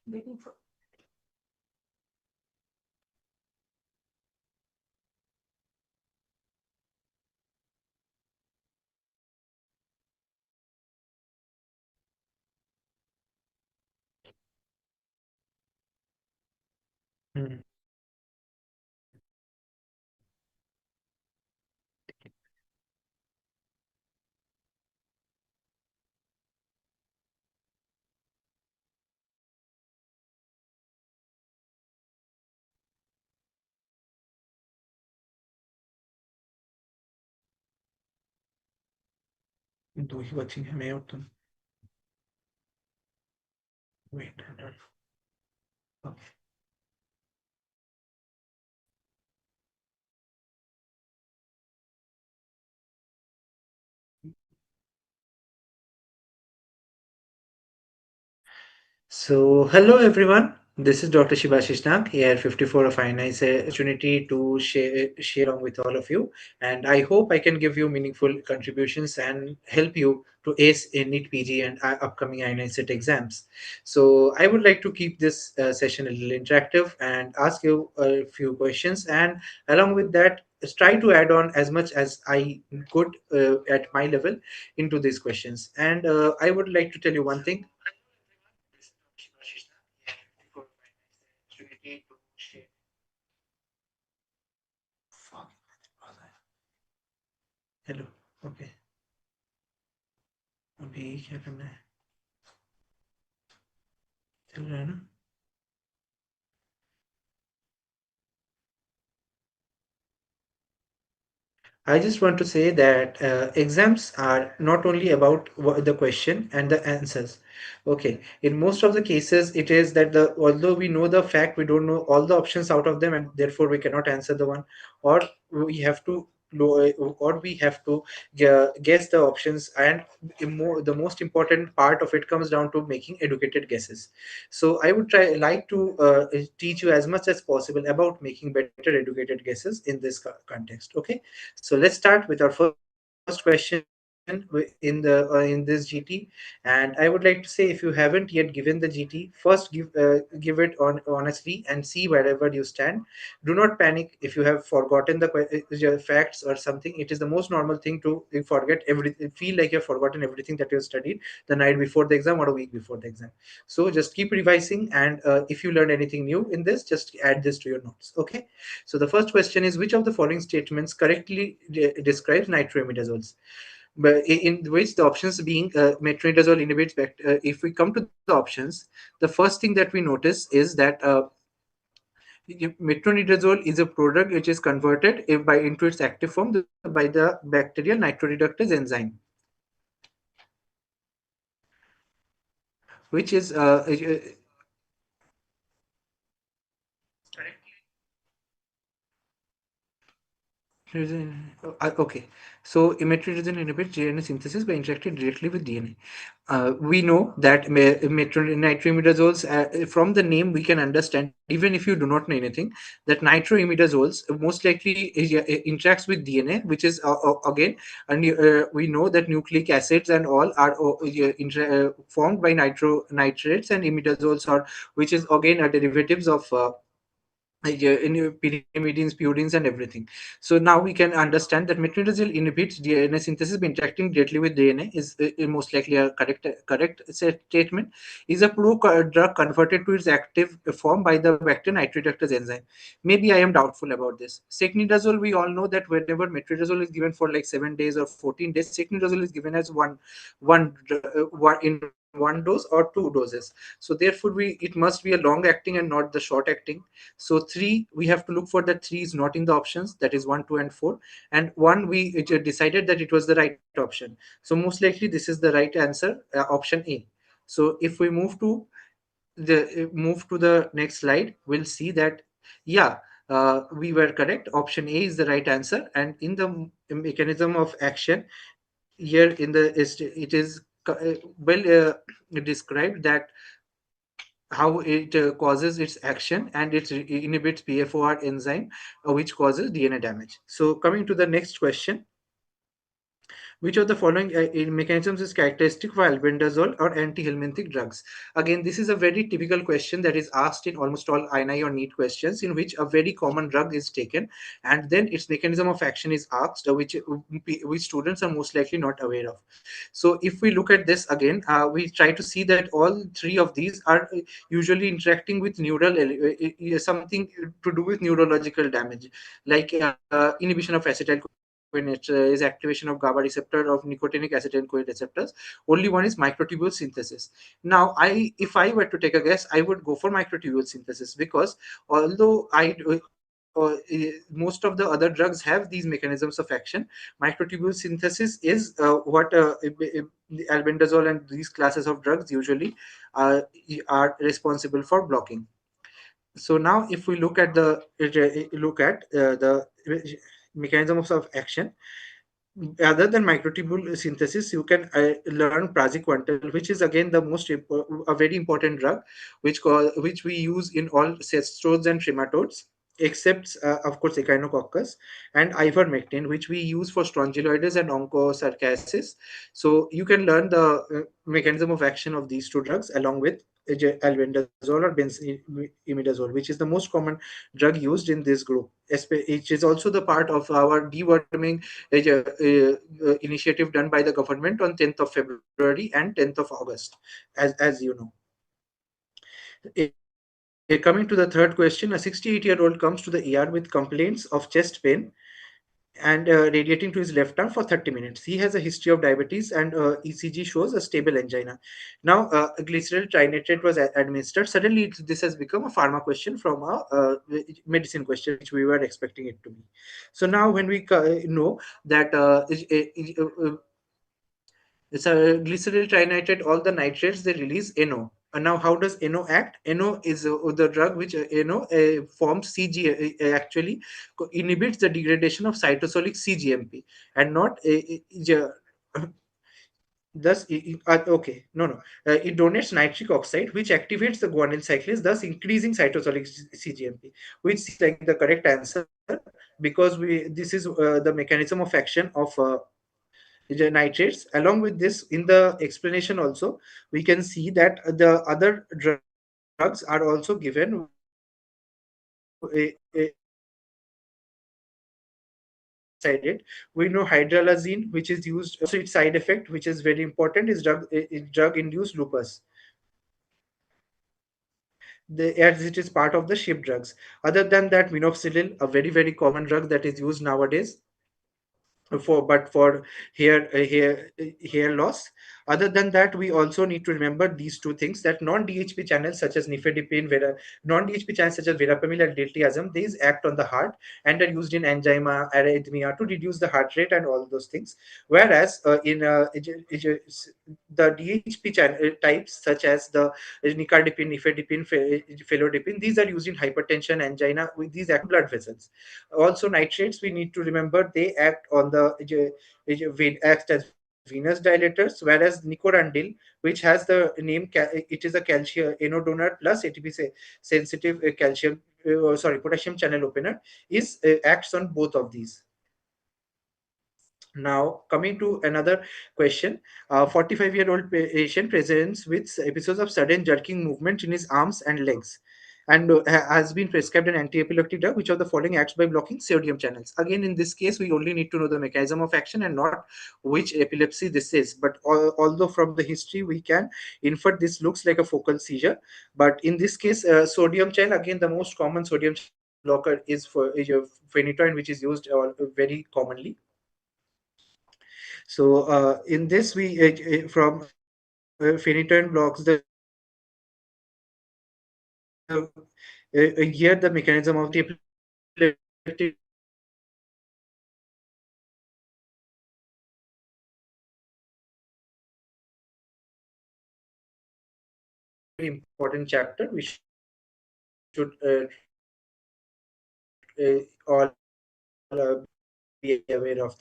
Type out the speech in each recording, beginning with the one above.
waiting for. Hmm. दो ही बची हैं, मैं और तुम. Wait, okay. So, hello everyone. This is Dr. Shibasis here 54 of INI-CET opportunity to share along with all of you. And I hope I can give you meaningful contributions and help you to ace in NEET PG and upcoming INI-CET exams. So, I would like to keep this session a little interactive and ask you a few questions. And along with that, try to add on as much as I could at my level into these questions. And I would like to tell you one thing. Hello. Okay. अभी क्या करना है? चल रहा है ना? I just want to say that exams are not only about the question and the answers. Okay, in most of the cases, it is that although we know the fact, we don't know all the options out of them, and therefore we cannot answer the one, or we have to or we have to guess the options, and the most important part of it comes down to making educated guesses. So I would try like to teach you as much as possible about making better educated guesses in this context. Okay, so let's start with our first question in this GT, and I would like to say if you haven't yet given the GT, first give it on honestly and see wherever you stand. Do not panic if you have forgotten the facts or something. It is the most normal thing to forget everything, feel like you've forgotten everything that you studied the night before the exam or a week before the exam. So just keep revising, and if you learn anything new in this, just add this to your notes. Okay. So the first question is, which of the following statements correctly describes nitroimidazoles? But in which the options being metronidazole inhibits if we come to the options, the first thing that we notice is that metronidazole is a product which is converted into its active form by the bacterial nitroreductase enzyme, which is okay. So metronidazole inhibits DNA synthesis by interacting directly with DNA. We know that nitroimidazoles, from the name, we can understand, even if you do not know anything, that nitroimidazoles most likely interacts with DNA, which is again, and we know that nucleic acids and all are formed by nitrates, and imidazoles are, which is again a derivatives of yeah, in pyrimidines, purines, and everything. So now we can understand that metronidazole inhibits DNA synthesis by interacting directly with DNA is most likely a correct statement. Is a drug converted to its active form by the bacterial nitroreductase enzyme? Maybe I am doubtful about this. Secnidazole, we all know that whenever metronidazole is given for like 7 days or 14 days, secnidazole is given as one in one dose or two doses. So therefore, it must be a long acting and not the short acting. So three, we have to look for that three is not in the options. That is one, two, and four. And one, we decided that it was the right option. So most likely this is the right answer, option A. So if we move to the next slide, we'll see that yeah, we were correct. Option A is the right answer. And in the mechanism of action here in the it is well described that how it causes its action, and it inhibits PFOR enzyme, which causes DNA damage. So coming to the next question, Which of the following mechanisms is characteristic for albendazole or antihelminthic drugs? Again, this is a very typical question that is asked in almost all INI or NEET questions, in which a very common drug is taken, and then its mechanism of action is asked, which students are most likely not aware of. So, if we look at this again, we try to see that all three of these are usually interacting with something to do with neurological damage, like inhibition of acetylcholinesterase, activation of GABA receptor of nicotinic acetylcholine receptors. Only one is microtubule synthesis. Now, if I were to take a guess, I would go for microtubule synthesis, because although most of the other drugs have these mechanisms of action, microtubule synthesis is the albendazole and these classes of drugs usually uh, are responsible for blocking. So now, if we look at the mechanisms of action, other than microtubule synthesis, you can learn praziquantel, which is again a very important drug, which we use in all cestodes and trematodes, except of course echinococcus, and ivermectin, which we use for strongyloides and onchocerciasis. So you can learn the mechanism of action of these two drugs along with albendazole or benzimidazole, which is the most common drug used in this group. It is also the part of our deworming initiative done by the government on 10th of February and 10th of August, as you know. Coming to the third question, a 68-year-old comes to the ER with complaints of chest pain and radiating to his left arm for 30 minutes. He has a history of diabetes, and ECG shows a stable angina. Now, glycerol trinitrate was administered. Suddenly, this has become a pharma question from a medicine question, which we were expecting it to be. So now, when we know that it's a glyceryl trinitrate, all the nitrates they release NO. And now, how does NO act? NO is the drug which NO forms CG, actually inhibits the degradation of cytosolic CGMP, and not thus okay, no, it donates nitric oxide, which activates the guanyl cyclase, thus increasing cytosolic CGMP, which seems like the correct answer, because we this is the mechanism of action of the nitrates. Along with this, in the explanation also, we can see that the other drugs are also given decided. We know hydralazine, which is used, also its side effect, which is very important, is drug induced lupus, as it is part of the ship drugs. Other than that, minoxidil, a very common drug that is used nowadays for hair loss. Other than that, we also need to remember these two things, that non-DHP channels such as nifedipine, non-DHP channels such as verapamil and diltiazem, these act on the heart and are used in angina, arrhythmia, to reduce the heart rate and all those things. Whereas the DHP channel types such as the nicardipine, nifedipine, felodipine, these are used in hypertension, angina. With these act blood vessels. Also, nitrates, we need to remember, they act on the act as venous dilators, whereas nicorandil, which has the name it is a calcium anode donor plus ATP sensitive potassium channel opener, is acts on both of these. Now, coming to another question, a 45-year-old patient presents with episodes of sudden jerking movement in his arms and legs, and has been prescribed an anti-epileptic drug. Which of the following acts by blocking sodium channels? Again, in this case, we only need to know the mechanism of action and not which epilepsy this is. But although from the history we can infer this looks like a focal seizure, but in this case, sodium channel, again, the most common sodium channel blocker is for phenytoin, which is used very commonly. So in this, we from phenytoin blocks the here the mechanism of the epileptic important chapter. We should all be aware of.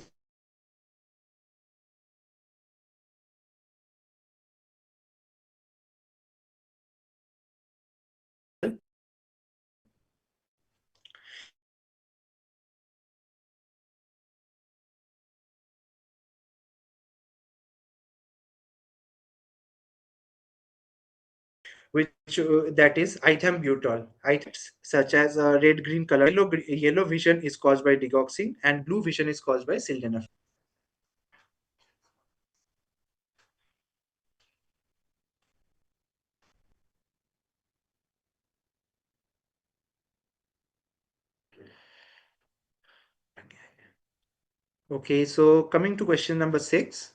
which that is ethambutol. Such as red green color, yellow vision is caused by digoxin, and blue vision is caused by sildenafil. Okay, so coming to question number 6.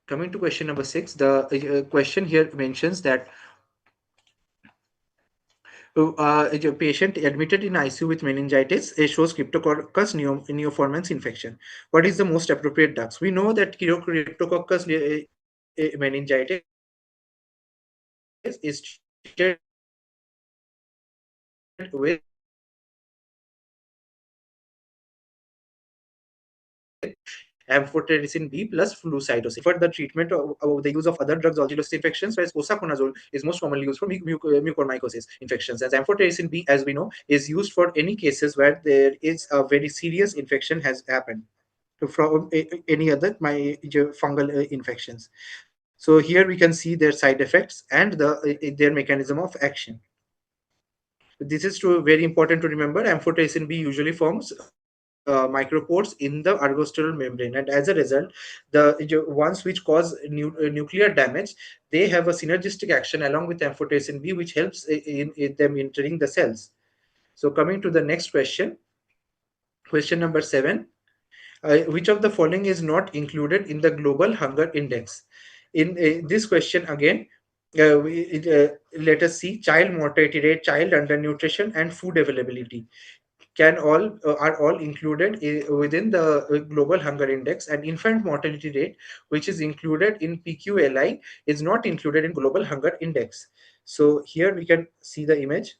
Coming to question number 6, the question here mentions that a patient admitted in ICU with meningitis shows Cryptococcus neoformans infection. What is the most appropriate drugs? We know that Cryptococcus meningitis is treated with amphotericin B plus flucytosine. For the treatment of the use of other drugs, also infections, whereas posaconazole is most commonly used for mucormycosis infections. As amphotericin B, as we know, is used for any cases where there is a very serious infection has happened from any other fungal infections. So here we can see their side effects and their mechanism of action. This is very important to remember. Amphotericin B usually forms micropores in the ergosterol membrane, and as a result, the ones which cause nuclear damage, they have a synergistic action along with amphotericin B, which helps in them entering the cells. So coming to the next question, question number 7. Which of the following is not included in the global hunger index? In this question again, let us see: child mortality rate, child undernutrition, and food availability can all are all included within the global hunger index, and infant mortality rate, which is included in PQLI, is not included in global hunger index. So here we can see the image.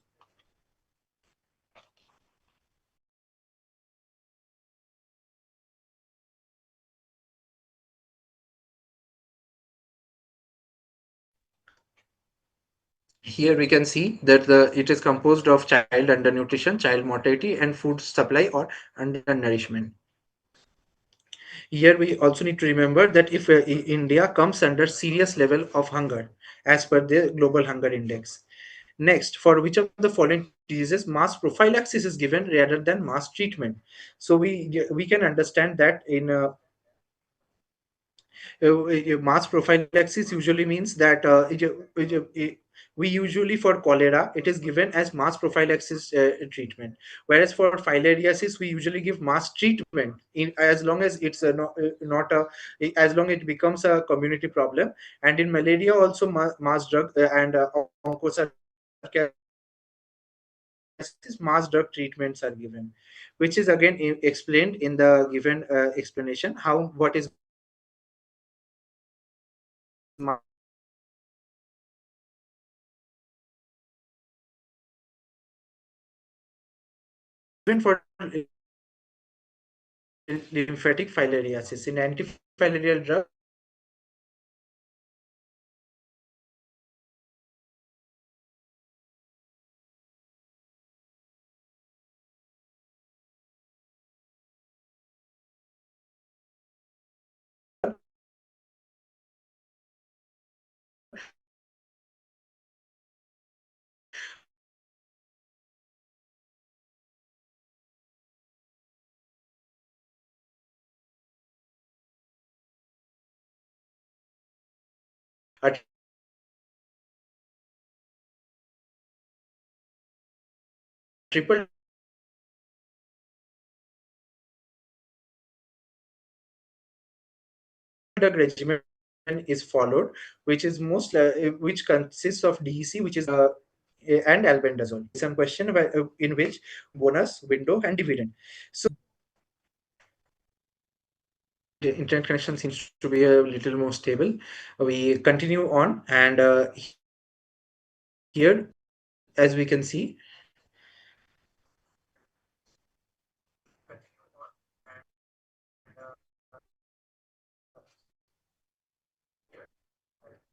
Here we can see that it is composed of child undernutrition, child mortality, and food supply or undernourishment. Here we also need to remember that if India comes under serious level of hunger as per the global hunger index. Next, for which of the following diseases mass prophylaxis is given rather than mass treatment? So we can understand that in mass prophylaxis usually means that we usually, for cholera, it is given as mass prophylaxis treatment, whereas for filariasis we usually give mass treatment as long as it's not a as long it becomes a community problem. And in malaria also mass drug and onchocerciasis, mass drug treatments are given, which is again explained in the given explanation how what is mass even for lymphatic filariasis. In antifilarial drug, a triple drug regimen is followed, which is which consists of DEC, which is and albendazole. Some question in which bonus, window, and dividend. So the internet connection seems to be a little more stable. We continue on, and here, as we can see,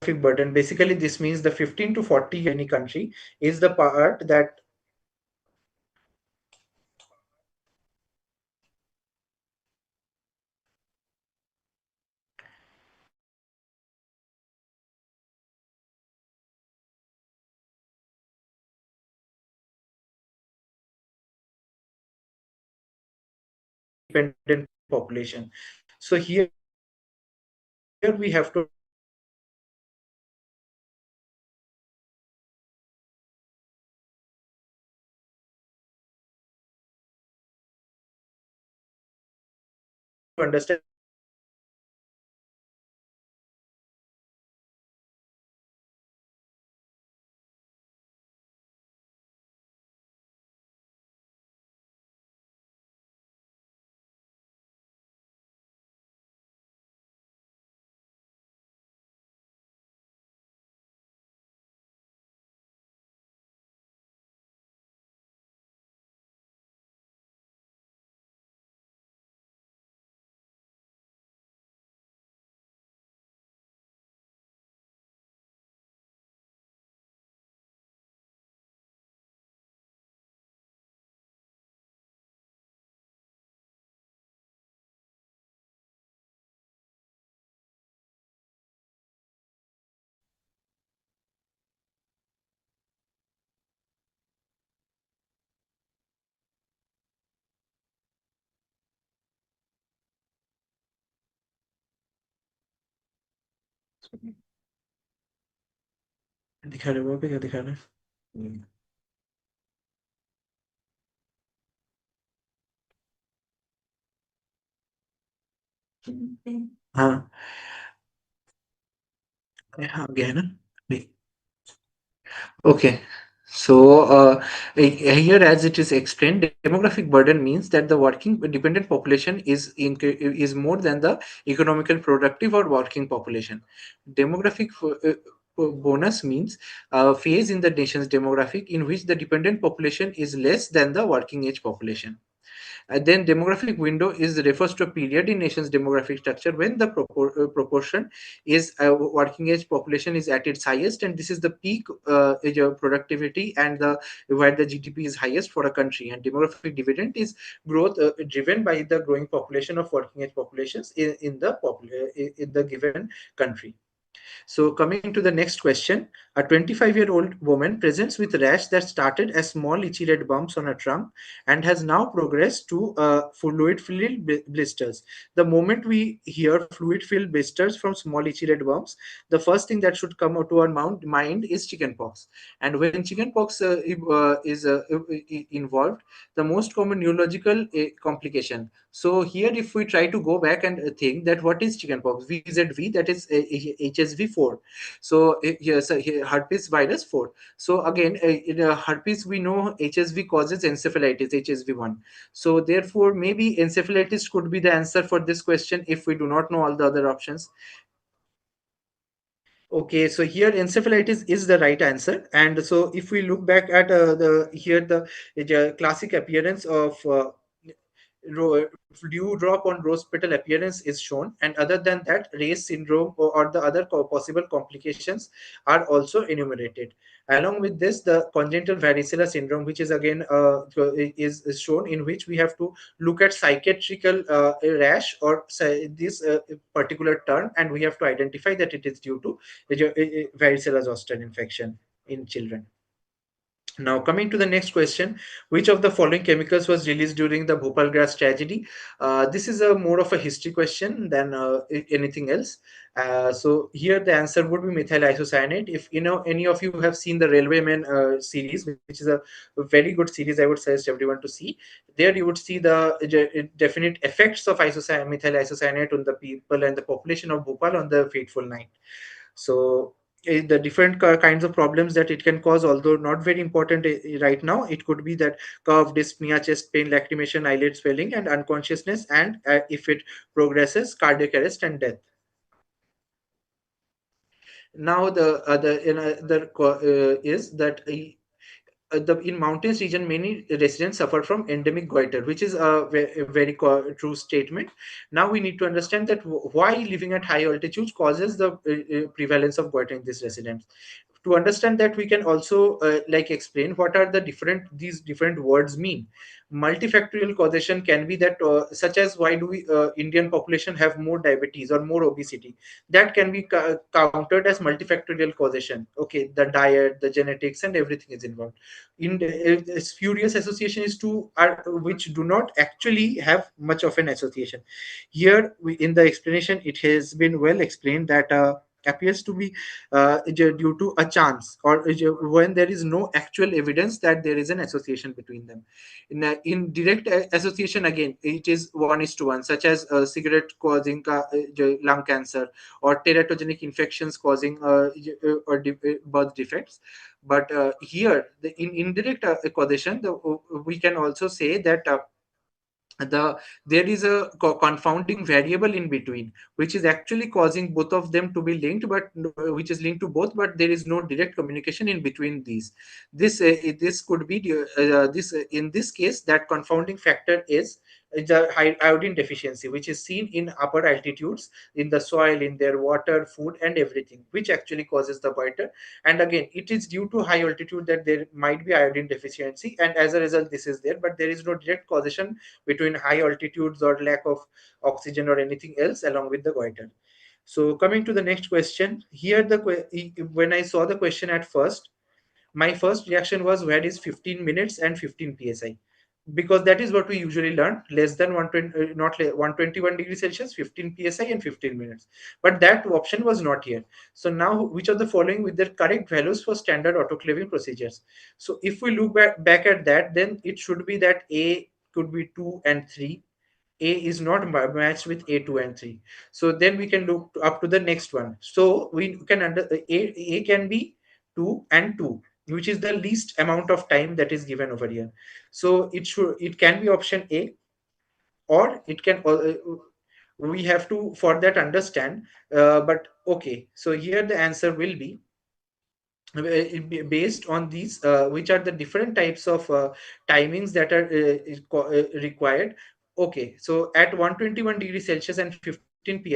burden. Basically, this means the 15 to 40 any country is the part that dependent population. So here we have to understand that दिखा रहे हो वहाँ पे क्या दिखा रहे हैं? हाँ हाँ गया है ना? Okay. So, here, as it is explained, demographic burden means that the working dependent population is more than the economical productive or working population. Demographic bonus means a phase in the nation's demographic in which the dependent population is less than the working age population. Then demographic window is refers to a period in nation's demographic structure when the proportion is working age population is at its highest, and this is the peak age of productivity and the where the GDP is highest for a country. And demographic dividend is growth driven by the growing population of working age populations in the given country. So, coming to the next question, a 25-year-old woman presents with rash that started as small itchy red bumps on her trunk and has now progressed to fluid-filled blisters. The moment we hear fluid-filled blisters from small itchy red bumps, the first thing that should come out to our mind is chickenpox. And when chickenpox is involved, the most common neurological complication. So here, if we try to go back and think that what is chickenpox, VZV, that is HSV4. So yes, herpes virus 4. So again, in herpes, we know HSV causes encephalitis, HSV1. So therefore, maybe encephalitis could be the answer for this question if we do not know all the other options. Okay, so here encephalitis is the right answer. And so if we look back at the here the classic appearance of dew drop on rose petal appearance is shown, and other than that, race syndrome or the other possible complications are also enumerated. Along with this, the congenital varicella syndrome, which is again is shown, in which we have to look at psychiatrical rash or this particular term, and we have to identify that it is due to varicella zoster infection in children. Now, coming to the next question, which of the following chemicals was released during the Bhopal gas tragedy? This is a more of a history question than anything else. So here the answer would be methyl isocyanate. If you know any of you have seen the Railwayman series, which is a very good series, I would suggest everyone to see. There you would see the definite effects of methyl isocyanate on the people and the population of Bhopal on the fateful night. So the different kinds of problems that it can cause, although not very important right now, it could be that cough, dyspnea, chest pain, lacrimation, eyelid swelling, and unconsciousness, and if it progresses, cardiac arrest and death. Now the other is that in mountains region, many residents suffer from endemic goiter, which is a very true statement. Now we need to understand that why living at high altitudes causes the prevalence of goiter in these residents. To understand that, we can also like explain what are the different these different words mean. Multifactorial causation can be that, such as why do we Indian population have more diabetes or more obesity. That can be countered as multifactorial causation. Okay, the diet, the genetics, and everything is involved. In spurious association is two are which do not actually have much of an association. Here in the explanation it has been well explained that appears to be due to a chance, or when there is no actual evidence that there is an association between them. In direct association, again it is 1:1, such as cigarette causing lung cancer, or teratogenic infections causing birth defects. But here in indirect causation, we can also say that there is a confounding variable in between, which is actually causing both of them to be linked, but which is linked to both, but there is no direct communication in between these. This could be this in this case, that confounding factor is the high iodine deficiency, which is seen in upper altitudes, in the soil, in their water, food, and everything, which actually causes the goiter. And again, it is due to high altitude that there might be iodine deficiency, and as a result this is there, but there is no direct causation between high altitudes or lack of oxygen or anything else along with the goiter. So coming to the next question, here when I saw the question at first, my first reaction was, where is 15 minutes and 15 psi? Because that is what we usually learn, less than 120, not 121 degrees Celsius, 15 psi and 15 minutes. But that option was not here. So now, which of the following with their correct values for standard autoclaving procedures? So if we look back at that, then it should be that A could be 2 and 3. A is not matched with A 2 and 3. So then we can look up to the next one. So we can A can be 2 and 2, which is the least amount of time that is given over here. So it can be option A, or it can we have to for that understand. But okay, so here the answer will be based on these, which are the different types of timings that are required. Okay, so at 121 degrees Celsius and 15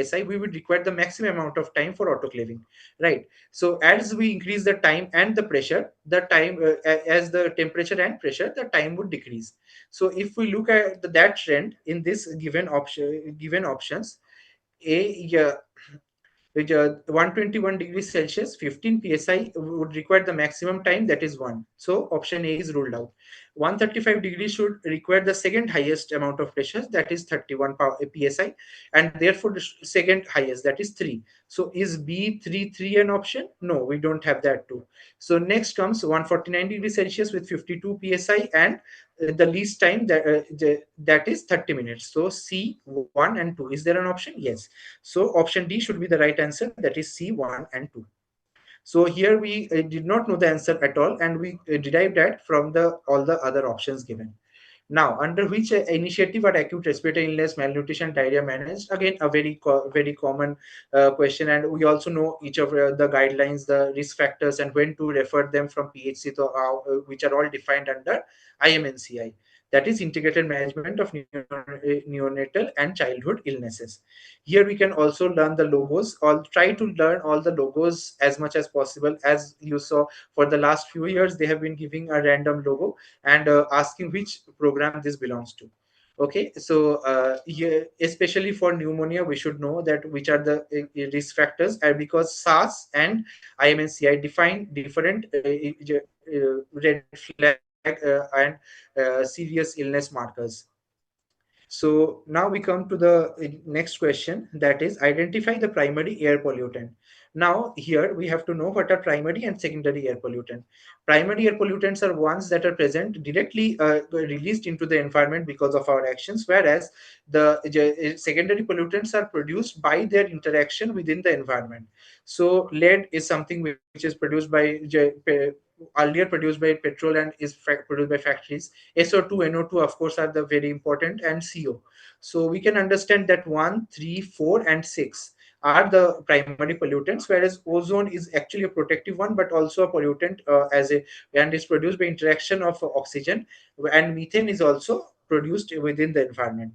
psi, we would require the maximum amount of time for autoclaving, right? So as we increase the time and the pressure, the time as the temperature and pressure, the time would decrease. So if we look at that trend in this given options, a yeah, which 121 degrees Celsius, 15 psi would require the maximum time, that is 1. So option A is ruled out. 135 degrees should require the second highest amount of pressure, that is 31 psi, and therefore the second highest, that is 3. So is B 3 an option? No, we don't have that too. So next comes 149 degrees Celsius with 52 psi, and the least time that is 30 minutes. So C 1 and 2. Is there an option? Yes. So option D should be the right answer, that is C 1 and 2. So here we did not know the answer at all, and we derived that from the all the other options given. Now, under which initiative are acute respiratory illness, malnutrition, diarrhea managed? Again, a very common question, and we also know each of the guidelines, the risk factors, and when to refer them from PHC, to which are all defined under IMNCI. That is Integrated Management of Neonatal and Childhood Illnesses. Here we can also learn the logos, or try to learn all the logos as much as possible. As you saw, for the last few years, they have been giving a random logo and asking which program this belongs to. Okay, so here, especially for pneumonia, we should know that which are the risk factors, and because SARS and IMNCI define different red flag and serious illness markers. So now we come to the next question, that is identify the primary air pollutant. Now here we have to know what are primary and secondary air pollutant. Primary air pollutants are ones that are present directly released into the environment because of our actions, whereas the secondary pollutants are produced by their interaction within the environment. So lead is something which is produced by earlier produced by petrol and is produced by factories. SO2, NO2, of course, are the very important, and CO. So we can understand that 1, 3, 4, and 6 are the primary pollutants, whereas ozone is actually a protective one, but also a pollutant and is produced by interaction of oxygen, and methane is also produced within the environment.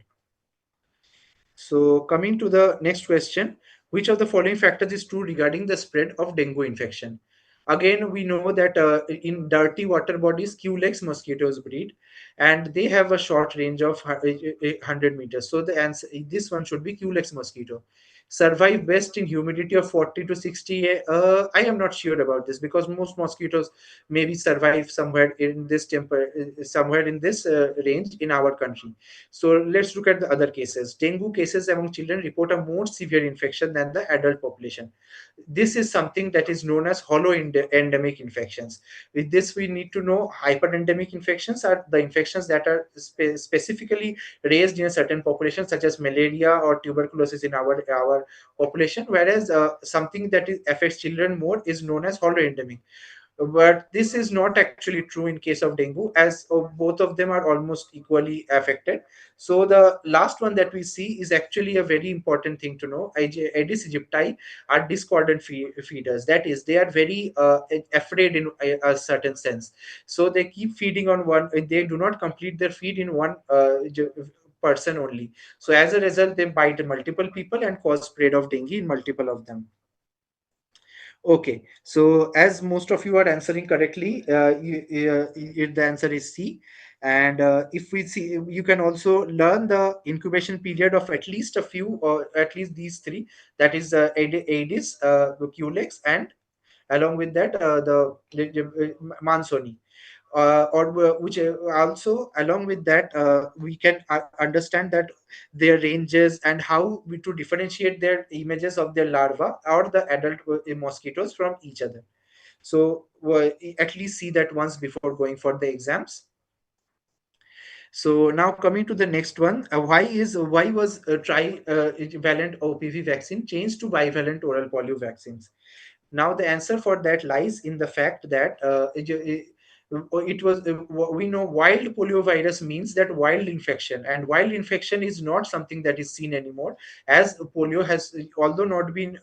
So coming to the next question, which of the following factors is true regarding the spread of dengue infection? Again, we know that in dirty water bodies, Culex mosquitoes breed, and they have a short range of 100 meters. So the answer, this one should be Culex mosquito. Survive best in humidity of 40 to 60. I am not sure about this because most mosquitoes maybe survive somewhere in this somewhere in this range in our country. So let's look at the other cases. Dengue cases among children report a more severe infection than the adult population. This is something that is known as endemic infections. With this, we need to know hyperendemic infections are the infections that are specifically raised in a certain population, such as malaria or tuberculosis in our population, whereas something that affects children more is known as holoendemic. But this is not actually true in case of dengue, as both of them are almost equally affected. So the last one that we see is actually a very important thing to know. Aedes aegypti are discordant feeders. That is, they are very afraid in a certain sense. So they keep feeding on one. They do not complete their feed in one person only. So as a result, they bite multiple people and cause spread of dengue in multiple of them. Okay, so as most of you are answering correctly, the answer is C. And if we see, you can also learn the incubation period of at least a few, or at least these three. That is Aedes, Culex, and along with that, the Mansoni. Or which also along with that, we can understand that their ranges and how we to differentiate their images of their larva or the adult mosquitoes from each other. So at least see that once before going for the exams. So now coming to the next one, why was trivalent OPV vaccine changed to bivalent oral polio vaccines? Now, the answer for that lies in the fact that it was we know wild poliovirus means that wild infection, and wild infection is not something that is seen anymore, as polio has, although not been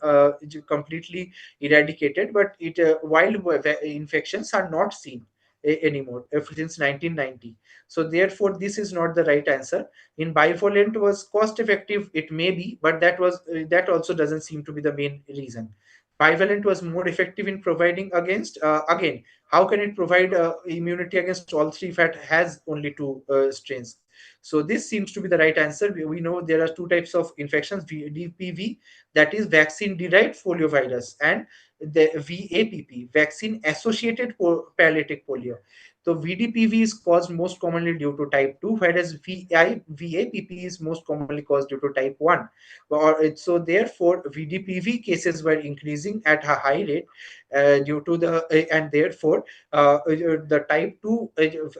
completely eradicated, but it wild infections are not seen anymore since 1990. So therefore this is not the right answer. In bivalent was cost effective, it may be, but that also doesn't seem to be the main reason. Bivalent was more effective in providing against, again, how can it provide immunity against all three if it has only two strains? So this seems to be the right answer. We know there are two types of infections, VDPV, that is vaccine derived poliovirus, and the VAPP, vaccine associated paralytic polio. So VDPV is caused most commonly due to type 2, whereas VAPP is most commonly caused due to type 1. So therefore, VDPV cases were increasing at a high rate due to and therefore the type 2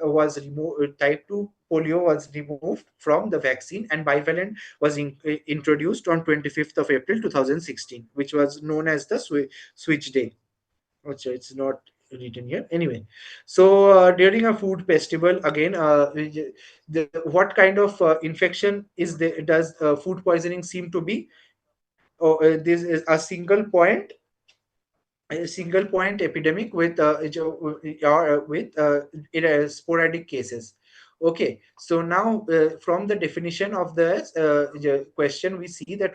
was removed. Type 2 polio was removed from the vaccine, and bivalent was introduced on 25th of April 2016, which was known as the switch day. Okay, it's not written here. Anyway, so during a food festival, again, what kind of infection is there? Does food poisoning seem to be? Oh, this is a single point epidemic with sporadic cases. Okay, so now from the definition of the question, we see that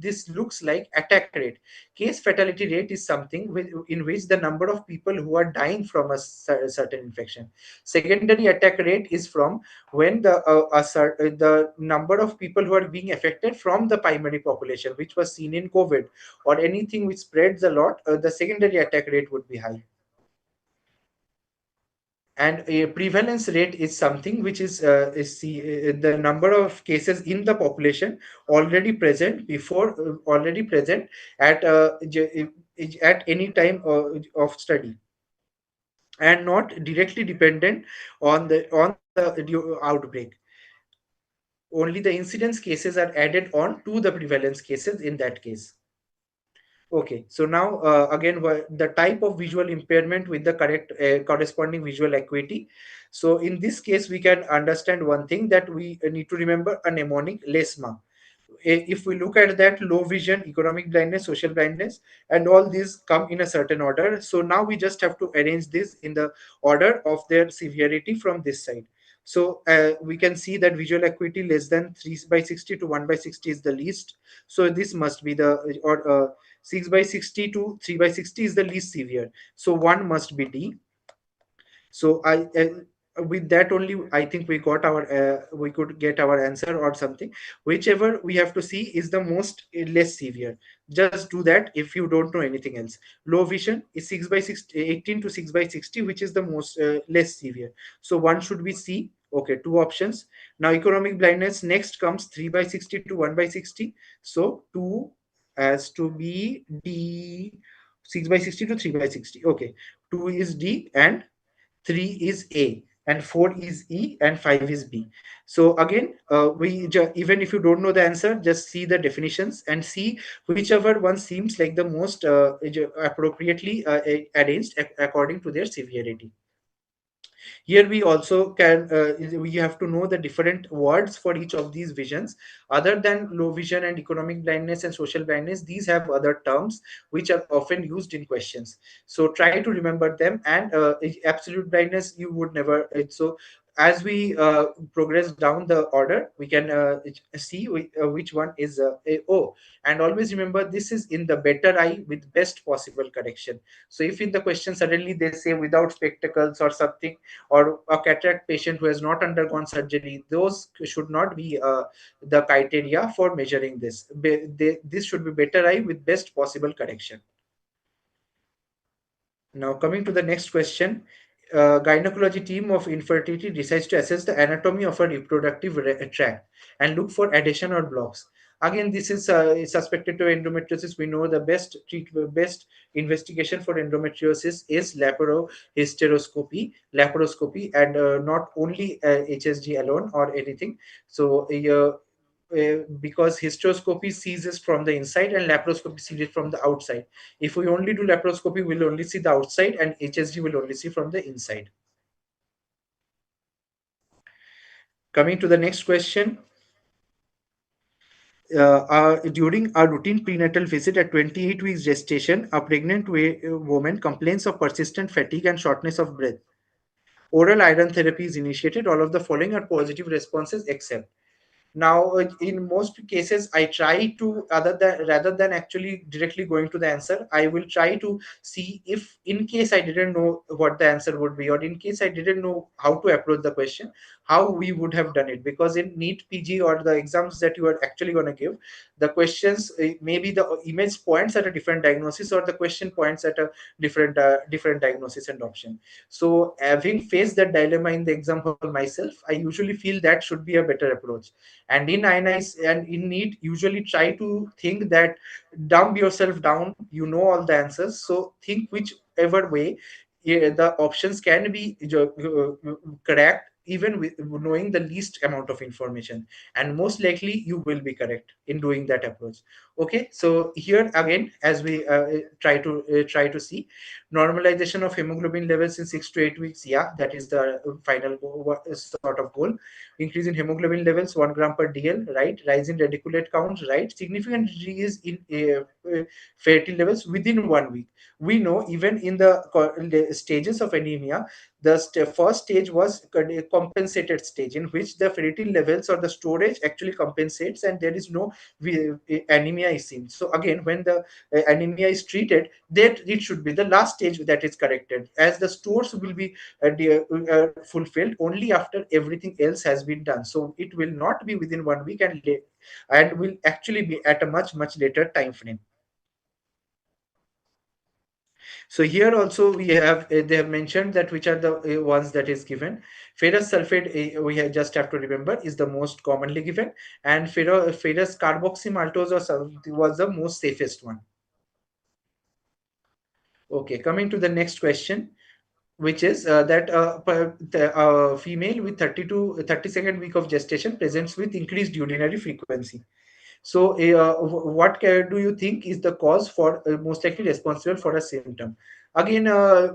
this looks like attack rate. Case fatality rate is something in which the number of people who are dying from a certain infection. Secondary attack rate is from when the number of people who are being affected from the primary population, which was seen in COVID or anything which spreads a lot, the secondary attack rate would be high. And a prevalence rate is something which is the number of cases in the population already present at at any time of study, and not directly dependent on the outbreak. Only the incidence cases are added on to the prevalence cases in that case. Okay, so now again, the type of visual impairment with the correct corresponding visual acuity. So in this case, we can understand one thing, that we need to remember a mnemonic LESMA. If we look at that, low vision, economic blindness, social blindness, and all these come in a certain order. So now we just have to arrange this in the order of their severity from this side. So we can see that visual acuity less than 3 by 60 to 1 by 60 is the least. So this must be the, or 6 by 60 to 3 by 60 is the least severe. So 1 must be D. So with that only I think we got our we could get our answer or something. Whichever we have to see is the most less severe. Just do that if you don't know anything else. Low vision is 6 by 60, 18 to 6 by 60, which is the most less severe. So one should be C. Okay, two options. Now economic blindness, next comes 3 by 60 to 1 by 60. So 2 has to be D. 6 by 60 to 3 by 60. Okay, 2 is D and 3 is A, and 4 is E, and 5 is B. So again, even if you don't know the answer, just see the definitions and see whichever one seems like the most appropriately arranged according to their severity. Here we also can we have to know the different words for each of these visions. Other than low vision and economic blindness and social blindness, these have other terms which are often used in questions. So try to remember them. And absolute blindness you would never so as we progress down the order, we can see which one is O. And always remember, this is in the better eye with best possible correction. So if in the question suddenly they say without spectacles or something, or a cataract patient who has not undergone surgery, those should not be the criteria for measuring this. This should be better eye with best possible correction. Now, coming to the next question, gynecology team of infertility decides to assess the anatomy of a reproductive tract and look for adhesion or blocks. Again, this is suspected to endometriosis. We know the best investigation for endometriosis is laparohysteroscopy, and not only HSG alone or anything. So, because hysteroscopy sees it from the inside and laparoscopy sees it from the outside. If we only do laparoscopy, we'll only see the outside, and HSG will only see from the inside. Coming to the next question. During a routine prenatal visit at 28 weeks gestation, a pregnant woman complains of persistent fatigue and shortness of breath. Oral iron therapy is initiated. All of the following are positive responses except. Now, in most cases, I try to, other than rather than actually directly going to the answer, I will try to see if, in case I didn't know what the answer would be, or in case I didn't know how to approach the question, how we would have done it. Because in NEET PG or the exams that you are actually going to give, the questions maybe the image points at a different diagnosis, or the question points at a different diagnosis and option. So, having faced that dilemma in the exam hall myself, I usually feel that should be a better approach. And in INI and in NEET, usually try to think that dumb yourself down, you know all the answers, so think whichever way the options can be correct, even with knowing the least amount of information, and most likely you will be correct in doing that approach. Okay, so here again, as we try to see normalization of hemoglobin levels in 6 to 8 weeks, yeah, that is the final sort of goal. Increase in hemoglobin levels 1 gram per dl, right? Rise in reticulate count, right? Significant decrease in ferritin levels within 1 week. We know even in the stages of anemia, the first stage was a compensated stage in which the ferritin levels or the storage actually compensates, and there is no anemia is seen. So again, when the anemia is treated, that it should be the last stage that is corrected, as the stores will be fulfilled only after everything else has been done. So it will not be within 1 week, and will actually be at a much later time frame. So here also we have they have mentioned that which are the ones that is given. Ferrous sulfate, just have to remember, is the most commonly given, and ferrous carboxymaltose was the most safest one. Okay, coming to the next question, which is that the female with 30 to 32nd week of gestation presents with increased urinary frequency. So, what do you think is the cause for most likely responsible for a symptom? Again,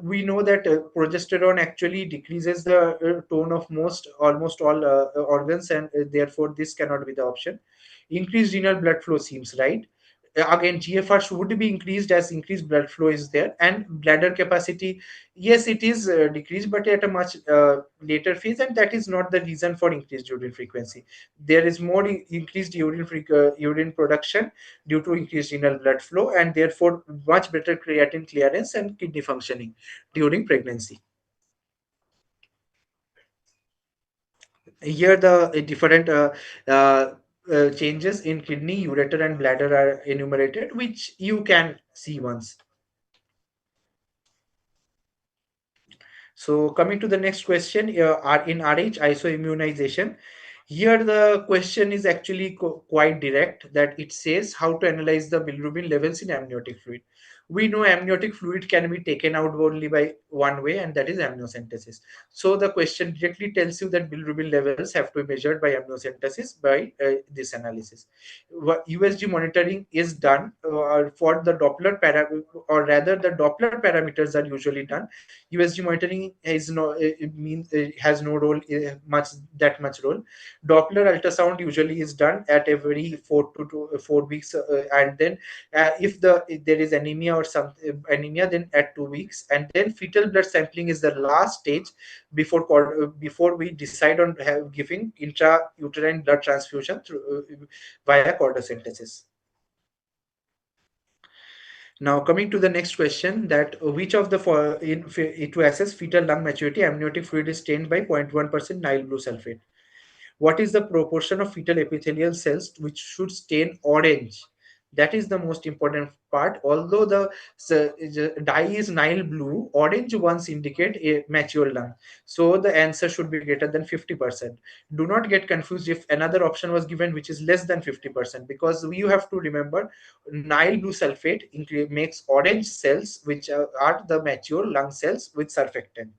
we know that progesterone actually decreases the tone of almost all organs, and therefore this cannot be the option. Increased renal blood flow seems right. Again, GFR should be increased as increased blood flow is there, and bladder capacity, yes, it is decreased, but at a much later phase, and that is not the reason for increased urine frequency. There is more increased urine production due to increased renal blood flow, and therefore much better creatine clearance and kidney functioning during pregnancy. Here the different changes in kidney, ureter, and bladder are enumerated, which you can see once. So coming to the next question, in RH isoimmunization, here the question is actually quite direct, that it says how to analyze the bilirubin levels in amniotic fluid. We know amniotic fluid can be taken out only by one way, and that is amniocentesis. So the question directly tells you that bilirubin levels have to be measured by amniocentesis by this analysis. USG monitoring is done for the Doppler or rather the Doppler parameters are usually done. USG monitoring is no it means it has no role much role. Doppler ultrasound usually is done at every 4 to 4 weeks, and then if there is anemia or some anemia, then at 2 weeks, and then fetal blood sampling is the last stage before we decide on giving intrauterine blood transfusion through via chordocentesis. Now, coming to the next question, that which of the to assess fetal lung maturity, amniotic fluid is stained by 0.1% Nile blue sulfate. What is the proportion of fetal epithelial cells which should stain orange? That is the most important part. Although the dye is Nile blue, orange ones indicate a mature lung. So the answer should be greater than 50%. Do not get confused if another option was given which is less than 50%, because you have to remember Nile blue sulfate makes orange cells, which are the mature lung cells with surfactant.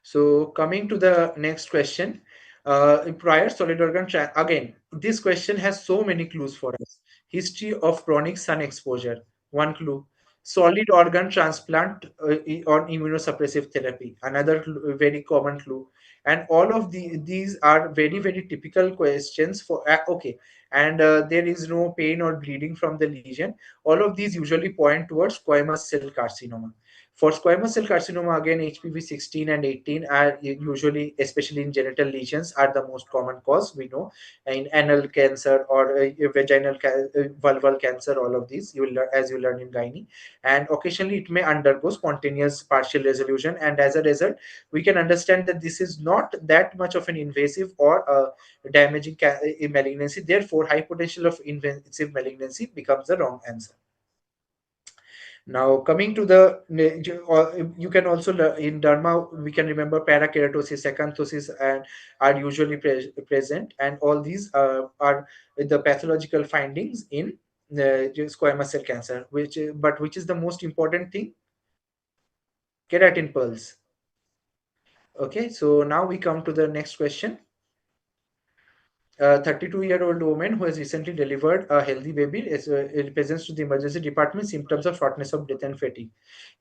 So coming to the next question, in prior solid organ again, this question has so many clues for us. History of chronic sun exposure, one clue. Solid organ transplant on immunosuppressive therapy, another very common clue. And all of these are very typical questions for okay. And there is no pain or bleeding from the lesion. All of these usually point towards squamous cell carcinoma. For squamous cell carcinoma, again, HPV 16 and 18 are usually, especially in genital lesions, are the most common cause. We know in anal cancer or vaginal vulval cancer, all of these you will learn as you learn in gynae, and occasionally it may undergo spontaneous partial resolution. And as a result, we can understand that this is not that much of an invasive or damaging malignancy. Therefore, high potential of invasive malignancy becomes the wrong answer. Now, coming to the, you can also in derma, we can remember parakeratosis, acanthosis, and are usually present, and all these are the pathological findings in squamous cell cancer. Which is the most important thing? Keratin pearls. Okay, so now we come to the next question. A 32-year-old woman who has recently delivered a healthy baby it presents to the emergency department symptoms of shortness of breath and fatigue.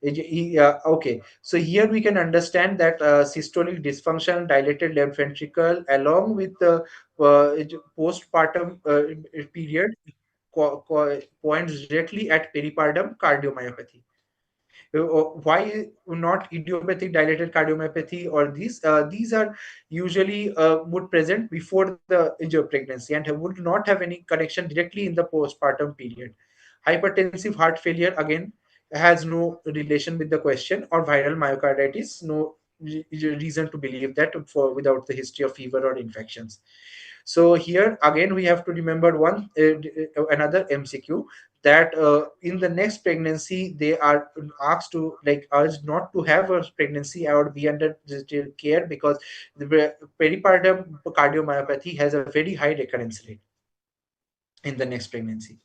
Okay, so here we can understand that systolic dysfunction, dilated left ventricle, along with the postpartum period, points directly at peripartum cardiomyopathy. Why not idiopathic dilated cardiomyopathy? Or these are usually would present before the pregnancy and would not have any connection directly in the postpartum period. Hypertensive heart failure, again, has no relation with the question, or viral myocarditis, no reason to believe that for without the history of fever or infections. So here again we have to remember another MCQ, that in the next pregnancy they are asked to, like, urged not to have a pregnancy or be under care, because the peripartum cardiomyopathy has a very high recurrence rate in the next pregnancy.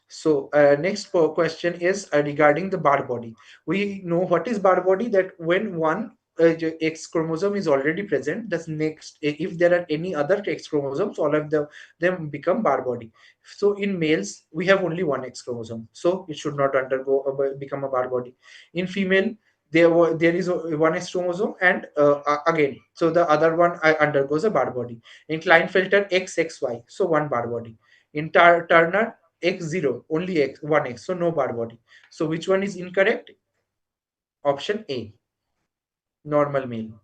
So next question is regarding the bar body. We know what is bar body, that when one X chromosome is already present, that's next, if there are any other X chromosomes, all of them become bar body. So in males we have only one X chromosome, so it should not undergo become a bar body. In female there is one X chromosome, and again, so the other one undergoes a bar body. In Klinefelter XXY, so one bar body. In Turner, X0, only X, one X, so no bar body. So which one is incorrect? Option A, normal male.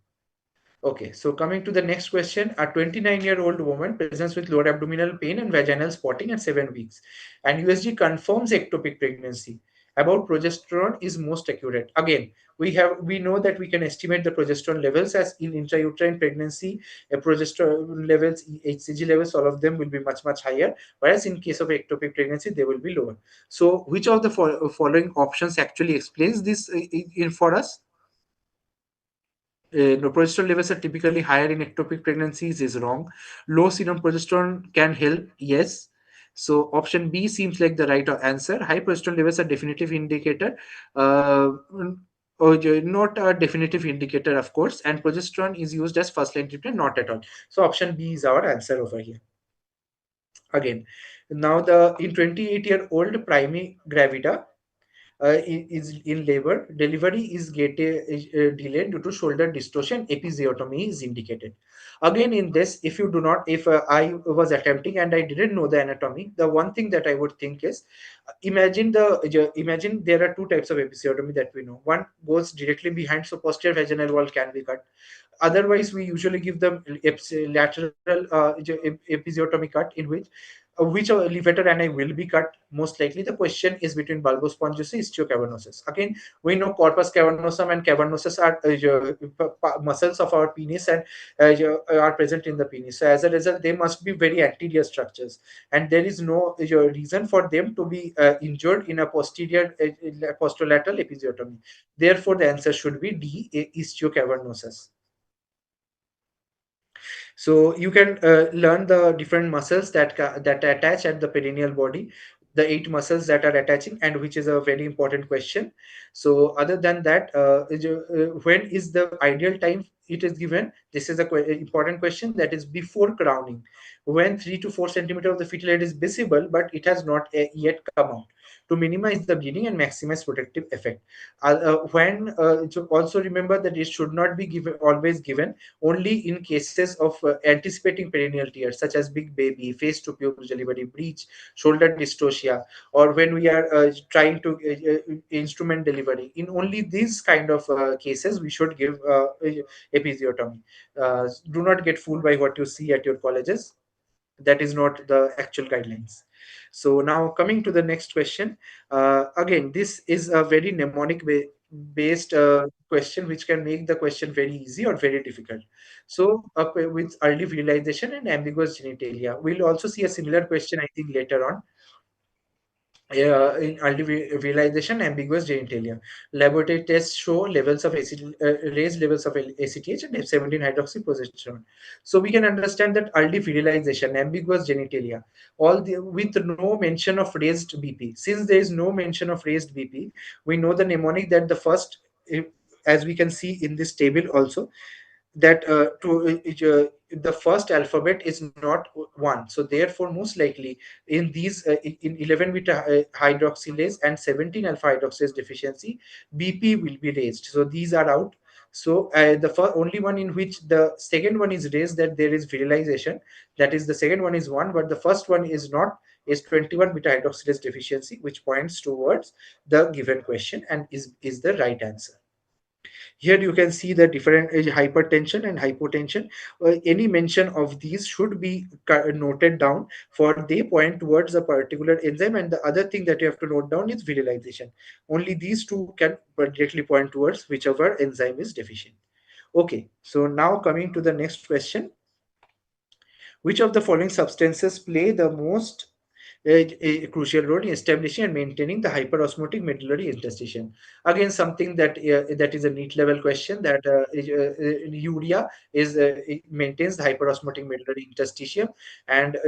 Okay, so coming to the next question, a 29-year-old woman presents with lower abdominal pain and vaginal spotting at 7 weeks, and USG confirms ectopic pregnancy. About progesterone is most accurate. Again, we know that we can estimate the progesterone levels as in intrauterine pregnancy, progesterone levels, HCG levels, all of them will be much higher, whereas in case of ectopic pregnancy they will be lower. So, which of the following options actually explains this for us? No, progesterone levels are typically higher in ectopic pregnancies is wrong. Low serum progesterone can help, yes. So option B seems like the right answer. High progesterone levels are definitive indicator. Not a definitive indicator, of course, and progesterone is used as first line treatment, not at all. So option B is our answer over here. Again, now the in 28-year-old primi gravida is in labor, delivery is delayed due to shoulder distortion, episiotomy is indicated. Again, in this, if you do not, if I was attempting and I didn't know the anatomy, the one thing that I would think is, imagine there are two types of episiotomy that we know. One goes directly behind, so posterior vaginal wall can be cut. Otherwise, we usually give them lateral episiotomy cut, in which levator ani will be cut. Most likely, the question is between bulbospongiosum and ischiocavernosus. Again, we know corpus cavernosum and cavernosus are muscles of our penis and are present in the penis. So, as a result, they must be very anterior structures, and there is no reason for them to be injured in a posterior posterolateral episiotomy. Therefore, the answer should be D, ischiocavernosus. So you can learn the different muscles that attach at the perineal body, the 8 muscles that are attaching, and which is a very important question. So other than that, when is the ideal time it is given? This is a important question, that is before crowning, when 3 to 4 centimeter of the fetal head is visible, but it has not yet come out, to minimize the bleeding and maximize protective effect. When to also remember that it should not be given always given, only in cases of anticipating perineal tears, such as big baby, face to pupil delivery, breech, shoulder dystocia, or when we are trying to instrument delivery. In only these kind of cases, we should give episiotomy. Do not get fooled by what you see at your colleges. That is not the actual guidelines. So now coming to the next question, again this is a very mnemonic based question, which can make the question very easy or very difficult. So with early realization and ambiguous genitalia, we'll also see a similar question, I think, later on. In early realization, ambiguous genitalia. Laboratory tests show levels of raised levels of ACTH and F17 hydroxyprogesterone. So we can understand that early virilization, ambiguous genitalia, with no mention of raised BP. Since there is no mention of raised BP, we know the mnemonic that the first, as we can see in this table also, that the first alphabet is not one. So therefore, most likely in these in 11 beta hydroxylase and 17 alpha hydroxylase deficiency, BP will be raised. So these are out. So the only one in which the second one is raised, that there is virilization, that is the second one is one, but the first one is not, is 21 beta hydroxylase deficiency, which points towards the given question and is the right answer. Here you can see the different hypertension and hypotension. Any mention of these should be noted down, for they point towards a particular enzyme, and the other thing that you have to note down is virilization. Only these two can directly point towards whichever enzyme is deficient. Okay, so now coming to the next question. Which of the following substances play the most a crucial role in establishing and maintaining the hyperosmotic medullary interstitium? Again, something that is a NEET level question, that urea it maintains the hyperosmotic medullary interstitium, and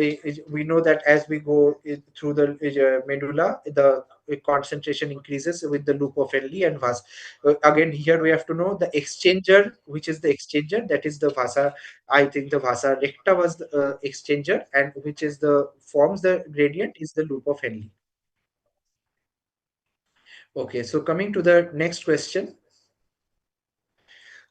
we know that as we go through the medulla, the concentration increases with the loop of Henle and vas. Again, here we have to know the exchanger, which is the exchanger, that is the vasa. I think the vasa recta was the exchanger, and which is the forms the gradient is the loop of Henle. Okay, so coming to the next question.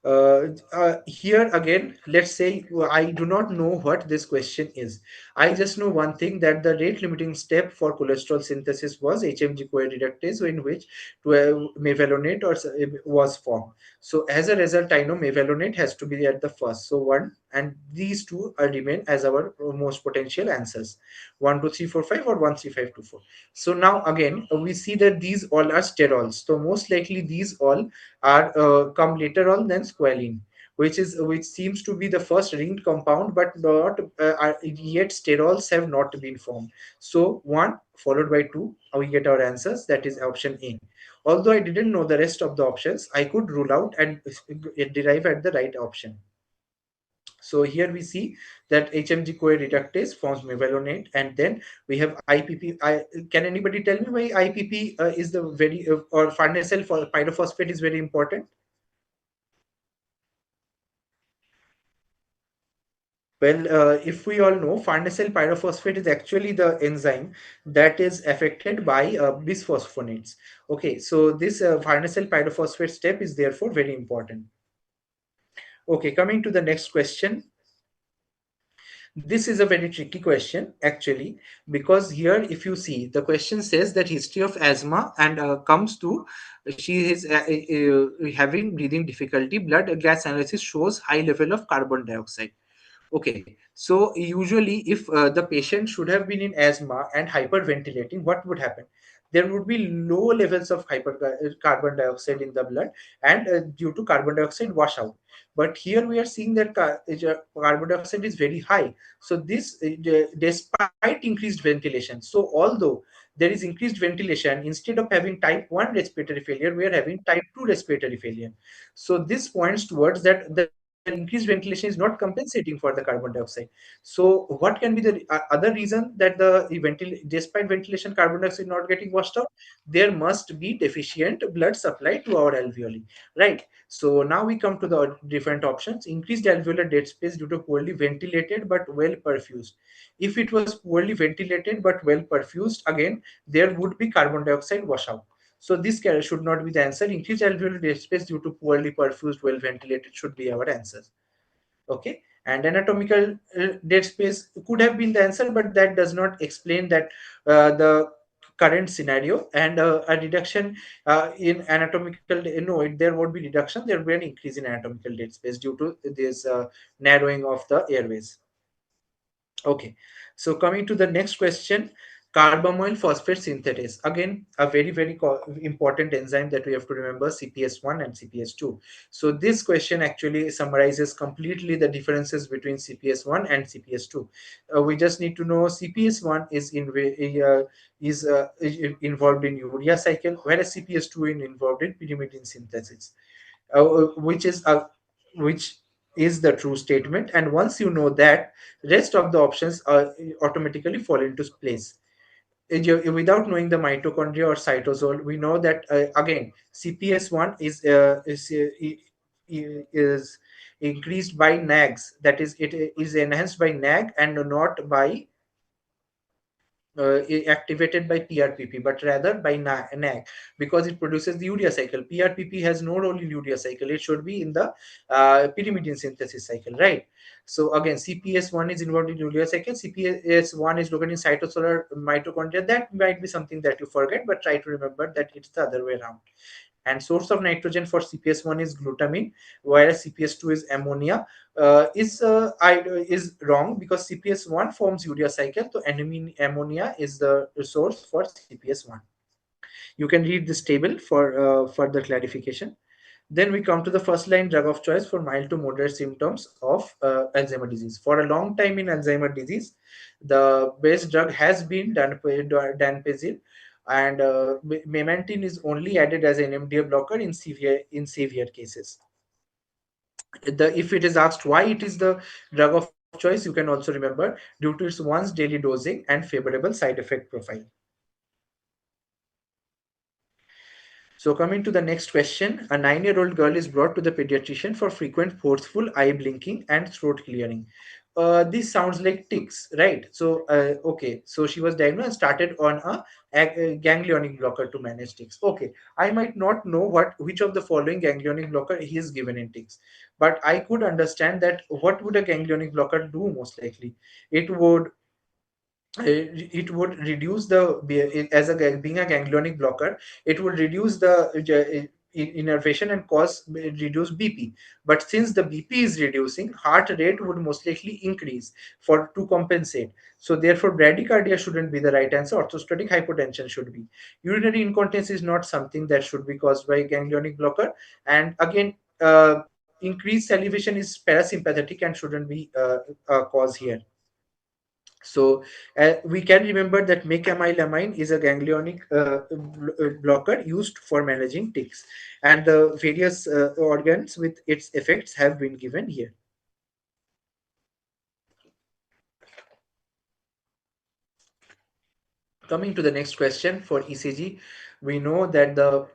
Here again, let's say I do not know what this question is. I just know one thing, that the rate limiting step for cholesterol synthesis was HMG-CoA reductase, in which mevalonate was formed. So as a result, I know mevalonate has to be at the first. So one and these two remain as our most potential answers, 1 2 3 4 5 or 1 3 5 2 4. So now again, we see that these all are sterols. So most likely these all are come later on than squalene, which seems to be the first ringed compound, but not yet sterols have not been formed. So 1 followed by 2, we get our answers, that is option A. Although I didn't know the rest of the options, I could rule out and derive at the right option. So here we see that HMG-CoA reductase forms mevalonate, and then we have IPP. Can anybody tell me why IPP is the very or farnesyl for pyrophosphate is very important? Well, if we all know, farnesyl pyrophosphate is actually the enzyme that is affected by bisphosphonates. Okay, so this farnesyl pyrophosphate step is therefore very important. Okay, coming to the next question. This is a very tricky question actually, because here if you see, the question says that history of asthma and comes to she is having breathing difficulty, blood gas analysis shows high level of carbon dioxide. Okay, so usually if the patient should have been in asthma and hyperventilating, what would happen? There would be low levels of carbon dioxide in the blood, and due to carbon dioxide washout. But here we are seeing that carbon dioxide is very high. So this, despite increased ventilation. So although there is increased ventilation, instead of having type 1 respiratory failure, we are having type 2 respiratory failure. So this points towards that the increased ventilation is not compensating for the carbon dioxide. So what can be the other reason that despite ventilation carbon dioxide not getting washed out? There must be deficient blood supply to our alveoli, right? So now we come to the different options. Increased alveolar dead space due to poorly ventilated but well perfused. If it was poorly ventilated but well perfused, again there would be carbon dioxide washout. So this should not be the answer. Increased alveolar dead space due to poorly perfused, well ventilated should be our answer. Okay, and anatomical dead space could have been the answer, but that does not explain that the current scenario, and a reduction in anatomical, no, there won't be reduction, there will be an increase in anatomical dead space due to this narrowing of the airways. Okay, so coming to the next question, carbamoyl phosphate synthetase. Again, a very important enzyme that we have to remember, CPS1 and CPS2. So this question actually summarizes completely the differences between CPS1 and CPS2. We just need to know CPS1 is involved in urea cycle, whereas CPS2 is involved in pyrimidine synthesis, which is a which is the true statement. And once you know that, rest of the options automatically fall into place. Without knowing the mitochondria or cytosol, we know that again CPS1 is increased by NAGs, that is, it is enhanced by NAG and not by activated by PRPP, but rather by NAG, because it produces the urea cycle. PRPP has no role in urea cycle. It should be in the pyrimidine synthesis cycle, right? So again, CPS1 is involved in urea cycle. CPS1 is located in cytosol mitochondria. That might be something that you forget, but try to remember that it's the other way around. And source of nitrogen for CPS1 is glutamine, whereas CPS2 is ammonia. Is wrong, because CPS1 forms urea cycle, so ammonia is the source for CPS1. You can read this table for further clarification. Then we come to the first line drug of choice for mild to moderate symptoms of Alzheimer disease. For a long time in Alzheimer disease, the best drug has been danpazil, and memantine is only added as an NMDA blocker in severe cases. If it is asked why it is the drug of choice, you can also remember due to its once daily dosing and favorable side effect profile. So coming to the next question, a 9-year-old girl is brought to the pediatrician for frequent forceful eye blinking and throat clearing. this sounds like tics, right? So, okay, so she was diagnosed and started on a ganglionic blocker to manage tics. Okay, I might not know which of the following ganglionic blocker he is given in tics, but I could understand that what would a ganglionic blocker do most likely? It would it would reduce as being a ganglionic blocker, it would reduce the innervation and cause reduce BP. But since the BP is reducing, heart rate would most likely increase for to compensate. So therefore bradycardia shouldn't be the right answer. Orthostatic hypotension should be. Urinary incontinence is not something that should be caused by ganglionic blocker. And again, increased salivation is parasympathetic and shouldn't be a cause here. So we can remember that mecamylamine is a ganglionic blocker used for managing tics, and the various organs with its effects have been given here. Coming to the next question for ECG, we know that the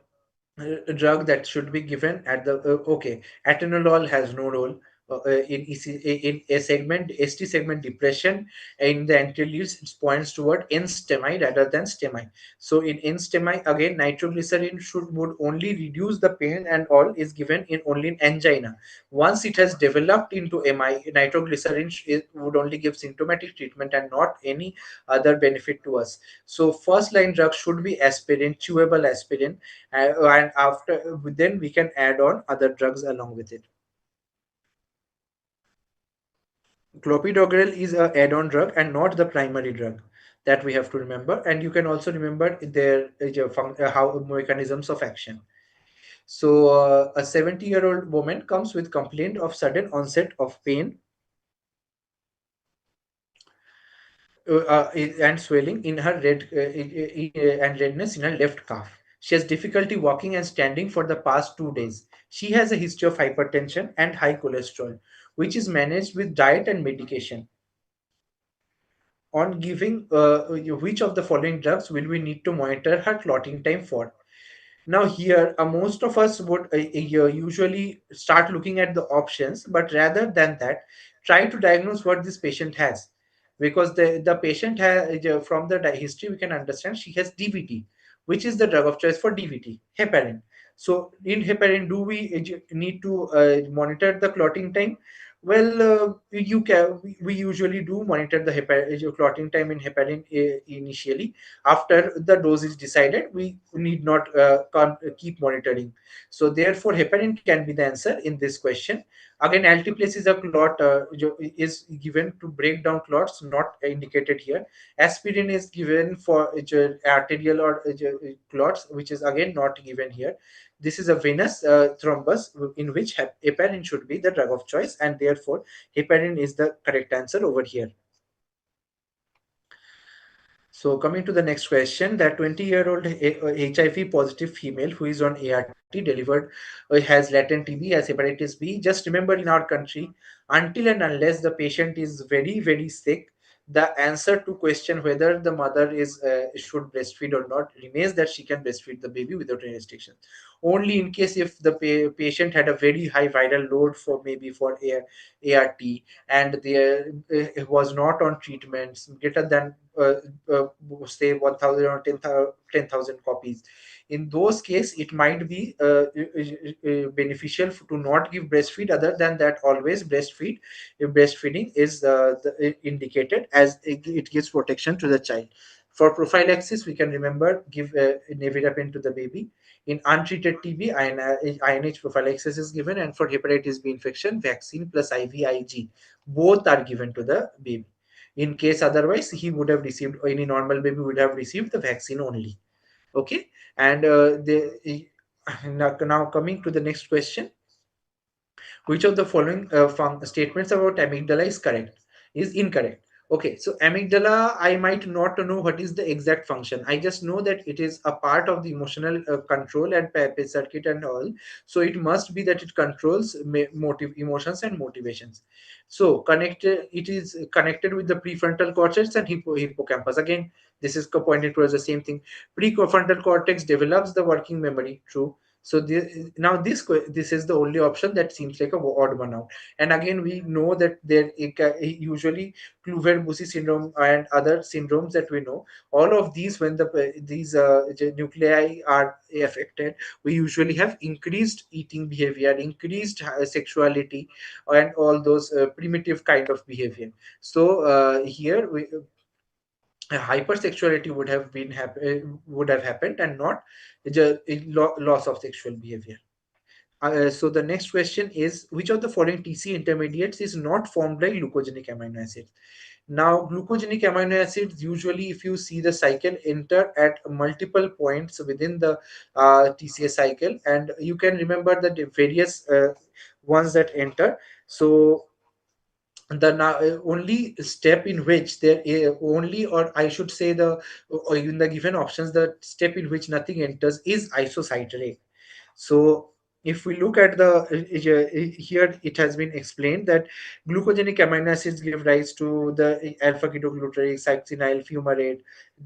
drug that should be given at the okay, atenolol has no role in in a segment ST segment depression. In the anteriors it points toward n stemi rather than stemi. So in n stemi again, nitroglycerin would only reduce the pain and all is given in only in angina. Once it has developed into MI, nitroglycerin would only give symptomatic treatment and not any other benefit to us. So first line drug should be aspirin, chewable aspirin, and after then we can add on other drugs along with it. Clopidogrel is a add-on drug and not the primary drug, that we have to remember. And you can also remember their how mechanisms of action. So a 70-year-old woman comes with complaint of sudden onset of pain and swelling in her and redness in her left calf. She has difficulty walking and standing for the past 2 days. She has a history of hypertension and high cholesterol, which is managed with diet and medication. On giving which of the following drugs will we need to monitor her clotting time for? Now here, most of us would usually start looking at the options, but rather than that, try to diagnose what this patient has, because the patient has from the history we can understand she has DVT, which is the drug of choice for DVT, heparin. So in heparin, do we need to monitor the clotting time? Well, you can. We usually do monitor the clotting time in heparin initially. After the dose is decided, we need not keep monitoring. So therefore heparin can be the answer in this question. Again, altiplase is a clot is given to break down clots, not indicated here. Aspirin is given for arterial or clots, which is again not given here. This is a venous thrombus in which heparin should be the drug of choice, and therefore heparin is the correct answer over here. So coming to the next question, that 20-year-old HIV positive female who is on ART delivered has latent TB, has hepatitis B. Just remember, in our country, until and unless the patient is very, very sick, the answer to question whether the mother is should breastfeed or not remains that she can breastfeed the baby without any restriction. Only in case if the patient had a very high viral load for maybe for ART, and there was not on treatments greater than uh, say 1000 or 10,000 copies. In those cases it might be beneficial to not give breastfeed. Other than that, always breastfeed if breastfeeding is indicated, as it gives protection to the child. For prophylaxis, we can remember give nevirapine to the baby. In untreated TB, INH prophylaxis is given, and for hepatitis B infection, vaccine plus IVIG both are given to the baby. In case otherwise, he would have received, any normal baby would have received the vaccine only. Okay, and now coming to the next question, which of the following statements about amygdala is incorrect? Okay, so amygdala, I might not know what is the exact function. I just know that it is a part of the emotional control and circuit and all. So it must be that it controls emotions and motivations. So connected, it is connected with the prefrontal cortex and hippocampus. Again, this is pointing towards the same thing. Prefrontal cortex develops the working memory, true. So now this is the only option that seems like a odd one out. And again, we know that there usually Kluver-Bucy syndrome and other syndromes that we know, all of these, when these nuclei are affected, we usually have increased eating behavior, increased sexuality, and all those primitive kind of behavior. So here hypersexuality would have happened, and not just loss of sexual behavior. So the next question is, which of the following TC intermediates is not formed by glucogenic amino acids? Now, glucogenic amino acids usually, if you see the cycle, enter at multiple points within the TCA cycle, and you can remember the various ones that enter. So the only step in which there only, or I should say, the or in the given options, the step in which nothing enters is isocitrate. So if we look at the here, it has been explained that glucogenic amino acids give rise to the alpha ketoglutarate, succinyl fumarate.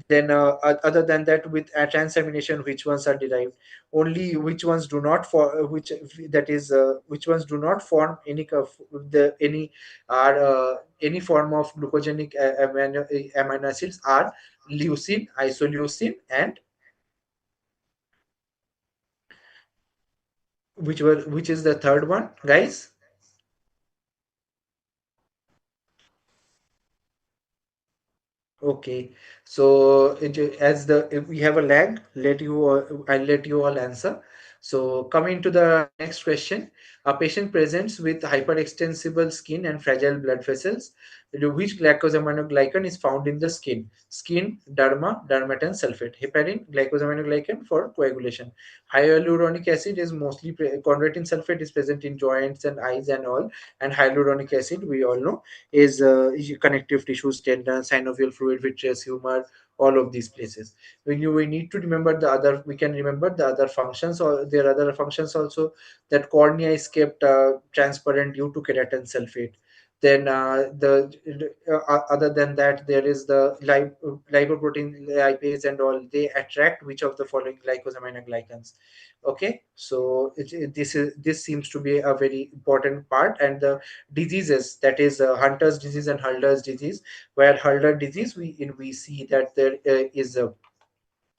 Then other than that, with transamination, which ones are derived? Only which ones do not for which that is which ones do not form any form of glucogenic amino acids are leucine, isoleucine, and which is the third one, guys? Okay, so as the if we have a lag, I'll let you all answer. So coming to the next question, a patient presents with hyperextensible skin and fragile blood vessels. Which glycosaminoglycan is found in the skin? Skin, derma, dermatan, sulfate. Heparin, glycosaminoglycan for coagulation. Hyaluronic acid is mostly chondroitin sulfate is present in joints and eyes and all, and hyaluronic acid, we all know, is connective tissues, tendons, synovial fluid, vitreous, humor, all of these places. We need to remember the other, we can remember the other functions, or there are other functions also, that cornea is kept transparent due to keratin sulfate. Then other than that, there is the lipoprotein lipase and all, they attract which of the following glycosaminoglycans? Okay, so this seems to be a very important part. And the diseases, that is Hunter's disease and Hurler's disease, where Hurler disease, we see that there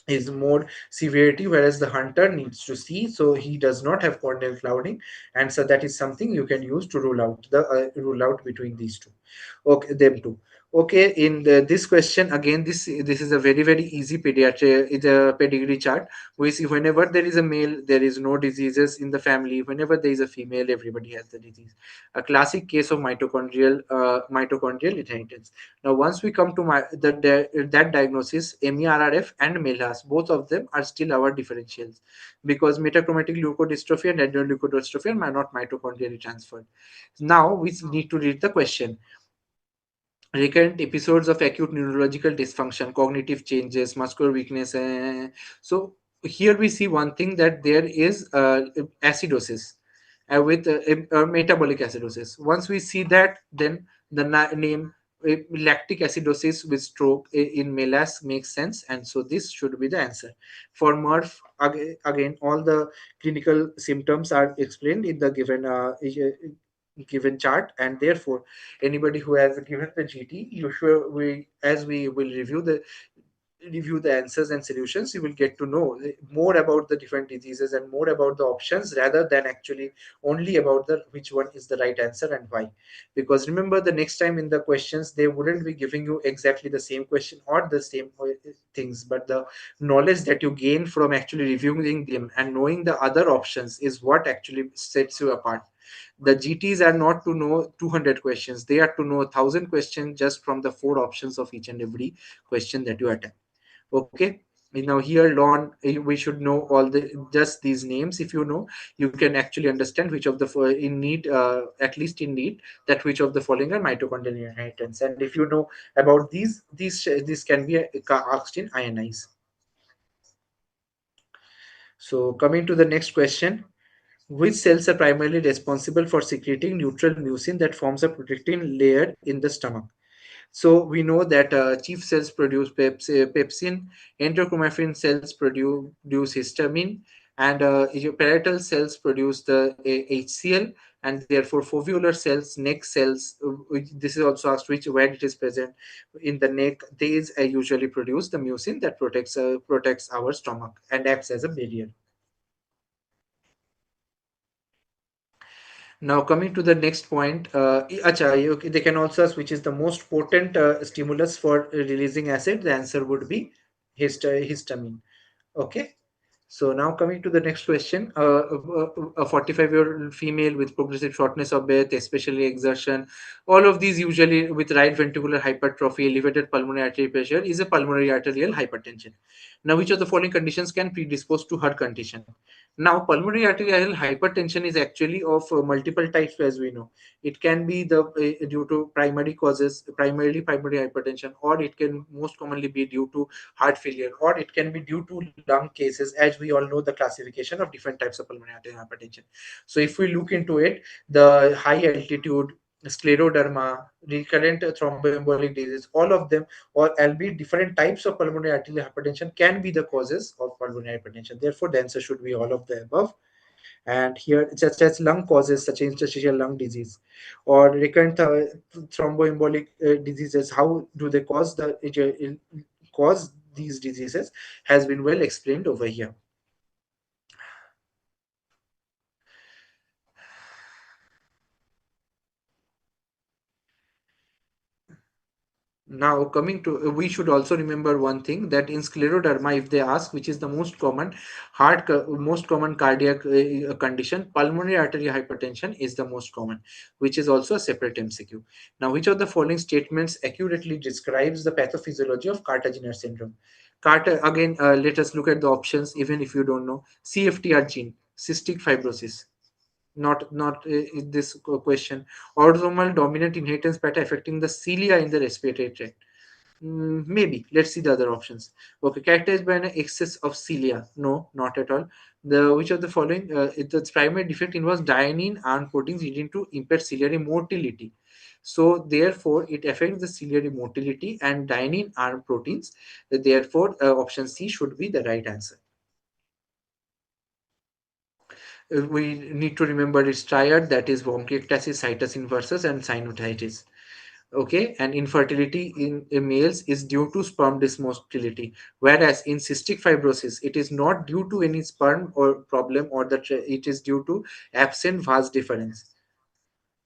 is more severity, whereas the hunter needs to see, so he does not have corneal clouding. And so that is something you can use to rule out between these two, okay, them two. Okay, in this question, again, this is a very very easy pediatric, it's a pedigree chart. We see whenever there is a male, there is no diseases in the family. Whenever there is a female, everybody has the disease. A classic case of mitochondrial inheritance. Now, once we come to that diagnosis, MERRF and MELAS, both of them are still our differentials, because metachromatic leukodystrophy and adrenoleukodystrophy are not mitochondrially transferred. Now, we need to read the question. Recurrent episodes of acute neurological dysfunction, cognitive changes, muscular weakness. So here we see one thing, that there is acidosis with metabolic acidosis. Once we see that, then the name lactic acidosis with stroke in MELAS makes sense, and so this should be the answer. For MRF, again, all the clinical symptoms are explained in the given chart, and therefore anybody who has given the GT, you sure we as we will review the answers and solutions, you will get to know more about the different diseases and more about the options, rather than actually only about the which one is the right answer and why. Because remember, the next time in the questions, they wouldn't be giving you exactly the same question or the same things, but the knowledge that you gain from actually reviewing them and knowing the other options is what actually sets you apart. The GTs are not to know 200 questions, they are to know 1,000 questions just from the four options of each and every question that you attempt. Okay, now here Lon, we should know all the just these names. If you know, you can actually understand which of the in NEET, at least in NEET, that which of the following are mitochondrial inheritance. And if you know about these can be asked in INIs. So coming to the next question, which cells are primarily responsible for secreting neutral mucin that forms a protecting layer in the stomach? So we know that chief cells produce pepsin, enterochromaffin cells produce histamine, And your parietal cells produce the HCl, and therefore foveolar cells, neck cells, this is also asked which where it is present in the neck. These usually produce the mucin that protects our stomach and acts as a barrier. Now coming to the next point, they can also ask which is the most potent stimulus for releasing acid. The answer would be histamine. Okay. So now coming to the next question, a 45-year-old female with progressive shortness of breath, especially exertion, all of these usually with right ventricular hypertrophy, elevated pulmonary artery pressure is a pulmonary arterial hypertension. Now, which of the following conditions can predispose to her condition? Now, pulmonary arterial hypertension is actually of multiple types, as we know. It can be due to primary causes, primarily primary hypertension, or it can most commonly be due to heart failure, or it can be due to lung cases, as we all know the classification of different types of pulmonary arterial hypertension. So if we look into it, the high altitude, scleroderma, recurrent thromboembolic disease, all of them, or albeit different types of pulmonary arterial hypertension, can be the causes of pulmonary hypertension. Therefore, the answer should be all of the above. And here, such as lung causes, such as interstitial lung disease or recurrent thromboembolic diseases, how do they cause these diseases, has been well explained over here. Now, coming to, we should also remember one thing, that in scleroderma, if they ask which is the most common cardiac condition, pulmonary arterial hypertension is the most common, which is also a separate MCQ. Now, which of the following statements accurately describes the pathophysiology of Carter-Jenner syndrome? Carter, again, let us look at the options, even if you don't know. CFTR gene, cystic fibrosis, not this question. Autosomal dominant inheritance pattern affecting the cilia in the respiratory tract. Maybe. Let's see the other options. Okay, characterized by an excess of cilia. No, not at all. The which of the following? Its primary defect involves dynein iron proteins leading to impaired ciliary motility. So therefore, it affects the ciliary motility and dynein iron proteins. Therefore, option C should be the right answer. We need to remember its triad, that is bronchiectasis, situs inversus, and sinusitis. Okay, and infertility in males is due to sperm dysmotility, whereas in cystic fibrosis it is not due to any sperm or problem, or it is due to absent vas deferens.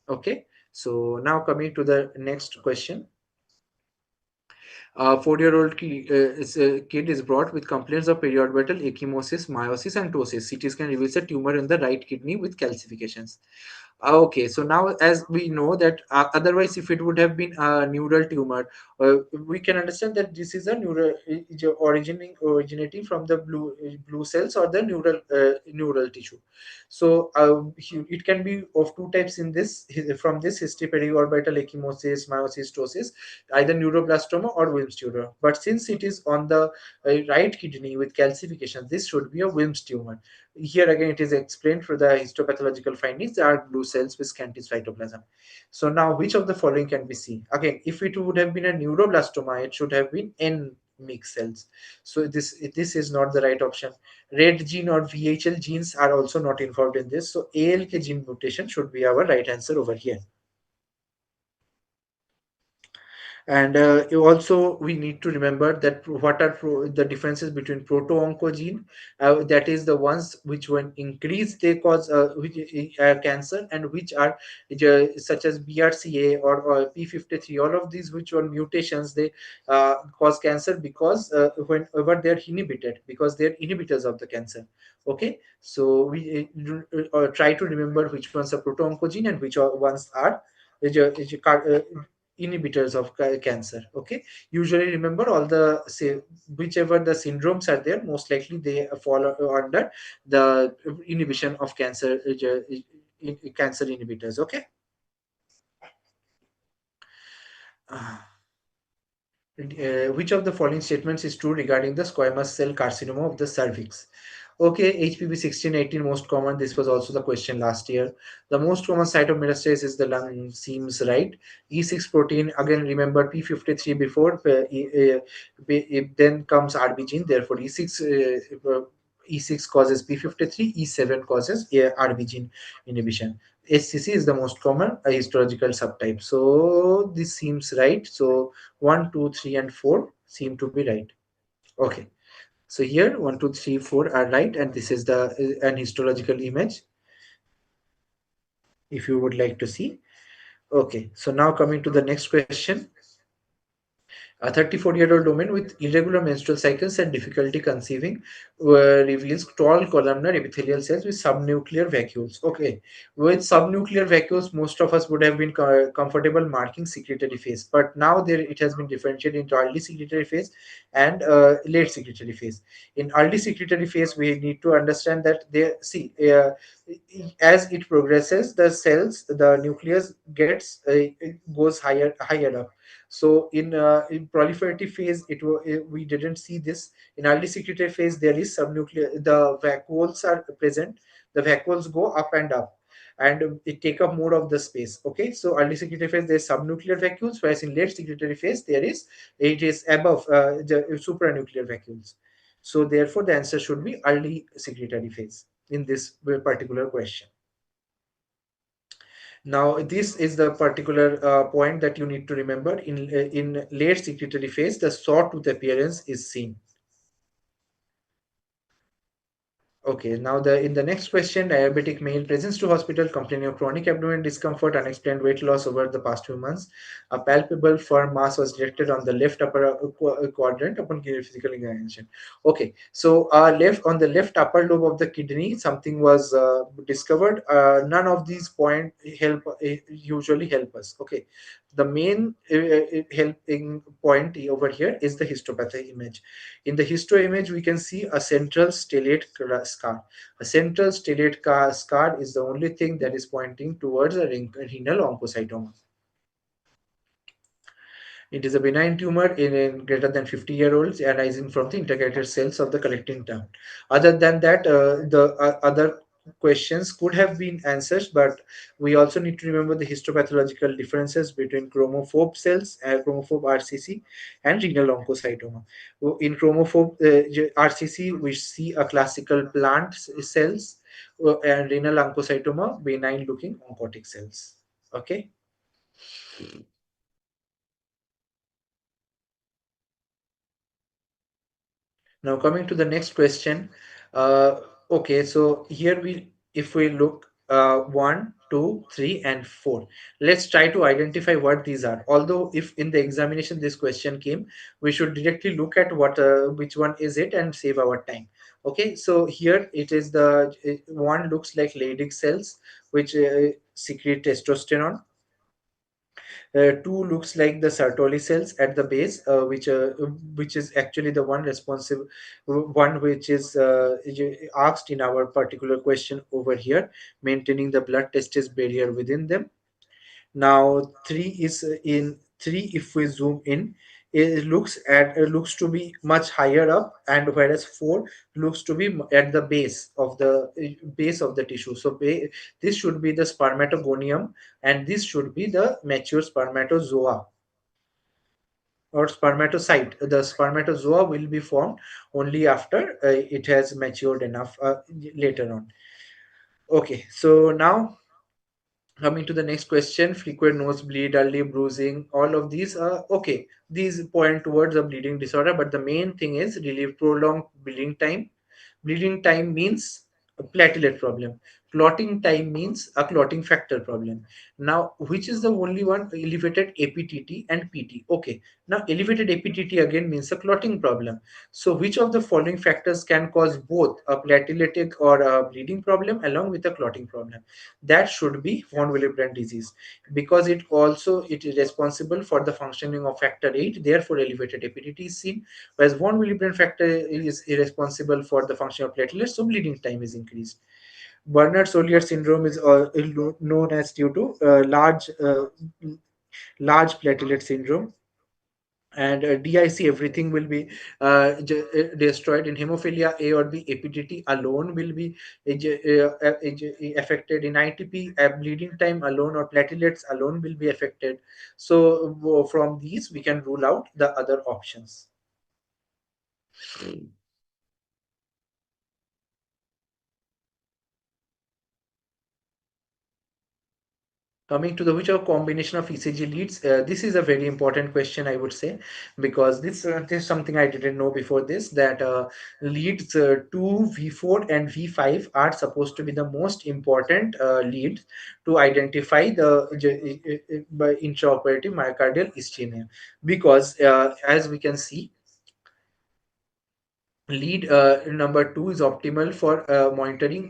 Okay, so now coming to the next question. A 4-year-old kid is brought with complaints of periorbital ecchymosis, meiosis, and ptosis. CT scan reveals a tumor in the right kidney with calcifications. Okay, so now as we know that otherwise, if it would have been a neural tumor, we can understand that this is a neural originating from the blue cells or the neural tissue. So it can be of two types in this from this history: periorbital ecchymosis, meiosis, ptosis, either neuroblastoma or Wilms tumor. But since it is on the right kidney with calcification, this should be a Wilms tumor. Here again, it is explained through the histopathological findings. There are blue cells with scanty cytoplasm. So now, which of the following can be seen? Again, if it would have been a neuroblastoma, it should have been N mixed cells. So this is not the right option. Red gene or VHL genes are also not involved in this. So ALK gene mutation should be our right answer over here. And also we need to remember that what are the differences between proto-oncogene, that is the ones which when increase they cause cancer, and which are such as BRCA or P53, all of these which are mutations, they cause cancer because whenever they're inhibited, because they're inhibitors of the cancer. Okay, so we try to remember which ones are proto-oncogene and which ones are inhibitors of cancer. Okay, usually remember all the say whichever the syndromes are there, most likely they fall under the inhibition of cancer inhibitors. Okay. Which of the following statements is true regarding the squamous cell carcinoma of the cervix? Okay, HPV 16-18 most common. This was also the question last year. The most common site of metastasis is the lung, seems right. E6 protein, again remember P53 before, then comes RB gene, therefore E6 E6 causes P53, E7 causes RBG inhibition. SCC is the most common histological subtype. So this seems right. So 1, 2, 3, and 4 seem to be right. Okay. So here 1, 2, 3, 4 are right, and this is the an histological image if you would like to see. Okay. So now coming to the next question. A 34-year-old woman with irregular menstrual cycles and difficulty conceiving reveals tall columnar epithelial cells with subnuclear vacuoles. Okay, with subnuclear vacuoles, most of us would have been comfortable marking secretory phase, but now there it has been differentiated into early secretory phase and late secretory phase. In early secretory phase, we need to understand that they see as it progresses, the cells, the nucleus gets goes higher up. So in proliferative phase, we didn't see this. In early secretory phase, there is subnuclear. The vacuoles are present. The vacuoles go up and up, and it take up more of the space. Okay, so early secretory phase there is subnuclear vacuoles, whereas in late secretory phase it is above the supranuclear vacuoles. So therefore, the answer should be early secretory phase in this particular question. Now, this is the particular point that you need to remember. In late secretory phase, the sawtooth appearance is seen. Okay, now in the next question, diabetic male presents to hospital complaining of chronic abdominal discomfort, unexplained weight loss over the past few months. A palpable firm mass was detected on the left upper quadrant upon physical examination. Okay, so left on the left upper lobe of the kidney, something was discovered. None of these points usually help us. Okay, the main helping point over here is the histopathology image. In the histo image, we can see a central stellate scar. A central stellate scar is the only thing that is pointing towards a renal oncocytoma. It is a benign tumor in greater than 50-year-olds arising from the integrated cells of the collecting duct. Other than that, the other questions could have been answered, but we also need to remember the histopathological differences between chromophobe cells, chromophobe RCC, and renal oncocytoma. In chromophobe RCC, we see a classical plant cells, and renal oncocytoma, benign looking oncotic cells. Okay. Now coming to the next question. Okay, so here if we look 1, 2, 3, and 4, let's try to identify what these are. Although if in the examination this question came, we should directly look at which one is it and save our time. Okay, so here it is one looks like Leydig cells which secrete testosterone. Two looks like the Sertoli cells at the base, which is actually the one responsive, one which is asked in our particular question over here, maintaining the blood testis barrier within them. Now three, if we zoom in, it looks to be much higher up, and whereas 4 looks to be at the base of the tissue. So this should be the spermatogonium, and this should be the mature spermatozoa or spermatocyte. The spermatozoa will be formed only after it has matured enough later on. Okay, so now coming to the next question, frequent nosebleed, early bruising, all of these are okay. These point towards a bleeding disorder, but the main thing is relieve prolonged bleeding time. Bleeding time means a platelet problem. Clotting time means a clotting factor problem. Now, which is the only one? Elevated APTT and PT. Okay. Now, elevated APTT again means a clotting problem. So, which of the following factors can cause both a plateletic or a bleeding problem along with a clotting problem? That should be von Willebrand disease, because it is responsible for the functioning of factor 8. Therefore, elevated APTT is seen, whereas von Willebrand factor is irresponsible for the function of platelets, so bleeding time is increased. Bernard-Solier syndrome is known as due to large platelet syndrome, and DIC, everything will be destroyed. In hemophilia A or B, APTT alone will be affected. In ITP, bleeding time alone or platelets alone will be affected. So from these we can rule out the other options. Coming to the which are combination of ECG leads, this is a very important question, I would say, because this is something I didn't know before this, that leads 2, V4 and V5 are supposed to be the most important leads to identify the intraoperative myocardial ischemia, because as we can see, lead number 2 is optimal for monitoring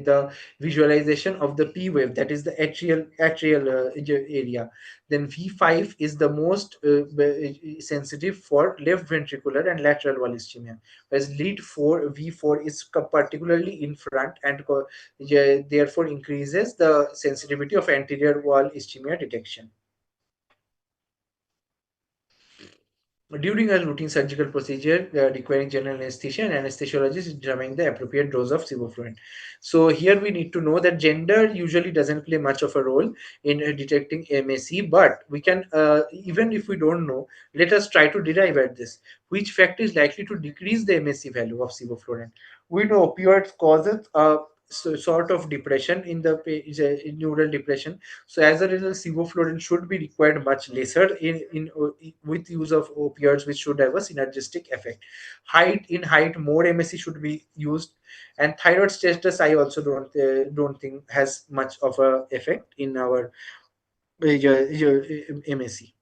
the visualization of the P wave, that is the atrial area. Then V5 is the most sensitive for left ventricular and lateral wall ischemia, whereas lead 4 V4 is particularly in front and therefore increases the sensitivity of anterior wall ischemia detection. During a routine surgical procedure requiring general anesthesia, and anesthesiologist is determining the appropriate dose of sevoflurane. So here we need to know that gender usually doesn't play much of a role in detecting MAC, but we can, even if we don't know, let us try to derive at this. Which factor is likely to decrease the MAC value of sevoflurane? We know opioids causes a sort of depression in the neural depression, so as a result, sevoflurane should be required much lesser with use of opioids, which should have a synergistic effect. Height, more MSC should be used, and thyroid status I also don't think has much of a effect in our MSC.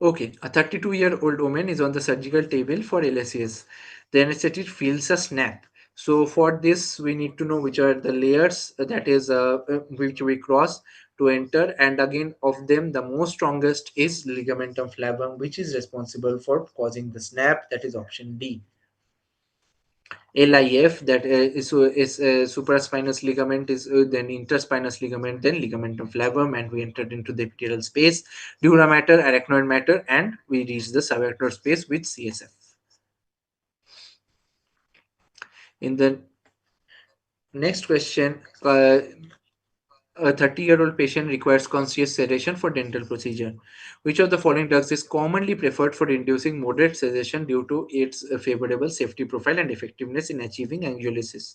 Okay, a 32-year-old woman is on the surgical table for LSAS. The anesthetic feels a snap. So for this, we need to know which are the layers that is which we cross to enter. And again, of them, the most strongest is ligamentum flavum, which is responsible for causing the snap. That is option D. LIF, that is supraspinous ligament, is then interspinous ligament, then ligamentum flavum, and we entered into the epithelial space, dura mater, arachnoid matter, and we reached the subarachnoid space with CSF. In the next question, a 30-year-old patient requires conscious sedation for dental procedure. Which of the following drugs is commonly preferred for inducing moderate sedation due to its favorable safety profile and effectiveness in achieving angiolysis?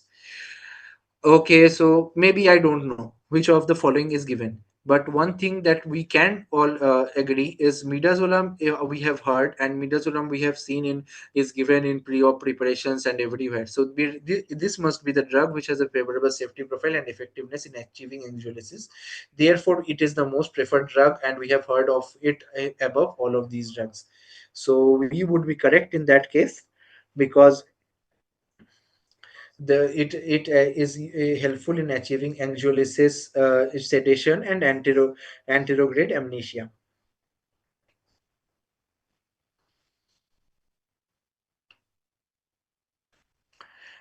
Okay, so maybe I don't know which of the following is given. But one thing that we can all agree is midazolam, we have heard, and midazolam we have seen in is given in pre-op preparations and everywhere. So this must be the drug which has a favorable safety profile and effectiveness in achieving angiolysis. Therefore, it is the most preferred drug, and we have heard of it above all of these drugs. So we would be correct in that case, because it is helpful in achieving angiolysis, sedation, and anterograde amnesia.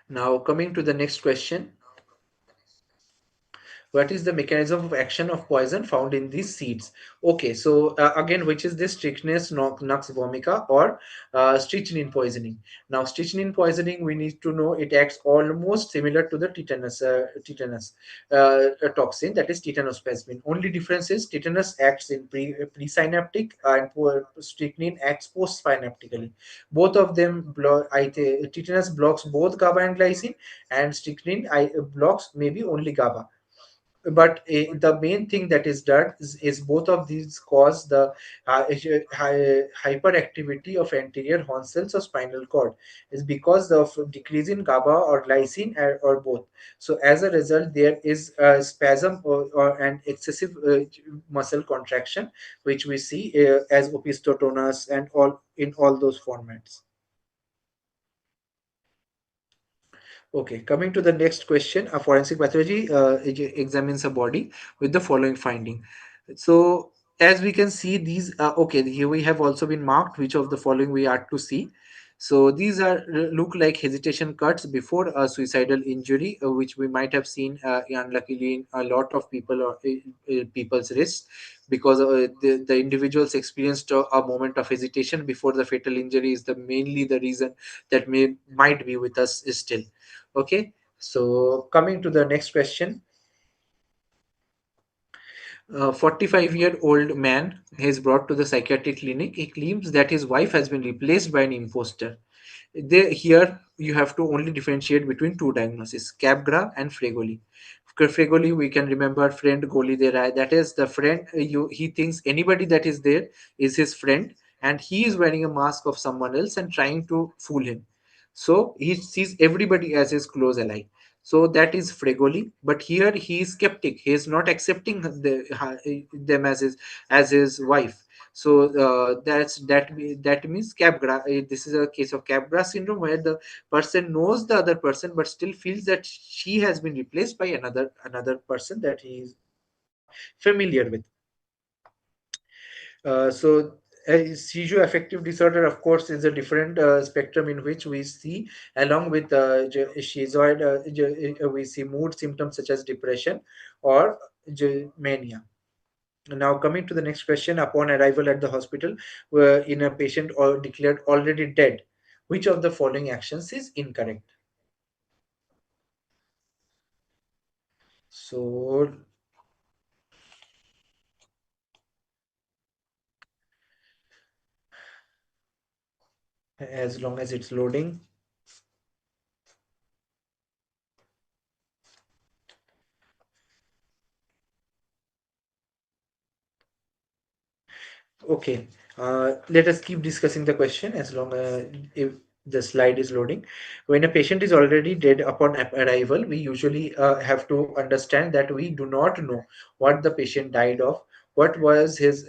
Now coming to the next question, what is the mechanism of action of poison found in these seeds? Okay, so again, which is this strychnine nux vomica or strychnine poisoning? Now strychnine poisoning, we need to know it acts almost similar to the tetanus toxin, that is tetanospasmin. Only difference is tetanus acts in presynaptic and strychnine acts postsynaptically. Both of them tetanus blocks both GABA and glycine, and strychnine blocks maybe only GABA. But the main thing that is done is both of these cause the hyperactivity of anterior horn cells or spinal cord, is because of decrease in GABA or glycine, or both. So as a result, there is a spasm or an excessive muscle contraction, which we see as opisthotonus and all in all those formats. Okay, coming to the next question, a forensic pathology examines a body with the following finding. So, as we can see, these okay. Here we have also been marked which of the following we are to see. So these are look like hesitation cuts before a suicidal injury, which we might have seen unluckily in a lot of people or people's wrists, because the individuals experienced a moment of hesitation before the fatal injury is the mainly the reason that might be with us still. Okay, so coming to the next question, a 45-year-old man is brought to the psychiatric clinic. He claims that his wife has been replaced by an imposter. Here you have to only differentiate between two diagnoses, Capgras and Fregoli. Fregoli, we can remember friend Goli de Rai. That is the friend. He thinks anybody that is there is his friend, and he is wearing a mask of someone else and trying to fool him. So he sees everybody as his close ally. So that is Fregoli. But here he is skeptic. He is not accepting them as his wife. So that means Capgras. This is a case of Capgras syndrome where the person knows the other person but still feels that she has been replaced by another person that he is not familiar with. Seizure affective disorder, of course, is a different spectrum in which we see, along with schizoid, we see mood symptoms such as depression or mania. Now, coming to the next question, upon arrival at the hospital, in a patient or declared already dead, which of the following actions is incorrect? So, as long as it's loading. Okay, let us keep discussing the question as long as if the slide is loading. When a patient is already dead upon arrival, we usually have to understand that we do not know what the patient died of, what was his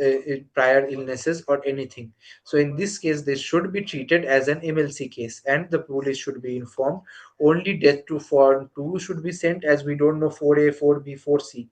prior illnesses or anything. So in this case, this should be treated as an MLC case, and the police should be informed. Only death to form 2 should be sent, as we don't know 4A, 4B, 4C.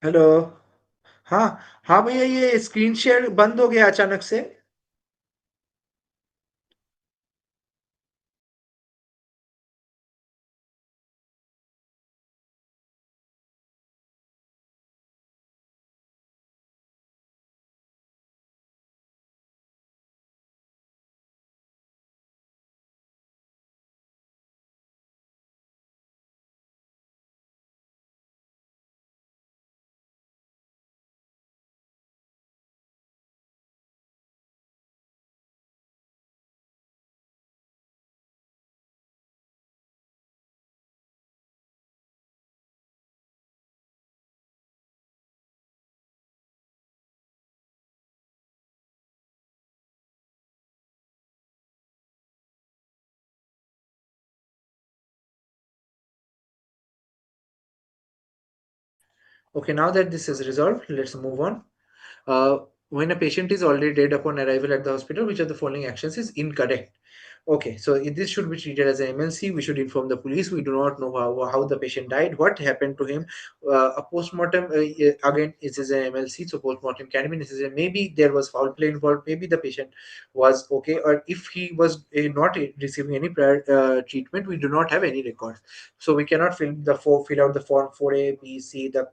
Hello. हाँ, हाँ भैया, ये screen share बंद हो गया अचानक से। Okay, now that this is resolved, let's move on. Uh, when a patient is already dead upon arrival at the hospital, which of the following actions is incorrect? Okay, so this should be treated as an MLC. We should inform the police. We do not know how the patient died, what happened to him. A postmortem, again, it is an MLC, so postmortem can be necessary. Maybe there was foul play involved. Maybe the patient was okay, or if he was not receiving any prior treatment, we do not have any records. So we cannot fill out the form 4A, B, C, the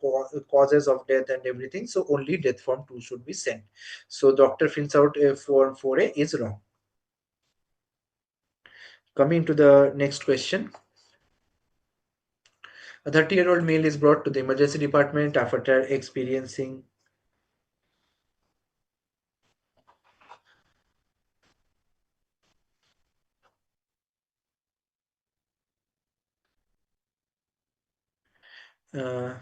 causes of death and everything. So only death form 2 should be sent. So doctor fills out form 4A is wrong. Coming to the next question. A 30-year-old male is brought to the emergency department after experiencing uh,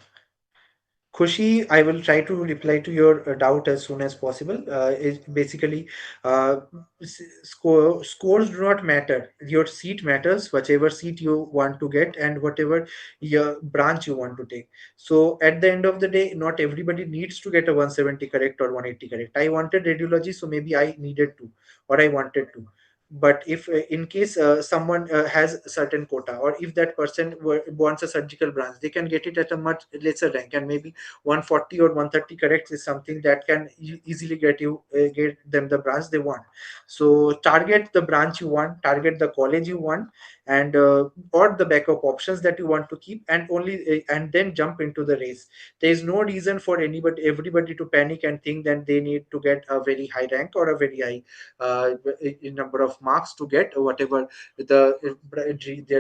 Khushi, I will try to reply to your doubt as soon as possible. Is basically uh, scores do not matter. Your seat matters, whichever seat you want to get and whatever your branch you want to take. So at the end of the day, not everybody needs to get a 170 correct or 180 correct. I wanted radiology, so maybe I needed to, or I wanted to. But if in case someone has a certain quota, or if that person wants a surgical branch, they can get it at a much lesser rank, and maybe 140 or 130 correct is something that can easily get them the branch they want. So target the branch you want, target the college you want, and or the backup options that you want to keep, and only and then jump into the race. There is no reason for everybody to panic and think that they need to get a very high rank or a very high number of marks to get whatever their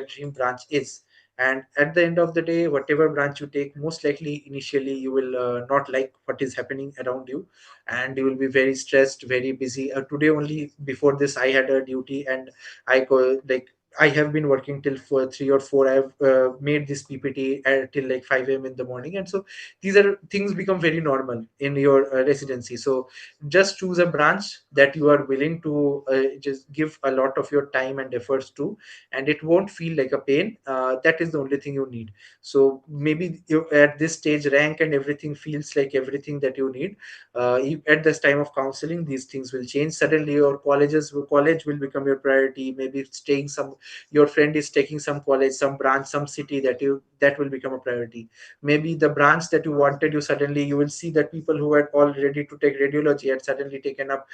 dream branch is. And at the end of the day, whatever branch you take, most likely initially you will not like what is happening around you, and you will be very stressed, very busy. Today only, before this, I had a duty, and I go like, I have been working till 3 or 4. I have made this PPT till like 5 a.m. in the morning, and so these are things become very normal in your residency. So just choose a branch that you are willing to just give a lot of your time and efforts to, and it won't feel like a pain. That is the only thing you need. So maybe you, at this stage, rank and everything feels like everything that you need. At this time of counseling, these things will change. Suddenly your college will become your priority. Maybe staying some, your friend is taking some college, some branch, some city that will become a priority. Maybe the branch that you wanted, you suddenly you will see that people who had all ready to take radiology had suddenly taken up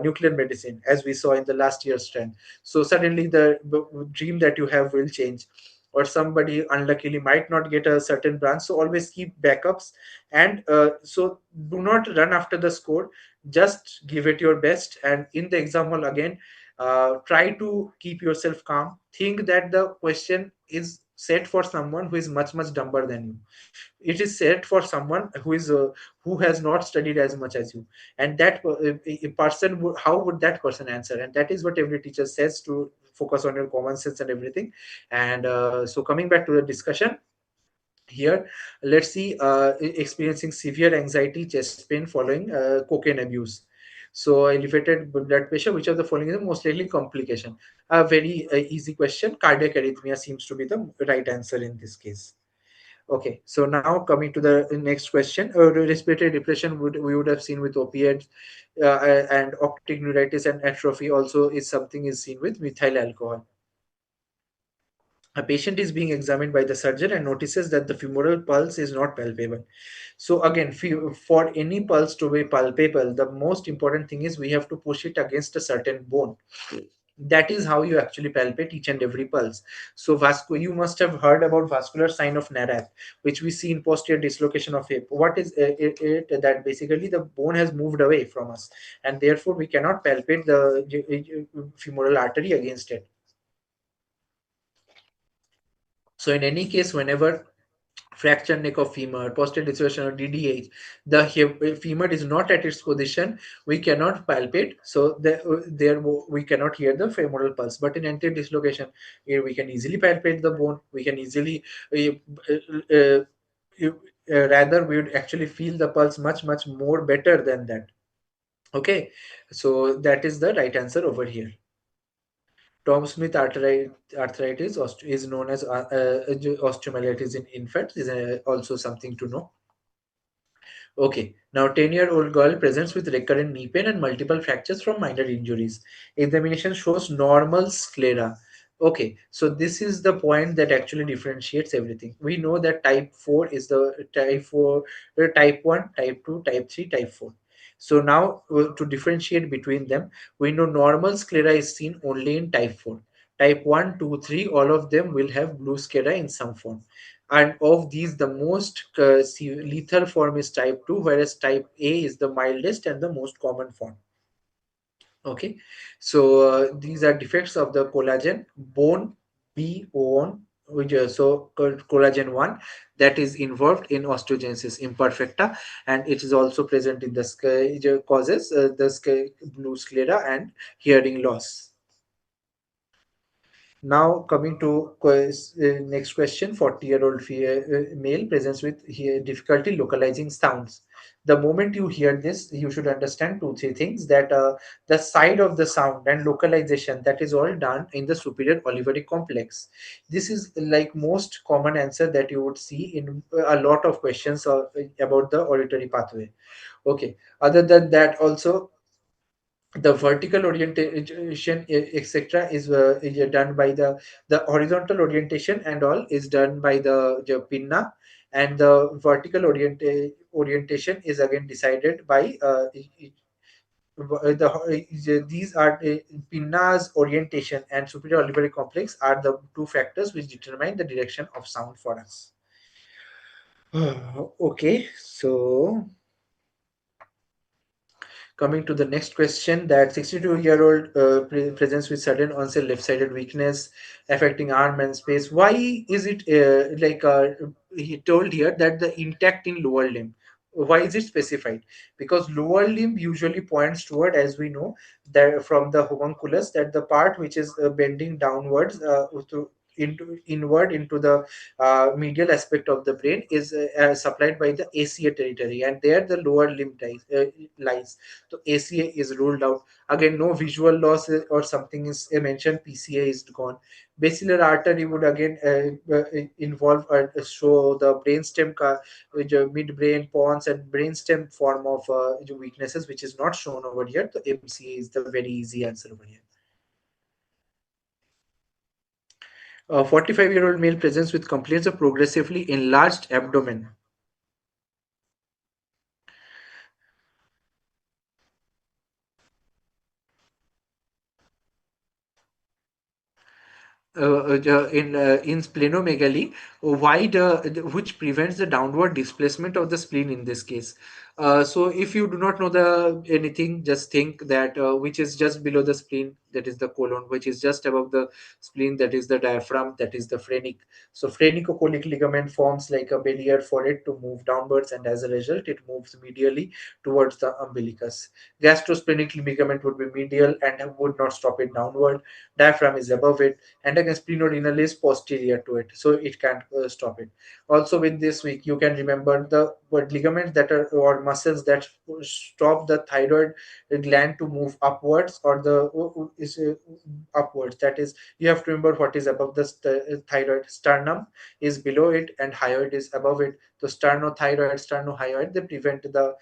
nuclear medicine, as we saw in the last year's trend. So suddenly the dream that you have will change, or somebody unluckily might not get a certain branch. So always keep backups, and so do not run after the score. Just give it your best, and in the exam hall again, try to keep yourself calm. Think that the question is set for someone who is much much dumber than you. It is set for someone who has not studied as much as you, and that a person how would that person answer? And that is what every teacher says, to focus on your common sense and everything. And so coming back to the discussion here, let's see, experiencing severe anxiety, chest pain following cocaine abuse. So elevated blood pressure, which of the following is the most likely complication? A very easy question. Cardiac arrhythmia seems to be the right answer in this case. Okay, so now coming to the next question, respiratory depression we would have seen with opiates, and optic neuritis and atrophy also is something is seen with methyl alcohol. A patient is being examined by the surgeon and notices that the femoral pulse is not palpable. So again, for any pulse to be palpable, the most important thing is we have to push it against a certain bone. That is how you actually palpate each and every pulse. So you must have heard about vascular sign of Narak, which we see in posterior dislocation of hip. What is that basically the bone has moved away from us, and therefore we cannot palpate the femoral artery against it. So in any case, whenever fracture neck of femur, posterior dislocation or DDH, the femur is not at its position, we cannot palpate. So there we cannot hear the femoral pulse. But in anterior dislocation, we can easily palpate the bone. We can easily, rather, we would actually feel the pulse much, much more better than that. Okay, so that is the right answer over here. Tom Smith arthritis is known as osteomyelitis in infants, is also something to know. Okay, now 10-year-old girl presents with recurrent knee pain and multiple fractures from minor injuries. Examination shows normal sclera. Okay, so this is the point that actually differentiates everything. We know that type 4 is the type 4, type 1, type 2, type 3, type 4. So now to differentiate between them, we know normal sclera is seen only in type 4. Type 1, 2, 3, all of them will have blue sclera in some form, and of these the most lethal form is type 2, whereas type A is the mildest and the most common form. Okay, so these are defects of the collagen bone B bone, which so collagen 1, that is involved in osteogenesis imperfecta, and it is also present in the skull, causes the blue sclera and hearing loss. Now coming to next question, 40-year-old male presents with difficulty localizing sounds. The moment you hear this, you should understand two, three things that the side of the sound and localization, that is all done in the superior olivary complex. This is like most common answer that you would see in a lot of questions about the auditory pathway. Okay. Other than that, also the vertical orientation etc is done by the horizontal orientation and all is done by the pinna, and the vertical orientation is again decided by these are pinna's orientation and superior olivary complex are the two factors which determine the direction of sound for us. Okay, so coming to the next question, that 62-year-old presents with sudden onset left-sided weakness affecting arm and space. Why is it he told here that the intact in lower limb? Why is it specified? Because lower limb usually points toward, as we know, that from the homunculus, that the part which is bending downwards into inward into the medial aspect of the brain is supplied by the ACA territory, and there the lower limb lies. So ACA is ruled out. Again, no visual loss or something is mentioned. PCA is gone. Basilar artery would again involve show the brainstem, midbrain, pons, and brainstem form of weaknesses, which is not shown over here. The MCA is the very easy answer over here. A 45-year-old male presents with complaints of progressively enlarged abdomen. In splenomegaly, which prevents the downward displacement of the spleen in this case. So if you do not know the anything, just think that which is just below the spleen, that is the colon, which is just above the spleen, that is the diaphragm, that is the phrenic. So phrenicocholic ligament forms like a barrier for it to move downwards, and as a result it moves medially towards the umbilicus. Gastrosplenic ligament would be medial and would not stop it downward. Diaphragm is above it, and again splenorenal is posterior to it, so it can't stop it. Also with this week you can remember the what ligaments that are or muscles that stop the thyroid gland to move upwards, or the is upwards, that is you have to remember what is above the thyroid. Sternum is below it and hyoid is above it. So sternothyroid, sternohyoid, they prevent the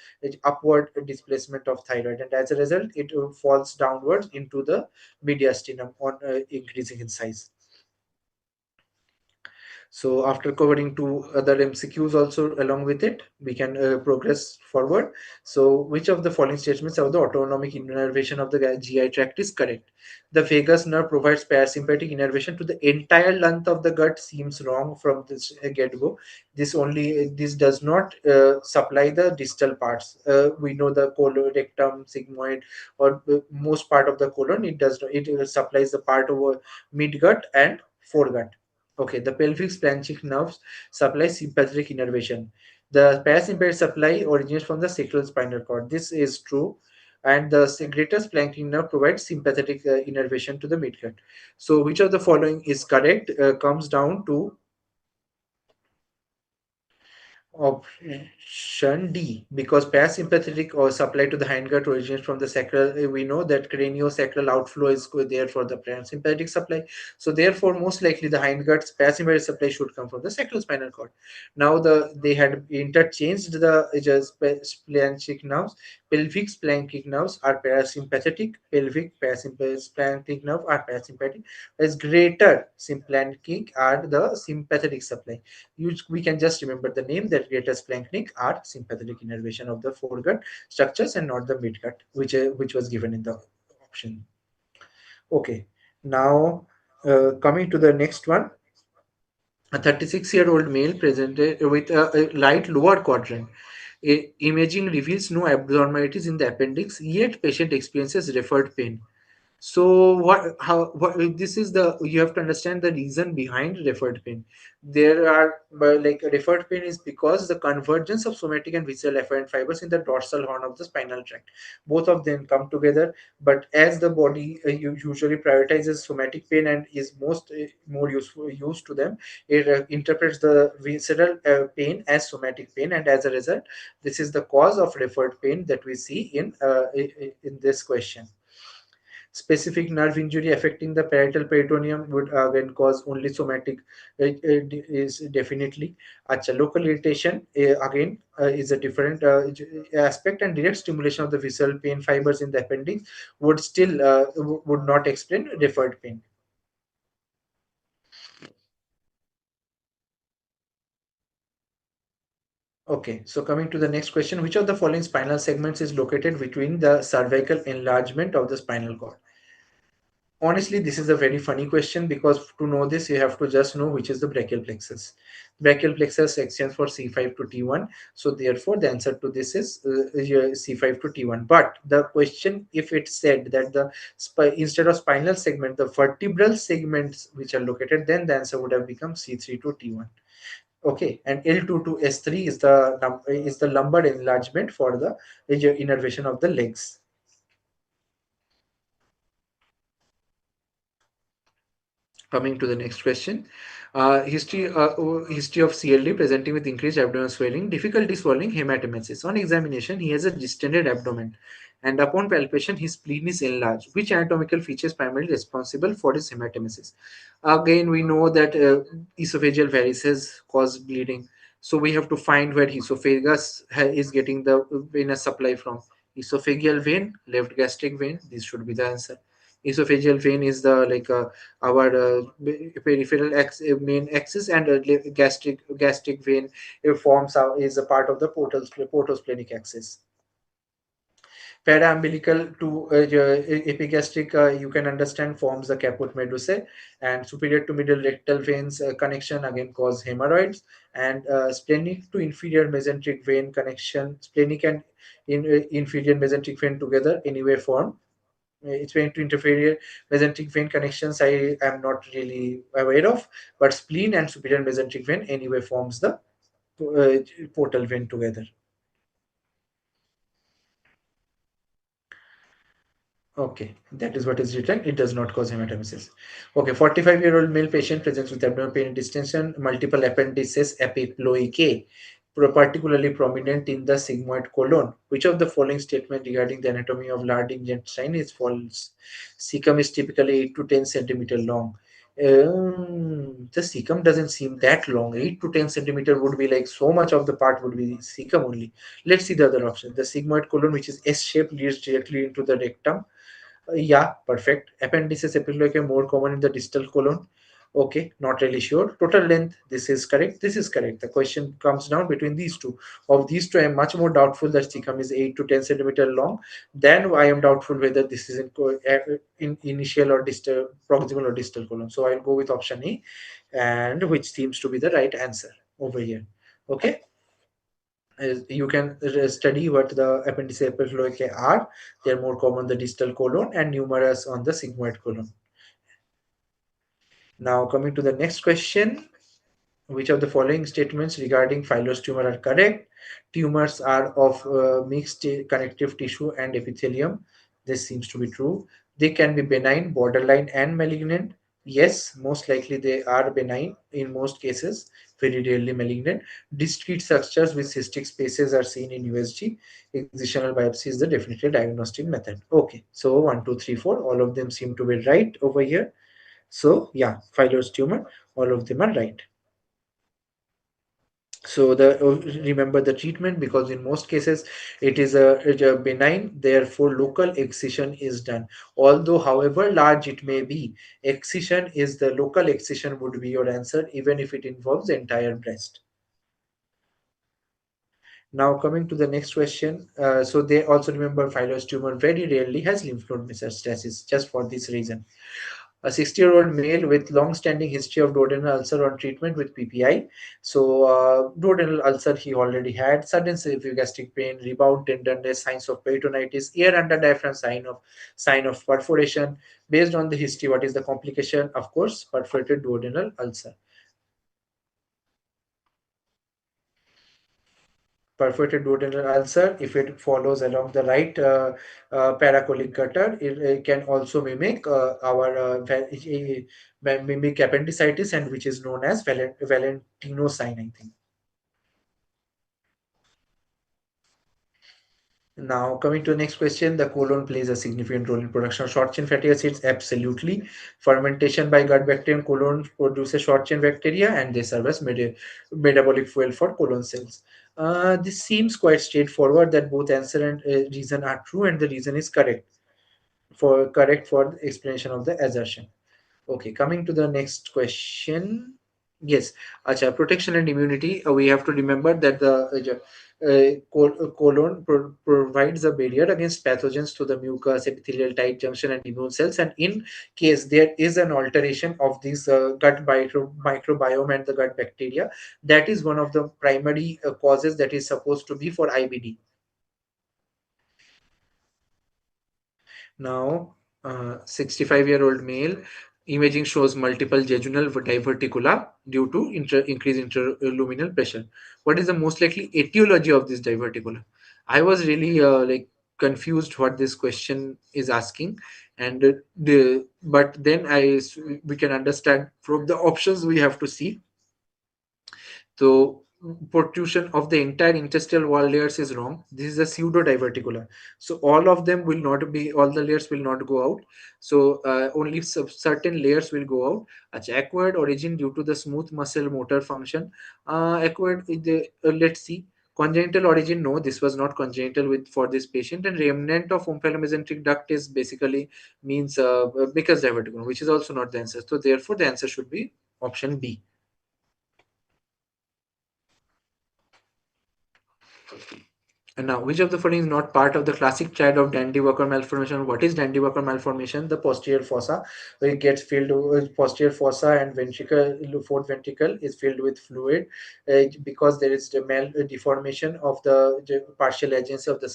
upward displacement of thyroid, and as a result it falls downwards into the mediastinum on increasing in size. So after covering two other MCQs also along with it, we can progress forward. So which of the following statements of the autonomic innervation of the GI tract is correct? The vagus nerve provides parasympathetic innervation to the entire length of the gut seems wrong from this get-go. This does not supply the distal parts. We know the colorectum, sigmoid, or most part of the colon. It does not. It supplies the part over midgut and foregut. Okay, the pelvic splanchnic nerves supply sympathetic innervation. The parasympathetic supply originates from the sacral spinal cord. This is true. And the greater splanchnic nerve provides sympathetic innervation to the midgut. So, which of the following is correct comes down to option D, because parasympathetic or supply to the hindgut originates from the sacral. We know that craniosacral outflow is there for the parasympathetic supply. So therefore, most likely the hindgut's parasympathetic supply should come from the sacral spinal cord. Now they had interchanged the splanchnic nerves. Pelvic splanchnic nerves are parasympathetic. Pelvic parasympathetic splanchnic nerve are parasympathetic. As greater splanchnic are the sympathetic supply. We can just remember the name, that greatest splanchnic are sympathetic innervation of the foregut structures and not the midgut, which was given in the option. Okay, now coming to the next one, a 36-year-old male presented with a light lower quadrant. Imaging reveals no abnormalities in the appendix, yet patient experiences referred pain. So what this is the you have to understand the reason behind referred pain. There are like referred pain is because the convergence of somatic and visceral afferent fibers in the dorsal horn of the spinal tract. Both of them come together, but as the body usually prioritizes somatic pain and is more useful used to them, it interprets the visceral pain as somatic pain, and as a result, this is the cause of referred pain that we see in this question. Specific nerve injury affecting the parietal peritoneum would again cause only somatic is definitely. Acha, local irritation again is a different aspect, and direct stimulation of the visceral pain fibers in the appendix would still would not explain referred pain. Okay, so coming to the next question, which of the following spinal segments is located between the cervical enlargement of the spinal cord? Honestly, this is a very funny question because to know this, you have to just know which is the brachial plexus. Brachial plexus extends for C5 to T1. So therefore, the answer to this is C5 to T1. But the question, if it said that instead of spinal segment, the vertebral segments which are located, then the answer would have become C3 to T1. Okay, and L2 to S3 is the lumbar enlargement for the innervation of the legs. Coming to the next question, history of CLD presenting with increased abdominal swelling, difficulty swallowing, hematemesis. On examination, he has a distended abdomen, and upon palpation, his spleen is enlarged. Which anatomical feature is primarily responsible for his hematemesis? Again, we know that esophageal varices cause bleeding, so we have to find where esophagus is getting the venous supply from. Esophageal vein, left gastric vein. This should be the answer. Esophageal vein is the like our peripheral main axis, and gastric vein forms is a part of the portosplenic axis. Paraumbilical to epigastric, you can understand, forms the caput medusae, and superior to middle rectal veins connection again cause hemorrhoids, and splenic to inferior mesenteric vein connection, splenic and inferior mesenteric vein together anyway form. It's going to interfere mesenteric vein connections I am not really aware of, but spleen and superior mesenteric vein anyway forms the portal vein together. Okay, that is what is written. It does not cause hematemesis. Okay, 45-year-old male patient presents with abdominal pain and distension, multiple appendices epiploicae, particularly prominent in the sigmoid colon. Which of the following statement regarding the anatomy of Larding intestine is false? Cecum is typically 8 to 10 centimeter long. The cecum doesn't seem that long. 8 to 10 centimeter would be like so much of the part would be cecum only. Let's see the other option. The sigmoid colon, which is S-shaped, leads directly into the rectum. Yeah, perfect. Appendices epicloica more common in the distal colon. Okay, not really sure. Total length, this is correct. This is correct. The question comes down between these two. Of these two, I am much more doubtful that cecum is 8 to 10 centimeter long. Then I am doubtful whether this is in initial or distal, proximal or distal colon. So I'll go with option A, and which seems to be the right answer over here. Okay, you can study what the appendices epicloicae are. They are more common the distal colon and numerous on the sigmoid colon. Now coming to the next question, which of the following statements regarding Phyllo's tumor are correct? Tumors are of mixed connective tissue and epithelium. This seems to be true. They can be benign, borderline, and malignant. Yes, most likely they are benign in most cases, very rarely malignant. Discrete structures with cystic spaces are seen in USG. Excisional biopsy is the definitive diagnostic method. Okay, so 1, 2, 3, 4, all of them seem to be right over here. So yeah, Phyllo's tumor, all of them are right. So remember the treatment, because in most cases it is a benign, therefore local excision is done. Although however large it may be, excision is the local excision would be your answer, even if it involves the entire breast. Now coming to the next question, so they also remember Phyllo's tumor very rarely has lymph node metastasis, just for this reason. A 60-year-old male with long-standing history of duodenal ulcer on treatment with PPI. So, duodenal ulcer he already had, sudden severe gastric pain, rebound tenderness, signs of peritonitis, air under diaphragm, sign of perforation. Based on the history, what is the complication? Of course, perforated duodenal ulcer. Perforated duodenal ulcer, if it follows along the right paracolic gutter, it can also mimic mimic appendicitis, and which is known as Valentino sign, I think. Now, coming to the next question, the colon plays a significant role in production of short chain fatty acids. Absolutely. Fermentation by gut bacteria in colon produces short chain bacteria, and they serve as metabolic fuel for colon cells. This seems quite straightforward that both answer and reason are true, and the reason is correct for the explanation of the assertion. Okay, coming to the next question. Yes, acha, protection and immunity. We have to remember that the colon provides a barrier against pathogens to the mucus, epithelial tight junction, and immune cells. And in case there is an alteration of this gut microbiome and the gut bacteria, that is one of the primary causes that is supposed to be for IBD. Now, 65-year-old male, imaging shows multiple jejunal diverticula due to increased interluminal pressure. What is the most likely etiology of this diverticula? I was really confused what this question is asking, and but then we can understand from the options we have to see. So protrusion of the entire intestinal wall layers is wrong. This is a pseudo diverticular. So all the layers will not go out. So only certain layers will go out. Acquired origin due to the smooth muscle motor function. Let's see. Congenital origin, no, this was not congenital for this patient. And remnant of omphallomesenteric duct is basically means because diverticulum, which is also not the answer. So therefore, the answer should be option B. And now, which of the following is not part of the classic triad of Dandy-Walker malformation? What is Dandy-Walker malformation? The posterior fossa, where it gets filled with posterior fossa and fourth ventricle is filled with fluid because there is the deformation of the partial agency of the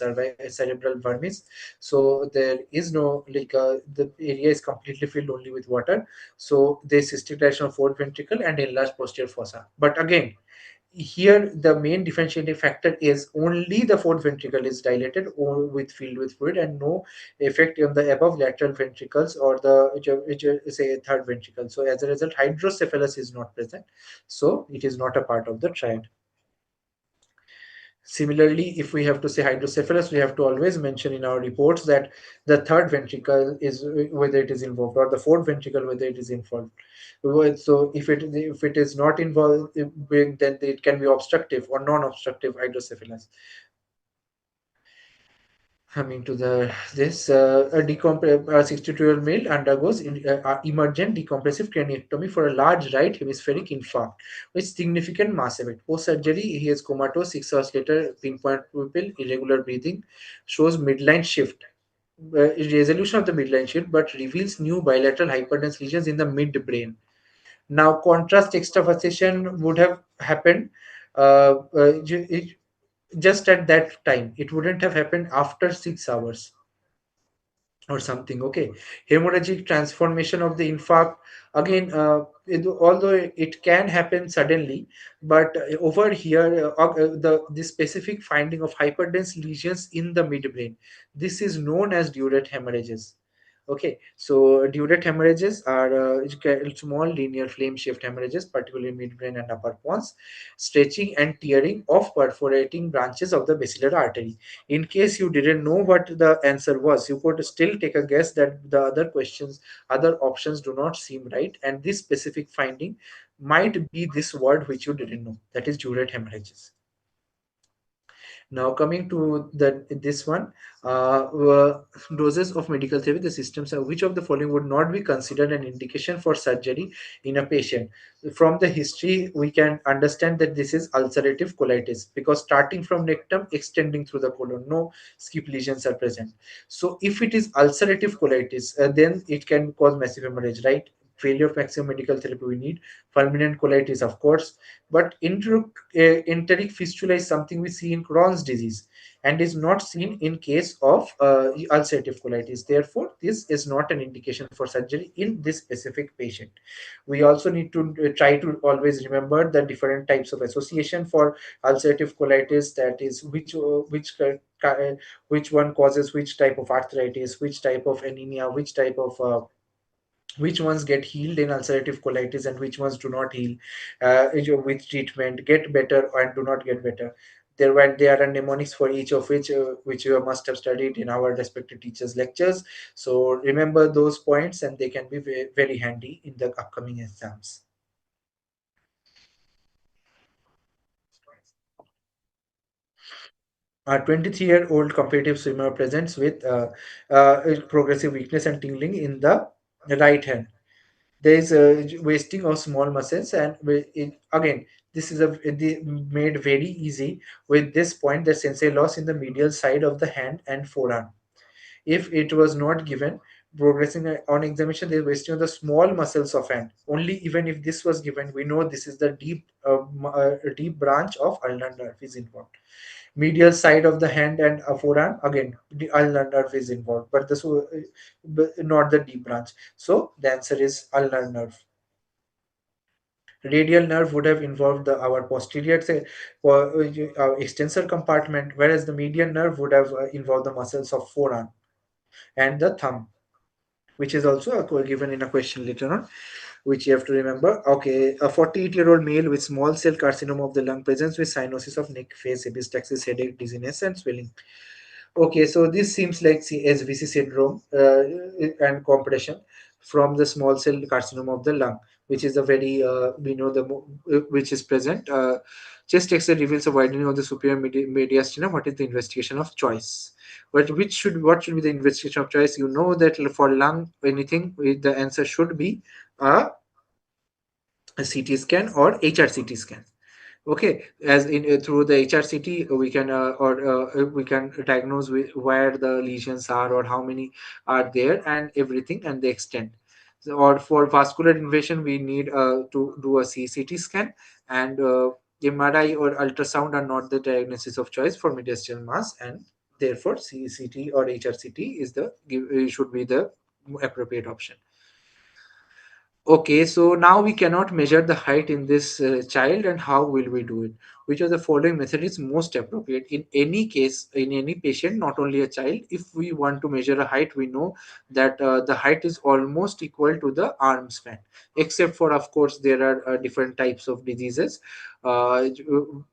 cerebral vermis. So there is no the area is completely filled only with water. So there is cystic dilation of fourth ventricle and enlarged posterior fossa. But again, here the main differentiating factor is only the fourth ventricle is dilated or with filled with fluid, and no effect on the above lateral ventricles or the say third ventricle. So as a result, hydrocephalus is not present, so it is not a part of the triad. Similarly, if we have to say hydrocephalus, we have to always mention in our reports that the third ventricle is whether it is involved, or the fourth ventricle whether it is involved. So if it is not involved, then it can be obstructive or non-obstructive hydrocephalus. Coming to a 62-year-old male undergoes emergent decompressive craniectomy for a large right hemispheric infarct with significant mass effect. Post surgery, he is comatose. 6 hours later, pinpoint pupil, irregular breathing, shows midline shift. Resolution of the midline shift, but reveals new bilateral hyperdense lesions in the midbrain. Now, contrast extravasation would have happened just at that time. It wouldn't have happened after 6 hours or something. Okay, hemorrhagic transformation of the infarct, again, although it can happen suddenly, but over here the specific finding of hyperdense lesions in the midbrain, this is known as diurate hemorrhages. Okay, so diurate hemorrhages are small linear flame shaped hemorrhages, particularly midbrain and upper pons, stretching and tearing of perforating branches of the basilar artery. In case you didn't know what the answer was, you could still take a guess that the other options do not seem right, and this specific finding might be this word which you didn't know, that is diurate hemorrhages. Now coming to this one, doses of medical therapy, the systems are which of the following would not be considered an indication for surgery in a patient. From the history, we can understand that this is ulcerative colitis because starting from rectum, extending through the colon, no skip lesions are present. So if it is ulcerative colitis, then it can cause massive hemorrhage, right? Failure of maximum medical therapy we need. Fulminant colitis, of course, but enteric fistula is something we see in Crohn's disease and is not seen in case of ulcerative colitis. Therefore, this is not an indication for surgery in this specific patient. We also need to try to always remember the different types of association for ulcerative colitis. That is, which one causes which type of arthritis, which type of anemia, which ones get healed in ulcerative colitis and which ones do not heal with treatment, get better and do not get better. There are mnemonics for each of which you must have studied in our respective teachers lectures. So remember those points and they can be very handy in the upcoming exams. A 23-year-old competitive swimmer presents with progressive weakness and tingling in the right hand. There is a wasting of small muscles, and again, this is made very easy with this point, the sensei loss in the medial side of the hand and forearm. If it was not given, progressing on examination, they're wasting of the small muscles of hand only. Even if this was given, we know this is the deep branch of ulnar nerve is involved. Medial side of the hand and forearm, again the ulnar nerve is involved, but not the deep branch. So the answer is ulnar nerve. Radial nerve would have involved our posterior extensor compartment, whereas the median nerve would have involved the muscles of forearm and the thumb, which is also given in a question later on, which you have to remember. Okay, a 48-year-old male with small cell carcinoma of the lung presents with cyanosis of neck, face, epistaxis, headache, dizziness, and swelling. Okay, so this seems like SVC syndrome and compression from the small cell carcinoma of the lung, which is a very we know which is present. Chest X-ray reveals a widening of the superior mediastinum. What is the investigation of choice? What should be the investigation of choice? You know that for lung anything, the answer should be a CT scan or HRCT scan. Okay, as in through the HRCT we can we can diagnose where the lesions are or how many are there and everything and the extent. So, or for vascular invasion we need to do a CCT scan, and MRI or ultrasound are not the diagnosis of choice for mediastinal mass, and therefore CCT or HRCT is should be the appropriate option. Okay, so now we cannot measure the height in this child, and how will we do it? Which of the following method is most appropriate in any case, in any patient, not only a child? If we want to measure a height, we know that the height is almost equal to the arm span, except for, of course, there are different types of diseases where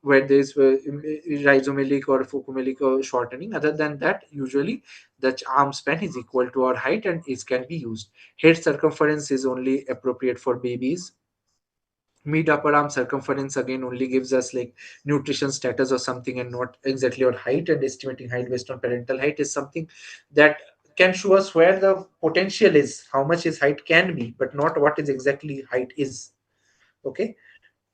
there is rhizomelic or fucomelic shortening. Other than that, usually the arm span is equal to our height and it can be used. Head circumference is only appropriate for babies. Mid upper arm circumference again only gives us like nutrition status or something and not exactly our height, and estimating height based on parental height is something that can show us where the potential is, how much his height can be, but not what is exactly height is. Okay,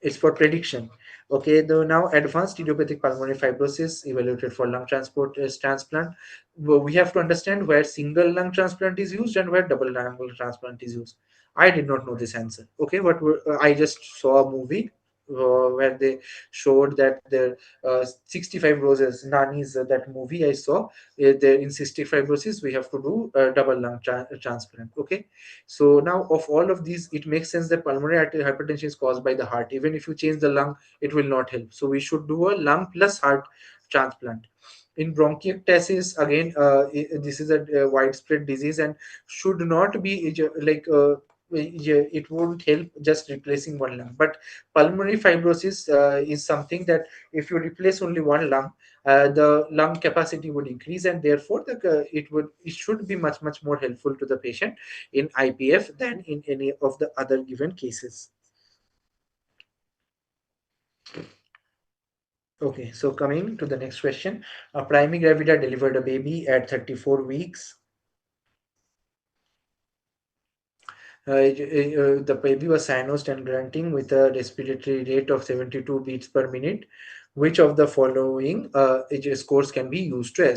it's for prediction. Okay, the now advanced idiopathic pulmonary fibrosis evaluated for lung transplant. We have to understand where single lung transplant is used and where double lung transplant is used. I did not know this answer. Okay, but I just saw a movie where they showed that the 65 roses, Nani's that movie I saw. There in cystic fibrosis, we have to do double lung transplant. Okay, so now of all of these, it makes sense that pulmonary arterial hypertension is caused by the heart. Even if you change the lung, it will not help. So we should do a lung plus heart transplant. In bronchiectasis, again, this is a widespread disease and should not be it won't help just replacing one lung. But pulmonary fibrosis is something that if you replace only one lung, the lung capacity would increase, and therefore it should be much more helpful to the patient in IPF than in any of the other given cases. Okay, so coming to the next question. A primary gravida delivered a baby at 34 weeks. The baby was cynosed and grunting with a respiratory rate of 72 beats per minute. Which of the following scores can be used to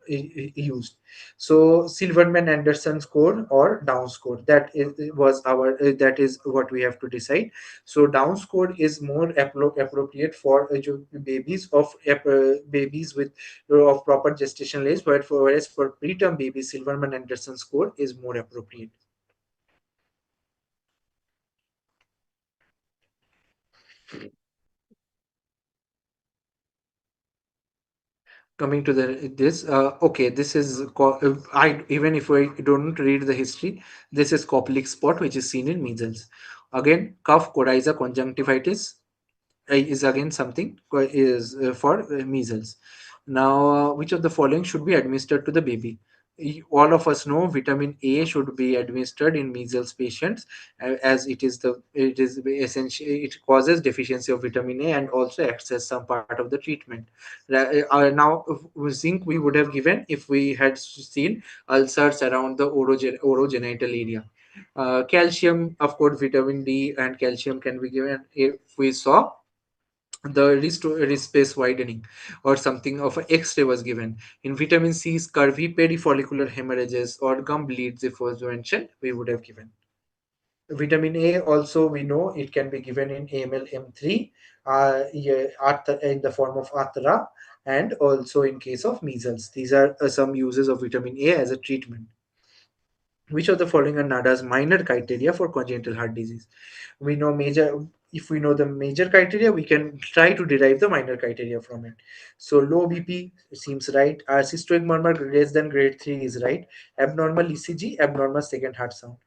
used? So Silverman Anderson score or Down score. That is what we have to decide. So Down score is more appropriate for babies with of proper gestational age, but whereas for preterm babies, Silverman Anderson score is more appropriate. Coming to the this okay, this is I even if I don't read the history, this is Koplik spot which is seen in measles. Again, cough coryza conjunctivitis is again something is for measles. Now, which of the following should be administered to the baby? All of us know vitamin A should be administered in measles patients, as it is essential. It causes deficiency of vitamin A and also acts as some part of the treatment. Now, zinc we would have given if we had seen ulcers around the orogenital area. Calcium, of course, vitamin D and calcium can be given if we saw the wrist space widening or something of a X-ray was given. In vitamin C, scurvy, perifollicular hemorrhages, or gum bleeds, if was mentioned, we would have given. Vitamin A also we know it can be given in AML M3, yeah, in the form of Athra, and also in case of measles. These are some uses of vitamin A as a treatment. Which of the following are NADA's minor criteria for congenital heart disease? We know major. If we know the major criteria, we can try to derive the minor criteria from it. So low BP seems right. Our systolic murmur less than grade 3 is right. Abnormal ECG, abnormal second heart sound.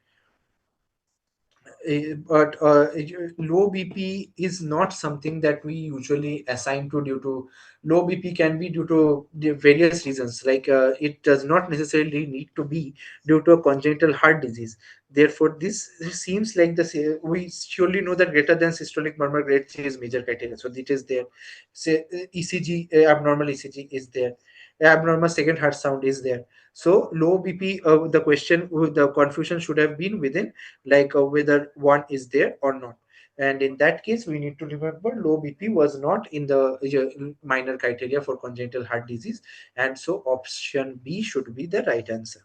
But low BP is not something that we usually assign to due to low BP can be due to the various reasons. Like it does not necessarily need to be due to a congenital heart disease. Therefore, this seems like we surely know that greater than systolic murmur grade 3 is major criteria. So it is there. Say ECG, abnormal ECG is there. Abnormal second heart sound is there. So low BP, the confusion should have been within like whether one is there or not. And in that case, we need to remember low BP was not in the minor criteria for congenital heart disease, and so option B should be the right answer.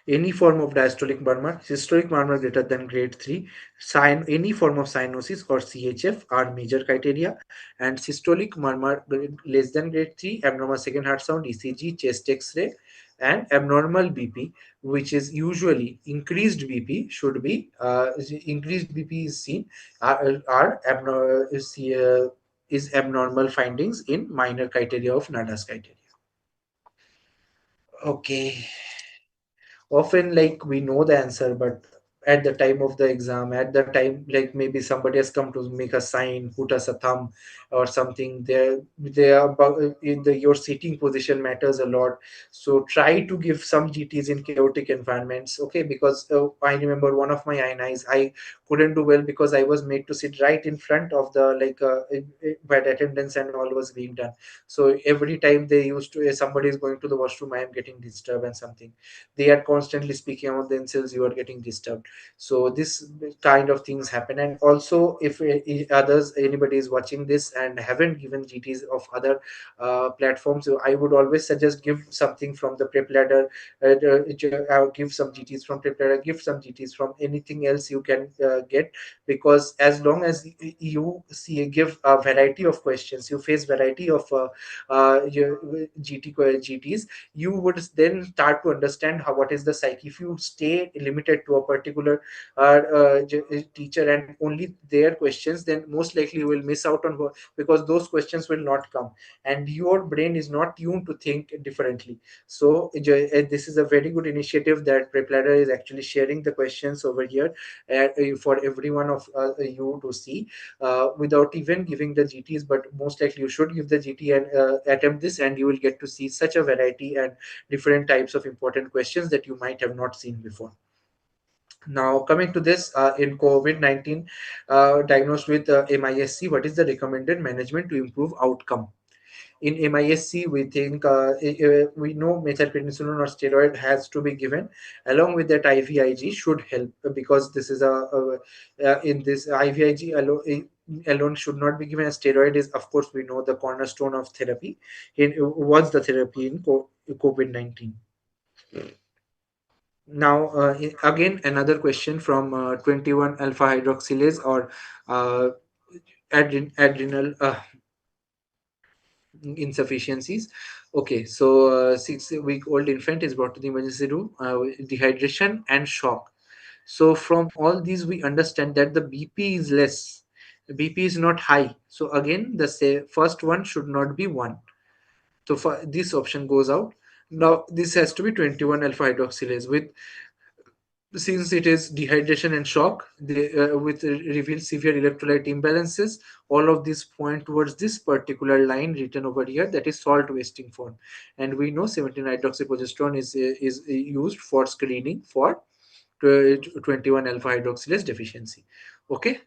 Any form of diastolic murmur, systolic murmur greater than grade 3, any form of cyanosis or CHF are major criteria, and systolic murmur less than grade 3, abnormal second heart sound, ECG, chest X-ray, and abnormal BP, which is usually increased BP, should be increased BP is seen are abnormal is abnormal findings in minor criteria of NADA's criteria. Okay, often like we know the answer, but at the time of the exam, at the time like maybe somebody has come to make a sign, put us a thumb or something, they are in your seating position matters a lot. So try to give some GTs in chaotic environments, okay? Because I remember one of my INIs, I couldn't do well because I was made to sit right in front of the where attendance and all was being done. So every time they used to somebody is going to the washroom, I am getting disturbed and something, they are constantly speaking among themselves, you are getting disturbed. So this kind of things happen. And also if others, anybody is watching this and haven't given GTs of other platforms, so I would always suggest give something from the PrepLadder, give some GTs from PrepLadder, give some GTs from anything else you can get, because as long as you see give a variety of questions, you face variety of your GTs, you would then start to understand how what is the psyche. If you stay limited to a particular teacher and only their questions, then most likely you will miss out on because those questions will not come, and your brain is not tuned to think differently. So this is a very good initiative that PrepLadder is actually sharing the questions over here for every one of you to see without even giving the GTs, but most likely you should give the GT and attempt this, and you will get to see such a variety and different types of important questions that you might have not seen before. Now, coming to this, in COVID-19 diagnosed with MISC, what is the recommended management to improve outcome? In MISC, we think we know methylprednisolone or steroid has to be given. Along with that, IVIG should help because this is in this IVIG alone should not be given. Steroid is, of course, we know the cornerstone of therapy. It was the therapy in COVID-19. Now, again, another question from 21 alpha hydroxylase or uh, adrenal insufficiencies. Okay, so 6 week old infant is brought to the emergency room, dehydration and shock. So from all these, we understand that the BP is less. BP is not high. So again, the first one should not be one. So for this option goes out. Now this has to be 21 alpha hydroxylase with, since it is dehydration and shock, with reveal severe electrolyte imbalances. All of these point towards this particular line written over here, that is salt wasting form. And we know 17 hydroxyprogesterone is used for screening for 21 alpha hydroxylase deficiency. Okay.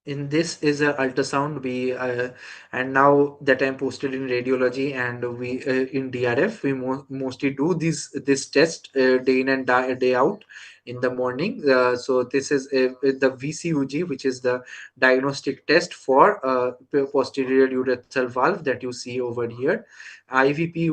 In this is a ultrasound, we and now that I'm posted in radiology, and we in DRF we mostly do this test day in and day out in the morning. So this is the VCUG, which is the diagnostic test for posterior urethral valve that you see over here. IVP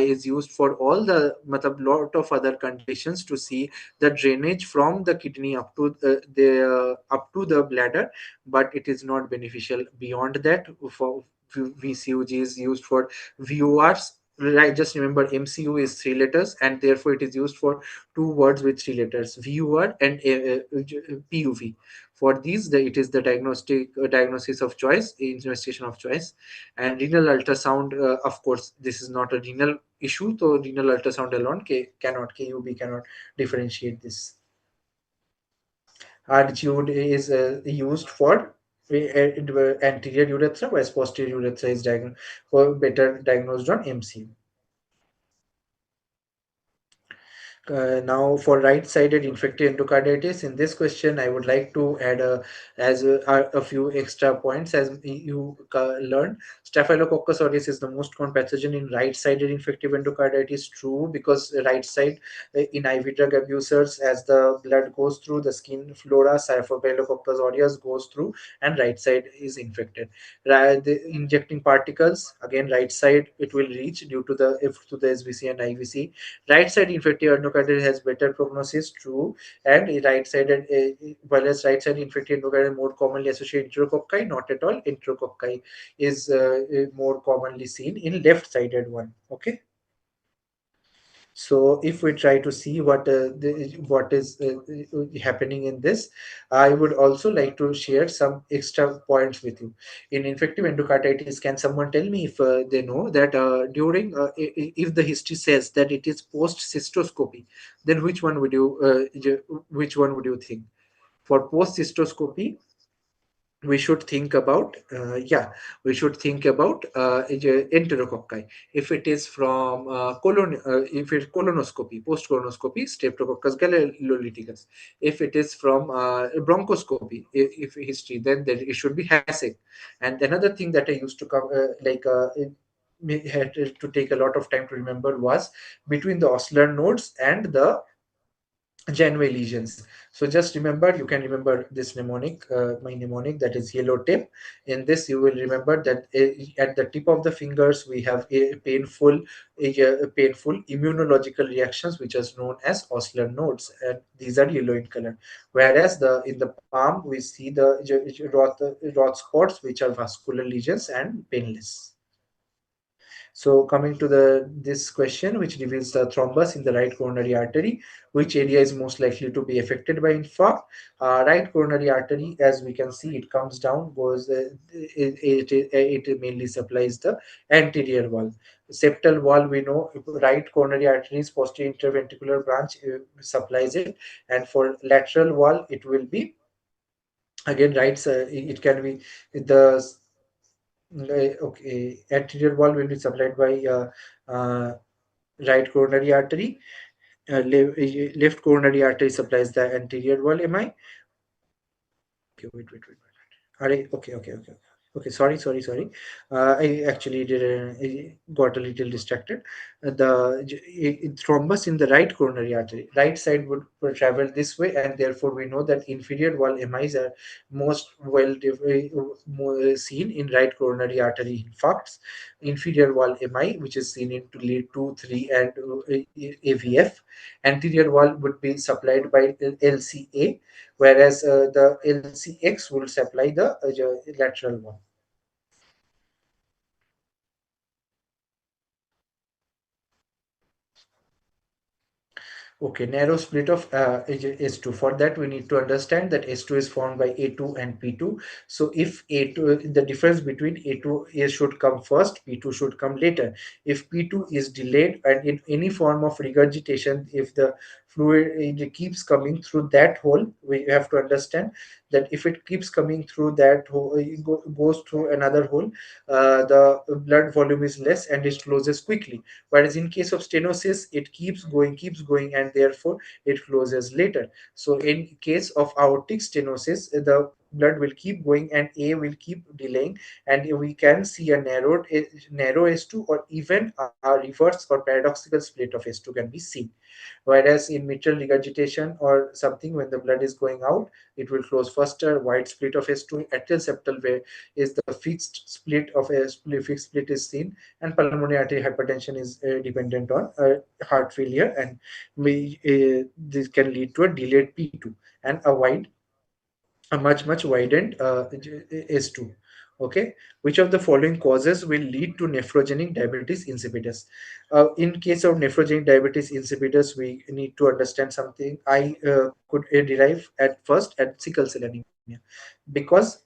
is used for all the matlab, lot of other conditions to see the drainage from the kidney up to the bladder, but it is not beneficial beyond that. For VCUG is used for VORs. Right, just remember MCU is 3 letters, and therefore it is used for 2 words with 3 letters, VUR and PUV. For these, it is the diagnosis of choice, investigation of choice. And renal ultrasound, of course, this is not a renal issue, so renal ultrasound alone KUB cannot differentiate this. Attitude is used for anterior urethra, whereas posterior urethra is for better diagnosed on MCU. Now, for right-sided infective endocarditis, in this question, I would like to add a few extra points. As you learned, Staphylococcus aureus is the most common pathogen in right-sided infective endocarditis. True, because right side in IV drug abusers, as the blood goes through the skin flora, Staphylococcus aureus goes through, and right side is infected. The injecting particles, again, right side it will reach due to the SBC and IVC. Right side infective endocarditis has better prognosis, true, and right-sided, whereas right-sided infective endocarditis more commonly associated enterococci, not at all. Enterococci is more commonly seen in left-sided one. Okay. So if we try to see what is happening in this, I would also like to share some extra points with you. In infective endocarditis, can someone tell me if they know that during if the history says that it is post cystoscopy, then which one would you think? For post cystoscopy, we should think about we should think about enterococci. If it is from if it's colonoscopy, post colonoscopy, streptococcus galloliticus. If it is from bronchoscopy, if history, then there, it should be HASEC. And another thing that I used to come had to take a lot of time to remember was between the ossular nodes and the Janway lesions. So just remember, you can remember this mnemonic, my mnemonic, that is yellow tip. In this, you will remember that at the tip of the fingers we have painful immunological reactions, which is known as ossular nodes, and these are yellow in color. Whereas in the palm we see the rot spots, which are vascular lesions and painless. So coming to this question, which reveals the thrombus in the right coronary artery, which area is most likely to be affected by infarct? Right coronary artery, as we can see, it comes down, goes. It mainly supplies the anterior wall. Septal wall, we know, right coronary arteries, posterior interventricular branch supplies it, and for lateral wall, it will be again right. It can be the Okay, anterior wall will be supplied by uh, right coronary artery. Left coronary artery supplies the anterior wall. Am I? Okay, wait. Okay. Okay, sorry. I actually I got a little distracted. Thrombus in the right coronary artery, right side would travel this way, and therefore we know that inferior wall MIs are most more seen in right coronary artery infarcts. Inferior wall MI, which is seen into lead 2, 3, and AVF. Anterior wall would be supplied by LCA, whereas the LCX will supply the lateral one. Okay, narrow split of S2. For that, we need to understand that S2 is formed by A2 and P2. So if A2, the difference between A2 is should come first, P2 should come later. If P2 is delayed and in any form of regurgitation, if the fluid it keeps coming through that hole, we have to understand that if it keeps coming through that hole, goes through another hole, the blood volume is less and it closes quickly. Whereas in case of stenosis, it keeps going, and therefore it closes later. So in case of aortic stenosis, the blood will keep going and A will keep delaying, and we can see a narrow S2, or even a reverse or paradoxical split of S2 can be seen. Whereas in mitral regurgitation or something, when the blood is going out, it will close faster. Wide split of S2, atrial septal where is the fixed split is seen, and pulmonary artery hypertension is dependent on heart failure, and this can lead to a delayed P2 and a much widened S2. Okay, which of the following causes will lead to nephrogenic diabetes insipidus? In case of nephrogenic diabetes insipidus, we need to understand something. I could derive at first at sickle cell anemia, because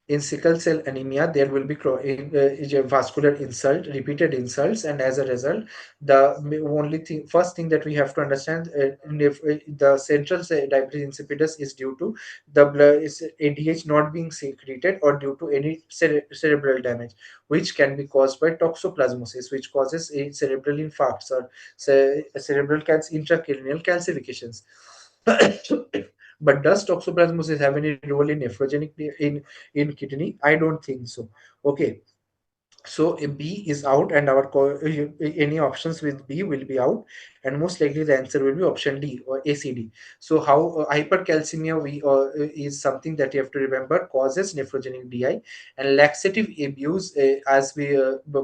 in sickle cell anemia there will be vascular insult, repeated insults, and as a result, the only thing first thing that we have to understand, if the diabetes insipidus is due to the blood is ADH not being secreted, or due to any cerebral damage, which can be caused by toxoplasmosis, which causes a cerebral infarcts, or cerebral intracranial calcifications. But does toxoplasmosis have any role in in kidney? I don't think so. Okay, so a B is out, and any options with B will be out, and most likely the answer will be option D, or ACD. So how hypercalcemia is something that you have to remember causes nephrogenic DI, and laxative abuse as we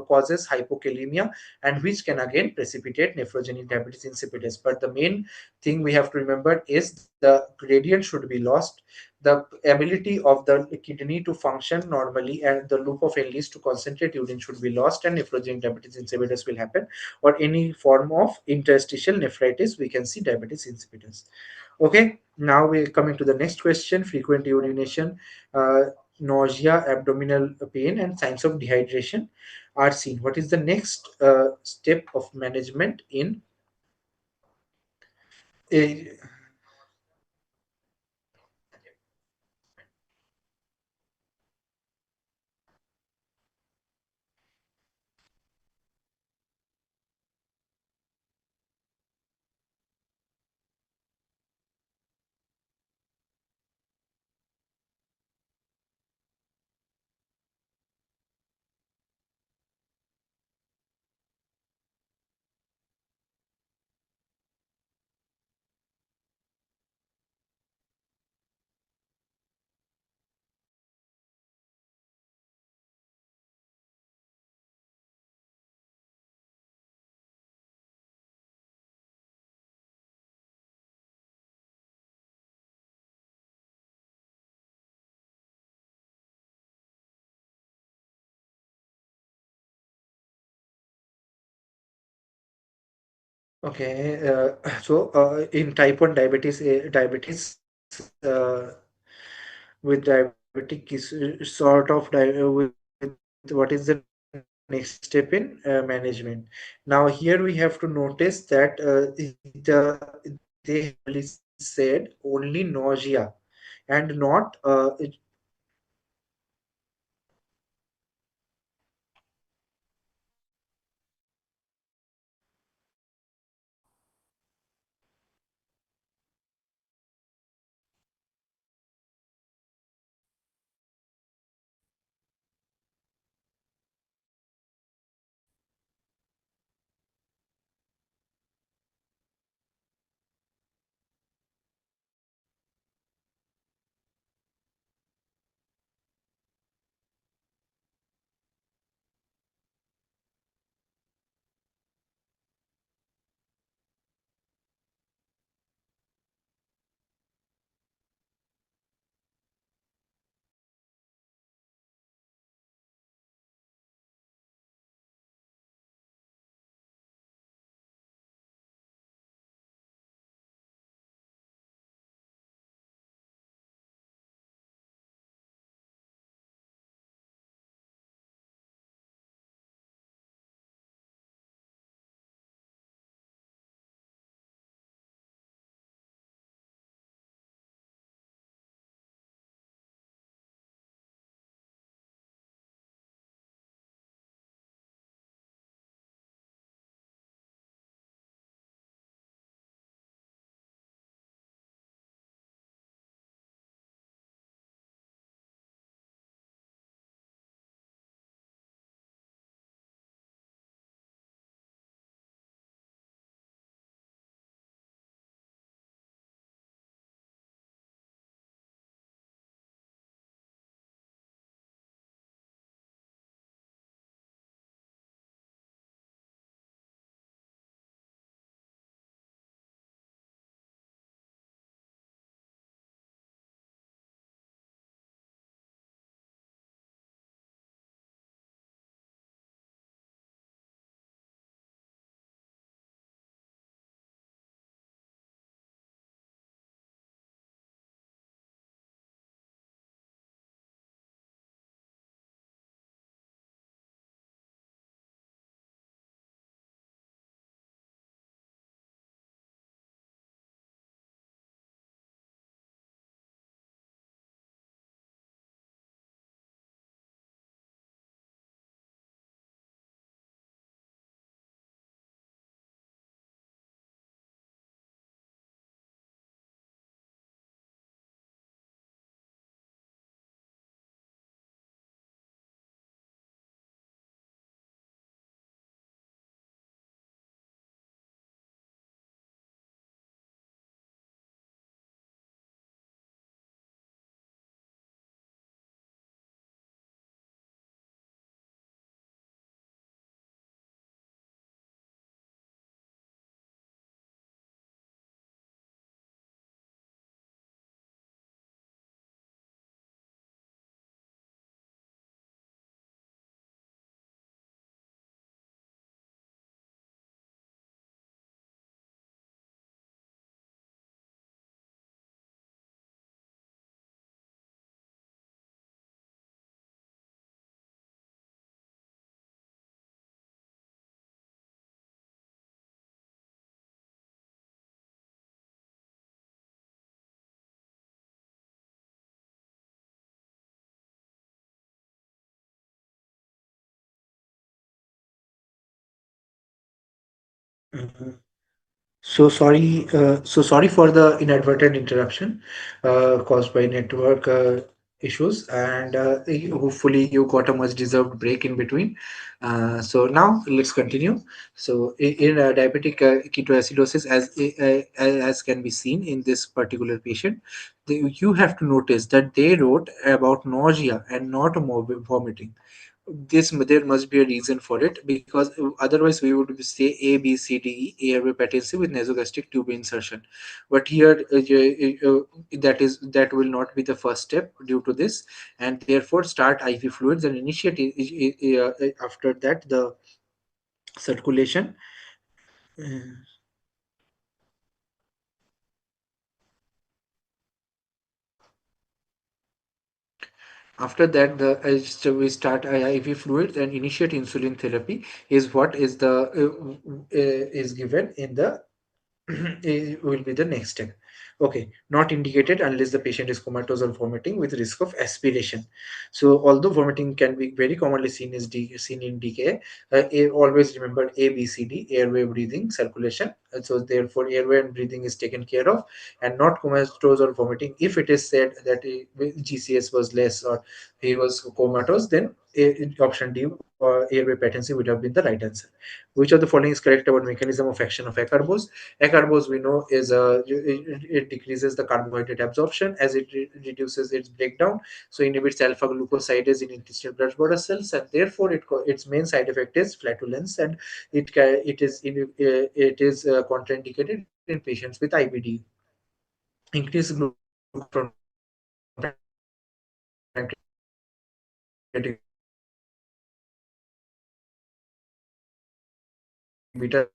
causes hypokalemia, and which can again precipitate nephrogenic diabetes insipidus. But the main thing we have to remember is the gradient should be lost, the ability of the kidney to function normally, and the loop of Henle's to concentrate urine should be lost, and nephrogenic diabetes insipidus will happen, or any form of interstitial nephritis, we can see diabetes insipidus. Okay, now we're coming to the next question. Frequent urination, uh, nausea, abdominal pain, and signs of dehydration are seen. What is the next step of management in a Okay, in type 1 diabetes, with diabetic is with what is the next step in management. Now here we have to notice that they have clearly said only nausea and not Mhm. So sorry for the inadvertent interruption caused by network issues, and hopefully you got a much deserved break in between. So now let's continue. So in diabetic ketoacidosis, as can be seen in this particular patient, you have to notice that they wrote about nausea and not vomiting. There must be a reason for it, because otherwise we would say A, B, C, D, E, airway patency with nasogastric tube insertion. But here that will not be the first step due to this, and therefore start IV fluids and initiate after that the circulation. Uh, After that, so we start IV fluids and initiate insulin therapy is what is is given in the will be the next step. Okay, not indicated unless the patient is comatose or vomiting with risk of aspiration. So although vomiting can be very commonly seen in DKA, always remember A, B, C, D, airway, breathing, circulation. So therefore, airway and breathing is taken care of, and not comatose or vomiting. If it is said that GCS was less or he was comatose, then option D, airway patency, would have been the right answer. Which of the following is correct about mechanism of action of acarbose? Acarbose, we know, is it decreases the carbohydrate absorption as it reduces its breakdown, so inhibits alpha glucosidase in intestinal blood border cells, and therefore its main side effect is flatulence, and it is contraindicated in patients with IBD. Increased glucose from pancreatic beta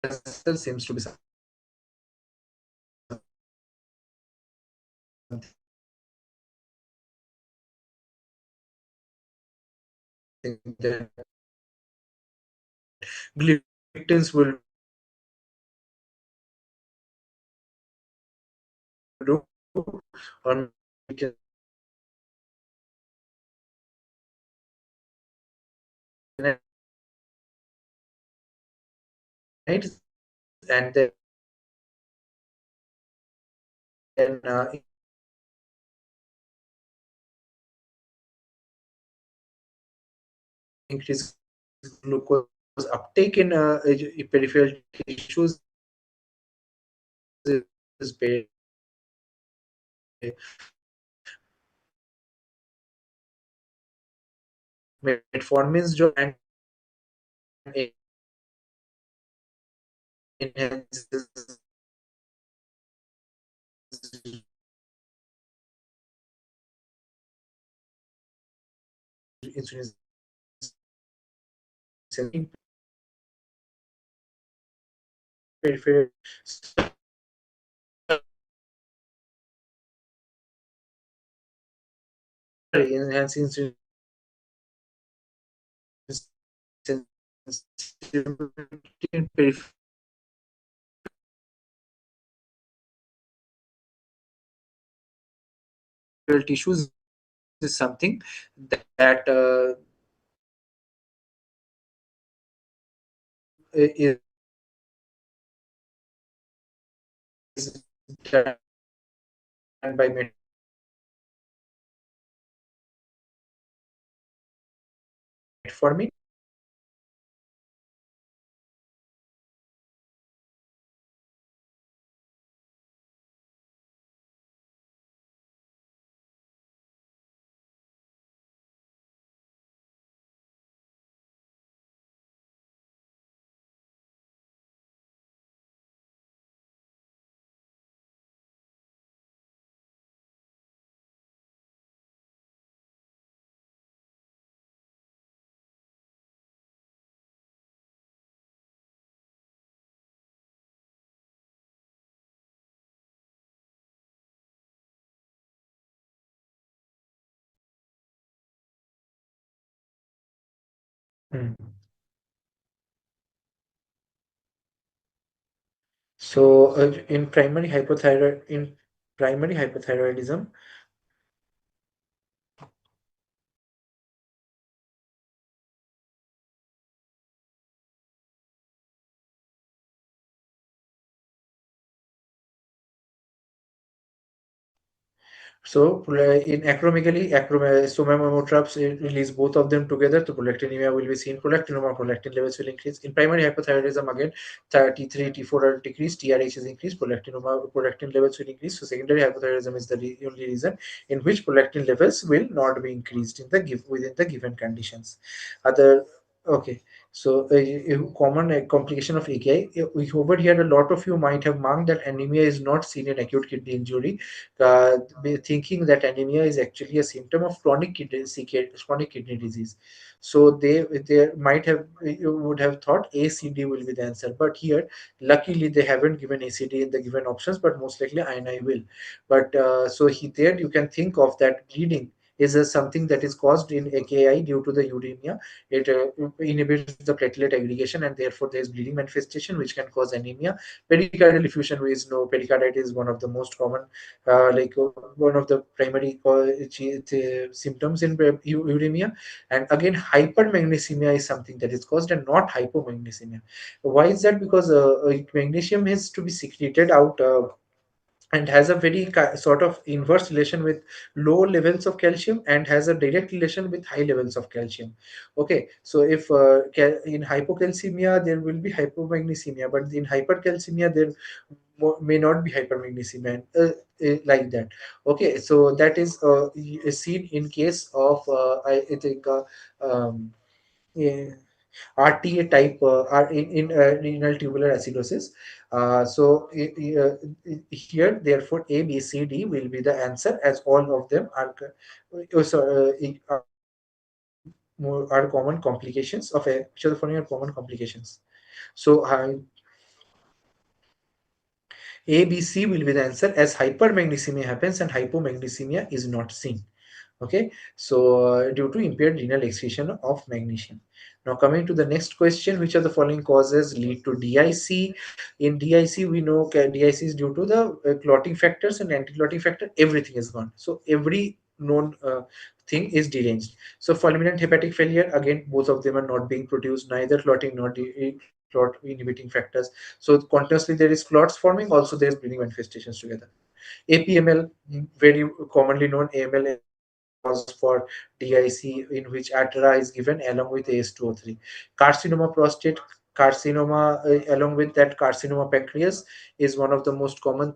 cell seems to be something that glutens will do, or we can and then increase glucose uptake in peripheral tissues is metformin's job and enhances insulin in peripheral, enhance insulin sensitivity in peripheral tissues is something that is done by metformin. Mm. So in primary hypothyroidism. So in acromegaly, somamomotraps release both of them together. So prolactinemia will be seen. Prolactinoma, prolactin levels will increase. In primary hypothyroidism, again, T3, T4 are decreased, TRH is increased, prolactinoma, prolactin levels will increase. So secondary hypothyroidism is the only reason in which prolactin levels will not be increased within the given conditions. Other Okay. So, a common complication of AKI. Over here, a lot of you might have marked that anemia is not seen in acute kidney injury, thinking that anemia is actually a symptom of chronic kidney disease. So they might have, you would have thought ACD will be the answer, but here luckily they haven't given ACD in the given options, but most likely INI will. But so there you can think of that bleeding is something that is caused in AKI due to the uremia. It inhibits the platelet aggregation, and therefore there is bleeding manifestation which can cause anemia. Pericardial effusion, we know pericarditis is one of the most common, one of the primary symptoms in uremia. And again, hypermagnesemia is something that is caused and not hypomagnesemia. Why is that? Because magnesium has to be secreted out, and has a very sort of inverse relation with low levels of calcium, and has a direct relation with high levels of calcium. Okay, so if in hypocalcemia there will be hypomagnesemia, but in hypercalcemia there may not be hypermagnesemia, like that. Okay, so that is seen in case of I think yeah, RTA type, in renal tubular acidosis. Here, therefore, A, B, C, D will be the answer, as all of them are are common complications of a which of the following are common complications. So A, B, C will be the answer, as hypermagnesemia happens and hypomagnesemia is not seen. Okay, so due to impaired renal excretion of magnesium. Now coming to the next question, which of the following causes lead to DIC? In DIC, we know DIC is due to the clotting factors and anti-clotting factor. Everything is gone. So every known thing is deranged. So fulminant hepatic failure, again, both of them are not being produced, neither clotting nor clot inhibiting factors. So continuously there is clots forming. Also, there is bleeding manifestations together. APML, very commonly known, AML is the cause for DIC, in which Atara is given along with AS203. Carcinoma prostate, carcinoma, along with that carcinoma pancreas, is one of the most common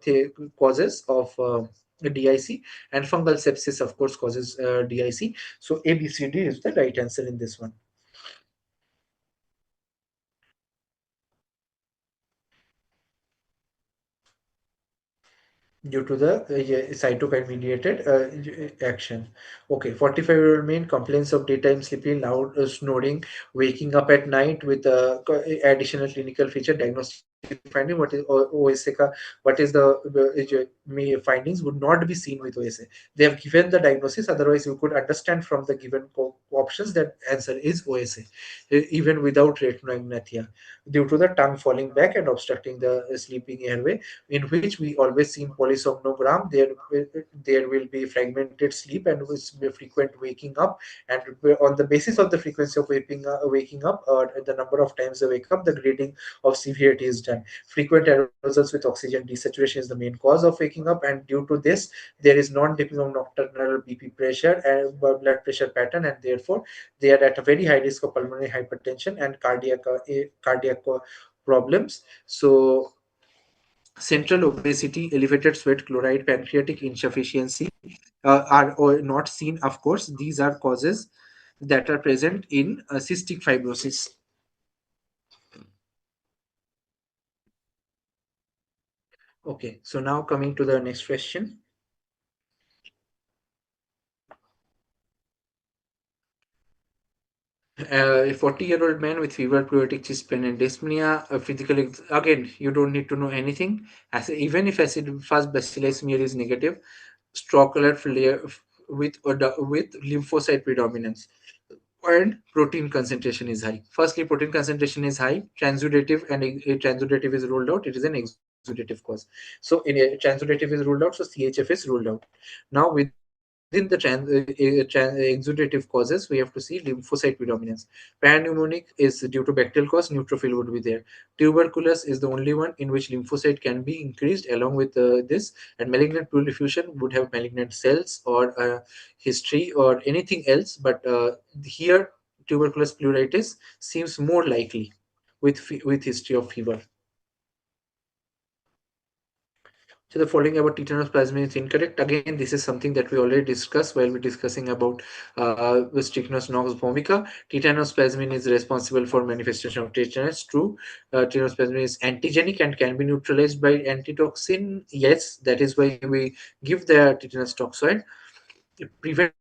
causes of DIC, and fungal sepsis, of course, causes DIC. So ABCD is the right answer in this one. Due to the yeah, cytokine mediated action. Okay, 45-year-old man complains of daytime sleeping, loud snoring, waking up at night with additional clinical feature. Diagnostic finding, what is OSA what is the findings would not be seen with OSA. They have given the diagnosis, otherwise you could understand from the given options that answer is OSA, even without retinognathia, due to the tongue falling back and obstructing the sleeping airway, in which we always see in polysomnogram. There will be fragmented sleep and with frequent waking up, and on the basis of the frequency of waking up, the number of times they wake up, the grading of severity is done. Frequent aerosols with oxygen desaturation is the main cause of waking up, and due to this there is non-dipping of nocturnal BP pressure and blood pressure pattern, and therefore they are at a very high risk of pulmonary hypertension and cardiac problems. So central obesity, elevated sweat chloride, pancreatic insufficiency are not seen. Of course, these are causes that are present in cystic fibrosis. Okay, so now coming to the next question. A 40-year-old man with fever, pleuritic chest pain, and dyspnea, again, you don't need to know anything. Even if acid fast bacillus smear is negative, straw colored flare with lymphocyte predominance, and protein concentration is high. Firstly, protein concentration is high. Transudative, and a transudative is ruled out. It is an exudative cause. So in a transudative is ruled out. So CHF is ruled out. Now within the exudative causes, we have to see lymphocyte predominance. Pneumonia is due to bacterial cause. Neutrophil would be there. Tuberculosis is the only one in which lymphocyte can be increased along with this. And malignant pleural effusion would have malignant cells or history or anything else. But here, tuberculous pleuritis seems more likely with history of fever. So the following about tetanus plasmin is incorrect. Again, this is something that we already discussed while we're discussing about Strychnos nox vomica. Tetanus plasmin is responsible for manifestation of tetanus. True. Tetanus plasmin is antigenic and can be neutralized by antitoxin. Yes, that is why we give the tetanus toxoid. Prevented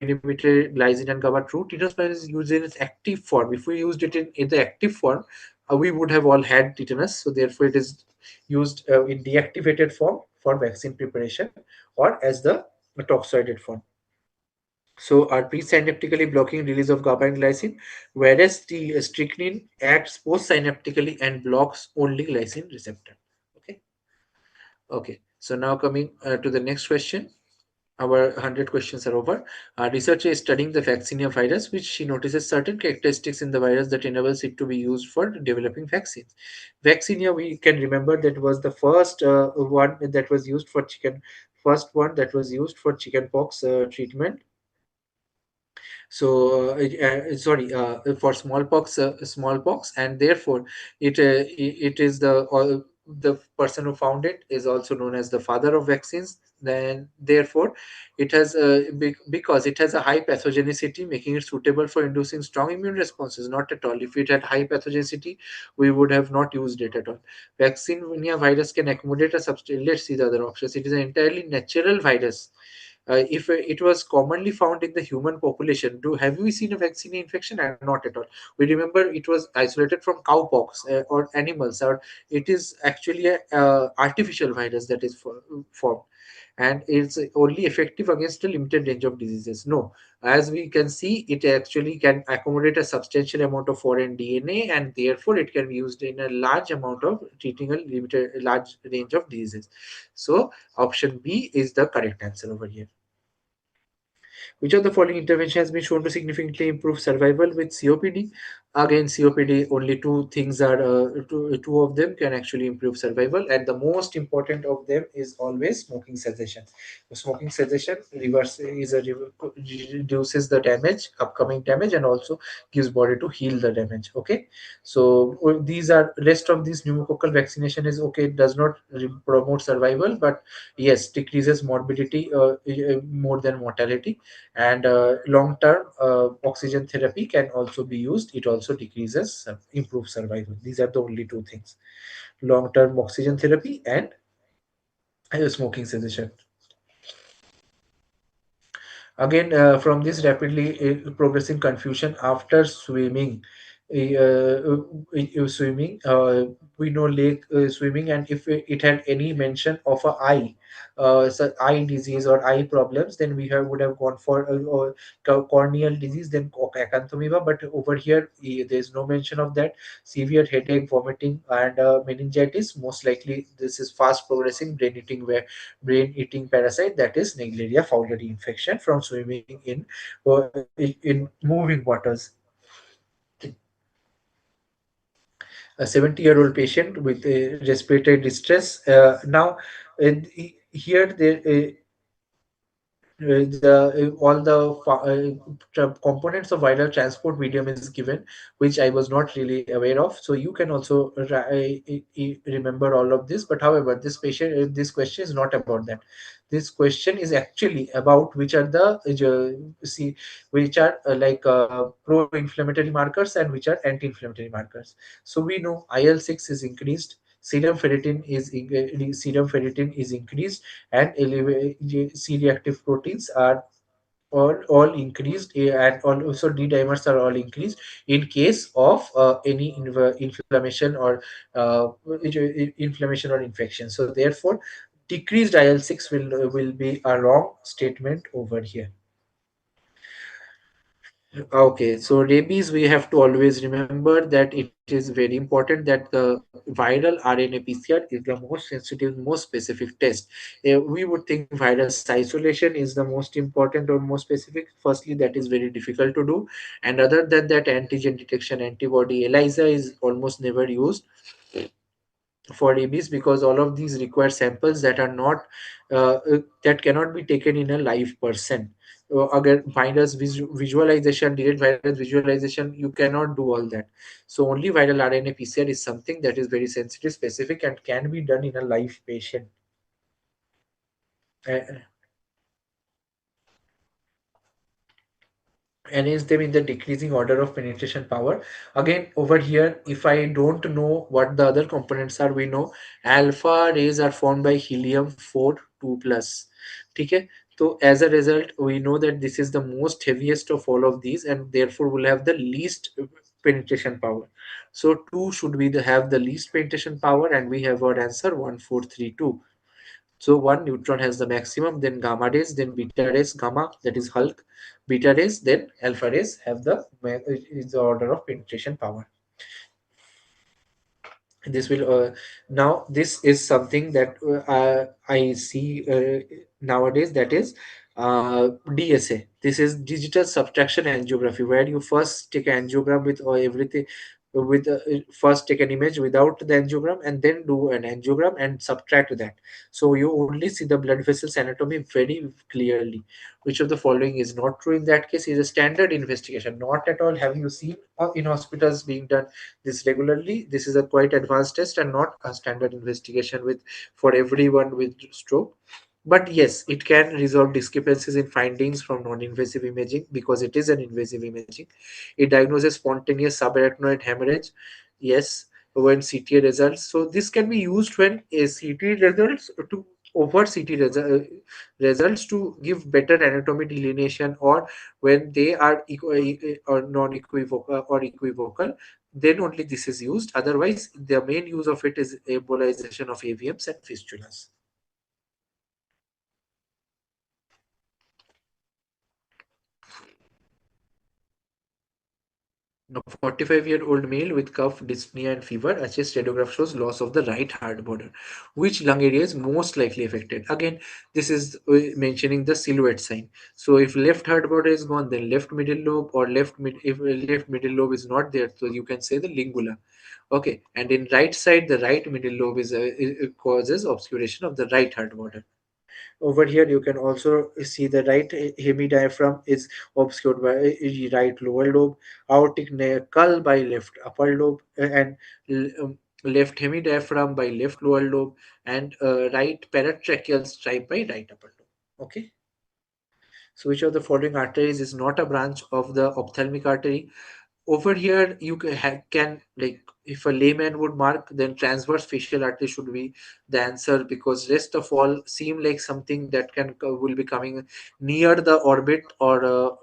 by inhibitor glycine and GABA. True. Tetanus plasmin is used in its active form. If we used it in the active form, we would have all had tetanus. So therefore, it is used in deactivated form for vaccine preparation or as the toxoided form. So are presynaptically blocking release of GABA and glycine, whereas the strychnine acts postsynaptically and blocks only glycine receptor. Okay. Okay. So now coming to the next question. Our 100 questions are over. Our researcher is studying the vaccinia virus, which she notices certain characteristics in the virus that enables it to be used for developing vaccines. Vaccinia, we can remember that was the first one that was used for first one that was used for chickenpox treatment. So sorry, for smallpox, and therefore it is the person who found it is also known as the father of vaccines. Then therefore it has because it has a high pathogenicity, making it suitable for inducing strong immune responses. Not at all. If it had high pathogenicity, we would have not used it at all. Vaccinia virus can accommodate a substance. Let's see the other options. It is an entirely natural virus. If it was commonly found in the human population, do have we seen a vaccine infection? And not at all. We remember it was isolated from cowpox or animals, or it is actually a artificial virus that is formed, and it's only effective against a limited range of diseases. No, as we can see, it actually can accommodate a substantial amount of foreign DNA, and therefore it can be used in a large amount of treating a large range of diseases. So option B is the correct answer over here. Which of the following intervention has been shown to significantly improve survival with COPD? Again, COPD, only two things are, two of them can actually improve survival, and the most important of them is always smoking cessation. Smoking cessation reduces the damage, upcoming damage, and also gives body to heal the damage. Okay, so these are rest of these pneumococcal vaccination is okay. It does not promote survival, but yes, decreases morbidity more than mortality, and long term oxygen therapy can also be used. It also decreases improves survival. These are the only two things: long term oxygen therapy and smoking cessation. Again, from this rapidly progressing confusion after swimming, swimming, we know lake swimming, and if it had any mention of a eye, so eye disease or eye problems, then we would have gone for corneal disease, then acanthamoeba. But over here, there is no mention of that. Severe headache, vomiting, and meningitis. Most likely, this is fast progressing brain eating parasite, that is Naegleria fowleri infection from swimming in moving waters. A 70-year-old patient with respiratory distress. Now, here there all the components of viral transport medium is given, which I was not really aware of. So you can also remember all of this. But however, this question is not about that. This question is actually about which are the which are pro-inflammatory markers and which are anti-inflammatory markers. So we know IL-6 is increased, serum ferritin is increased, and C-reactive proteins are all increased, and also D dimers are all increased in case of any inflammation or inflammation or infection. So therefore, decreased IL-6 will be a wrong statement over here. Okay, so rabies, we have to always remember that it is very important that the viral RNA PCR is the most sensitive, most specific test. We would think virus isolation is the most important or most specific. Firstly, that is very difficult to do. And other than that, antigen detection, antibody ELISA is almost never used for rabies, because all of these require samples that are not that cannot be taken in a live person. Again, visualization, direct virus visualization, you cannot do all that. So only viral RNA PCR is something that is very sensitive, specific, and can be done in a live patient. Uh, Arrange them in the decreasing order of penetration power. Again, over here, if I don't know what the other components are, we know alpha rays are formed by helium 4 2 plus. Okay, so as a result, we know that this is the most heaviest of all of these, and therefore will have the least penetration power. So 2 should be have the least penetration power, and we have our answer 1432. So one neutron has the maximum, then gamma rays, then beta rays, gamma, that is Hulk, beta rays, then alpha rays have the is the order of penetration power. This will now this is something that I see nowadays, that is DSA. This is digital subtraction angiography, where you first take an angiogram with everything, with first take an image without the angiogram and then do an angiogram and subtract that, so you only see the blood vessels anatomy very clearly. Which of the following is not true in that case? Is a standard investigation, not at all have you seen in hospitals being done this regularly. This is a quite advanced test and not a standard investigation with for everyone with stroke. But yes, it can resolve discrepancies in findings from non-invasive imaging, because it is an invasive imaging. It diagnoses spontaneous subarachnoid hemorrhage, yes, when CTA results. So this can be used when a CT results to over CT results to give better anatomy delineation, or when they are or non-equivocal or equivocal, then only this is used. Otherwise, the main use of it is embolization of AVMs and fistulas. Now, 45-year-old male with cough, dyspnea, and fever. A chest radiograph shows loss of the right heart border. Which lung area is most likely affected? Again, this is mentioning the silhouette sign. So, if left heart border is gone, then left middle lobe, or if left middle lobe is not there, so you can say the lingula. Okay, and in right side, the right middle lobe is causes obscuration of the right heart border. Over here, you can also see the right hemidiaphragm is obscured by right lower lobe, aortic cull by left upper lobe, and left hemidiaphragm by left lower lobe, and right paratracheal stripe by right upper lobe. Okay. So, which of the following arteries is not a branch of the ophthalmic artery? Over here you can, like, if a layman would mark, then transverse facial artery should be the answer, because rest of all seem like something that will be coming near the orbit, or,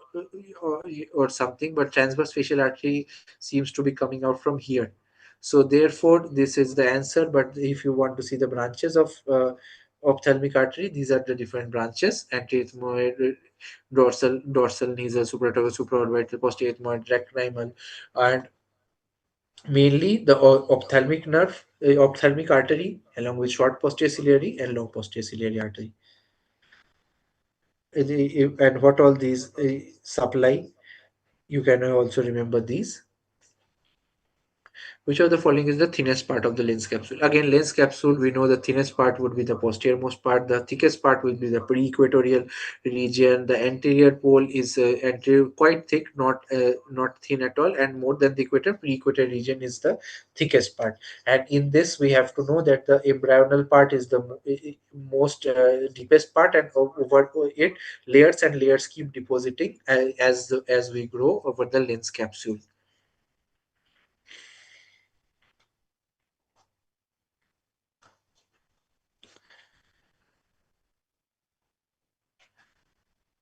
or something, but transverse facial artery seems to be coming out from here. So therefore this is the answer. But if you want to see the branches of ophthalmic artery, these are the different branches: anterethmoid, dorsal nasal, supraorbital, supraorbital, posterior ethmoid, lacrimal, and mainly the ophthalmic nerve, ophthalmic artery, along with short posterior ciliary and long posterior ciliary artery. And what all these supply, you can also remember these. Which of the following is the thinnest part of the lens capsule? Again, lens capsule, we know the thinnest part would be the posteriormost part. The thickest part will be the pre-equatorial region. The anterior pole is anterior, quite thick, not thin at all, and more than the equator. Pre-equatorial region is the thickest part. And in this, we have to know that the embryonal part is the most deepest part, and over it, layers and layers keep depositing as we grow over the lens capsule.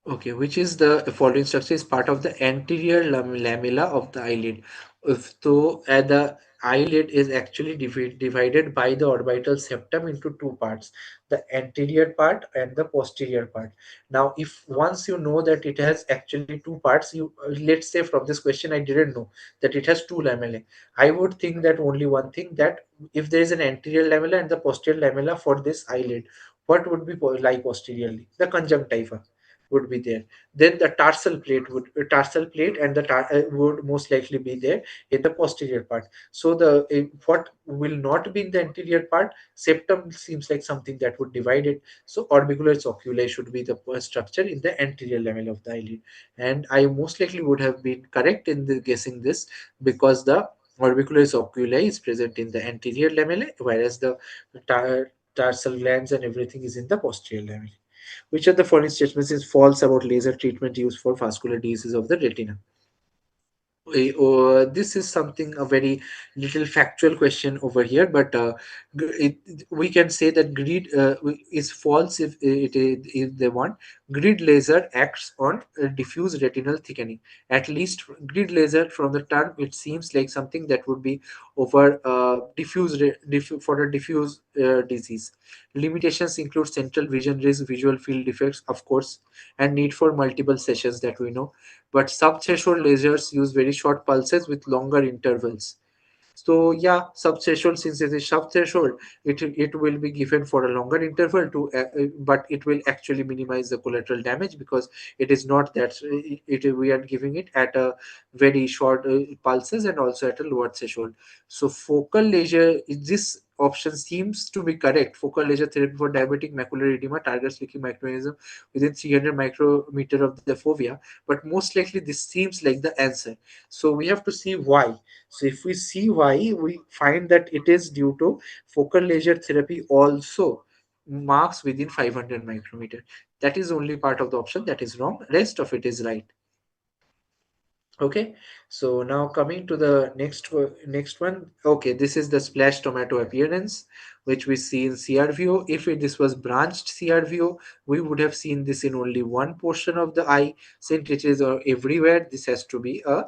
Okay, which is the following structure is part of the anterior lamella of the eyelid. If so, the eyelid is actually divided by the orbital septum into two parts, the anterior part and the posterior part. Now, if once you know that it has actually two parts, you let's say from this question I didn't know that it has two lamellae. I would think that only one thing, that if there is an anterior lamella and the posterior lamella for this eyelid, what would be lie posteriorly? The conjunctiva would be there. Then the tarsal plate and the would most likely be there in the posterior part. So the what will not be in the anterior part, septum seems like something that would divide it. So orbicularis oculi should be the structure in the anterior lamella of the eyelid. And I most likely would have been correct in guessing this, because the orbicularis oculi is present in the anterior lamella, whereas the tarsal glands and everything is in the posterior lamella. Which of the following statements is false about laser treatment used for vascular disease of the retina? This is something a very little factual question over here, but we can say that grid is false if they want. Grid laser acts on diffuse retinal thickening. At least grid laser, from the term, it seems like something that would be over for a diffuse disease. Limitations include central vision risk, visual field defects, of course, and need for multiple sessions that we know, but sub-threshold lasers use very short pulses with longer intervals. So yeah, sub-threshold, since it is sub-threshold, it will be given for a longer interval to, but it will actually minimize the collateral damage because it is not that we are giving it at a very short pulses and also at a lower threshold. So focal laser, this option seems to be correct. Focal laser therapy for diabetic macular edema targets leaky mechanism within 300 micrometer of the fovea, but most likely this seems like the answer. So we have to see why. So if we see why, we find that it is due to focal laser therapy also marks within 500 micrometer. That is only part of the option that is wrong. Rest of it is right. Okay, so now coming to the next one. Okay, this is the splash tomato appearance, which we see in CRVO. If this was branched CRVO, we would have seen this in only one portion of the eye. Since it is everywhere, this has to be a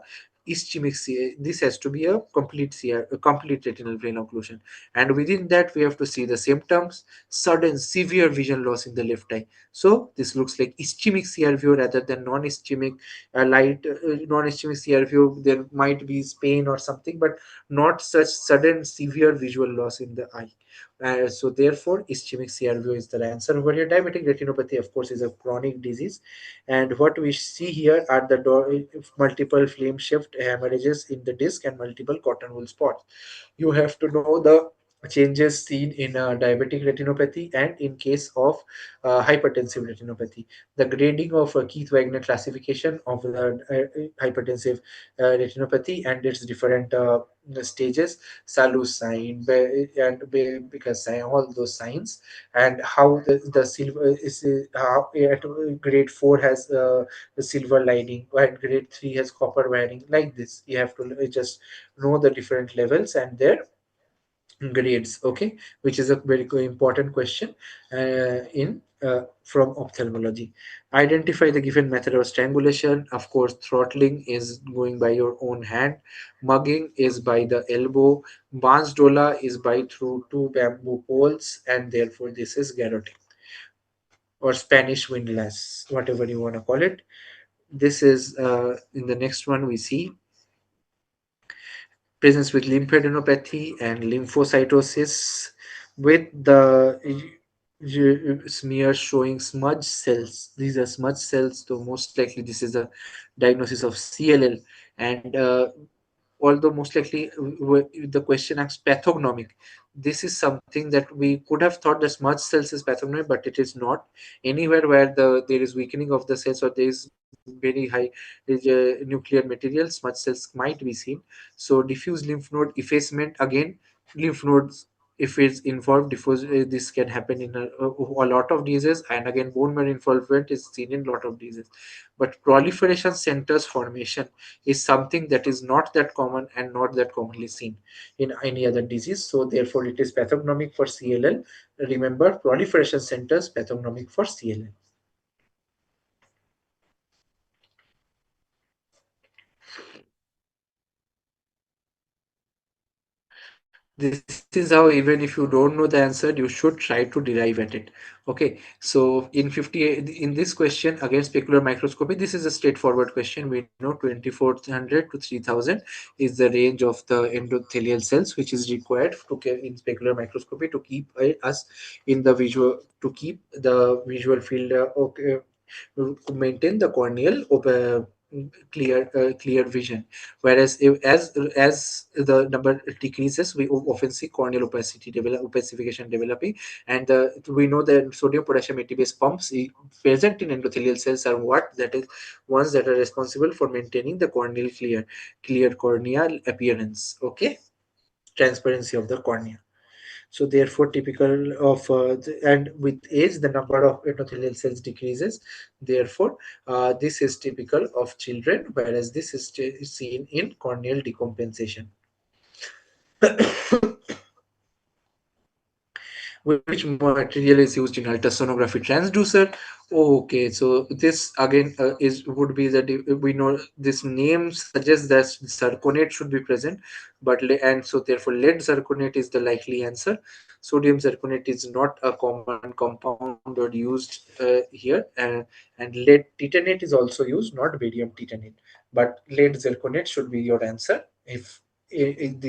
this has to be a a complete retinal vein occlusion, and within that we have to see the symptoms: sudden severe vision loss in the left eye. So this looks like ischemic CRVO rather than non-ischemic light non-ischemic CRVO. There might be pain or something, but not such sudden severe visual loss in the eye. So therefore, ischemic CRVO is the answer over here. Diabetic retinopathy, of course, is a chronic disease, and what we see here are the multiple flame shift hemorrhages in the disc and multiple cotton wool spots. You have to know the changes seen in diabetic retinopathy and in case of hypertensive retinopathy. The grading of Keith Wagner classification of the hypertensive retinopathy and its different stages, Salus sign and because sign, all those signs, and how the silver is how at grade 4 has the silver lining, while grade 3 has copper wiring. Like this, you have to just know the different levels and their grades. Okay, which is a very important question in from ophthalmology. Identify the given method of strangulation. Of course, throttling is going by your own hand, mugging is by the elbow, Bansdola is by through two bamboo poles, and therefore this is garroting or Spanish windlass, whatever you want to call it. This is in the next one we see presence with lymphadenopathy and lymphocytosis with the smear showing smudge cells. These are smudge cells, so most likely this is a diagnosis of CLL. And although most likely the question asks pathognomic, this is something that we could have thought that smudge cells is pathognomic, but it is not. Anywhere where there is weakening of the cells or there is very high nuclear material, smudge cells might be seen. So diffuse lymph node effacement, again, lymph nodes, if it's involved, diffuse, this can happen in a lot of diseases, and again bone marrow involvement is seen in a lot of diseases. But proliferation centers formation is something that is not that common and not that commonly seen in any other disease. So therefore it is pathognomic for CLL. Remember, proliferation centers pathognomic for CLL. This is how, even if you don't know the answer, you should try to derive at it. Okay, so in 58, in this question against specular microscopy, this is a straightforward question. We know 2400 to 3000 is the range of the endothelial cells which is required in specular microscopy to keep us in the visual, to keep the visual field okay, to maintain the corneal clear vision. Whereas if, as the number decreases, we often see corneal opacification developing, and we know that sodium potassium ATPase pumps present in endothelial cells are what that is ones that are responsible for maintaining the corneal clear corneal appearance. Okay, transparency of the cornea. So therefore, typical of and with age, the number of endothelial cells decreases. Therefore, this is typical of children, whereas this is seen in corneal decompensation. Which material is used in ultrasonography transducer? Oh, okay, so this again is would be that we know this name suggests that zirconate should be present, but and so therefore lead zirconate is the likely answer. Sodium zirconate is not a common compound or used here, and lead titanate is also used, not barium titanate, but lead zirconate should be your answer if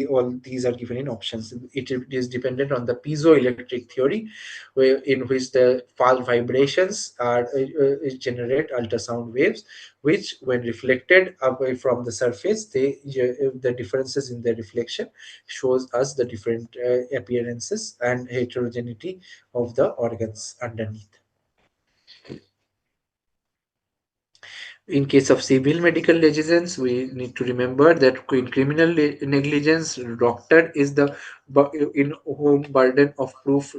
all these are given in options. It is dependent on the piezoelectric theory, in which the vibrations generate ultrasound waves, which, when reflected away from the surface, the differences in the reflection shows us the different appearances and heterogeneity of the organs underneath. In case of civil medical negligence, we need to remember that in criminal negligence, doctor is the in whom burden of proof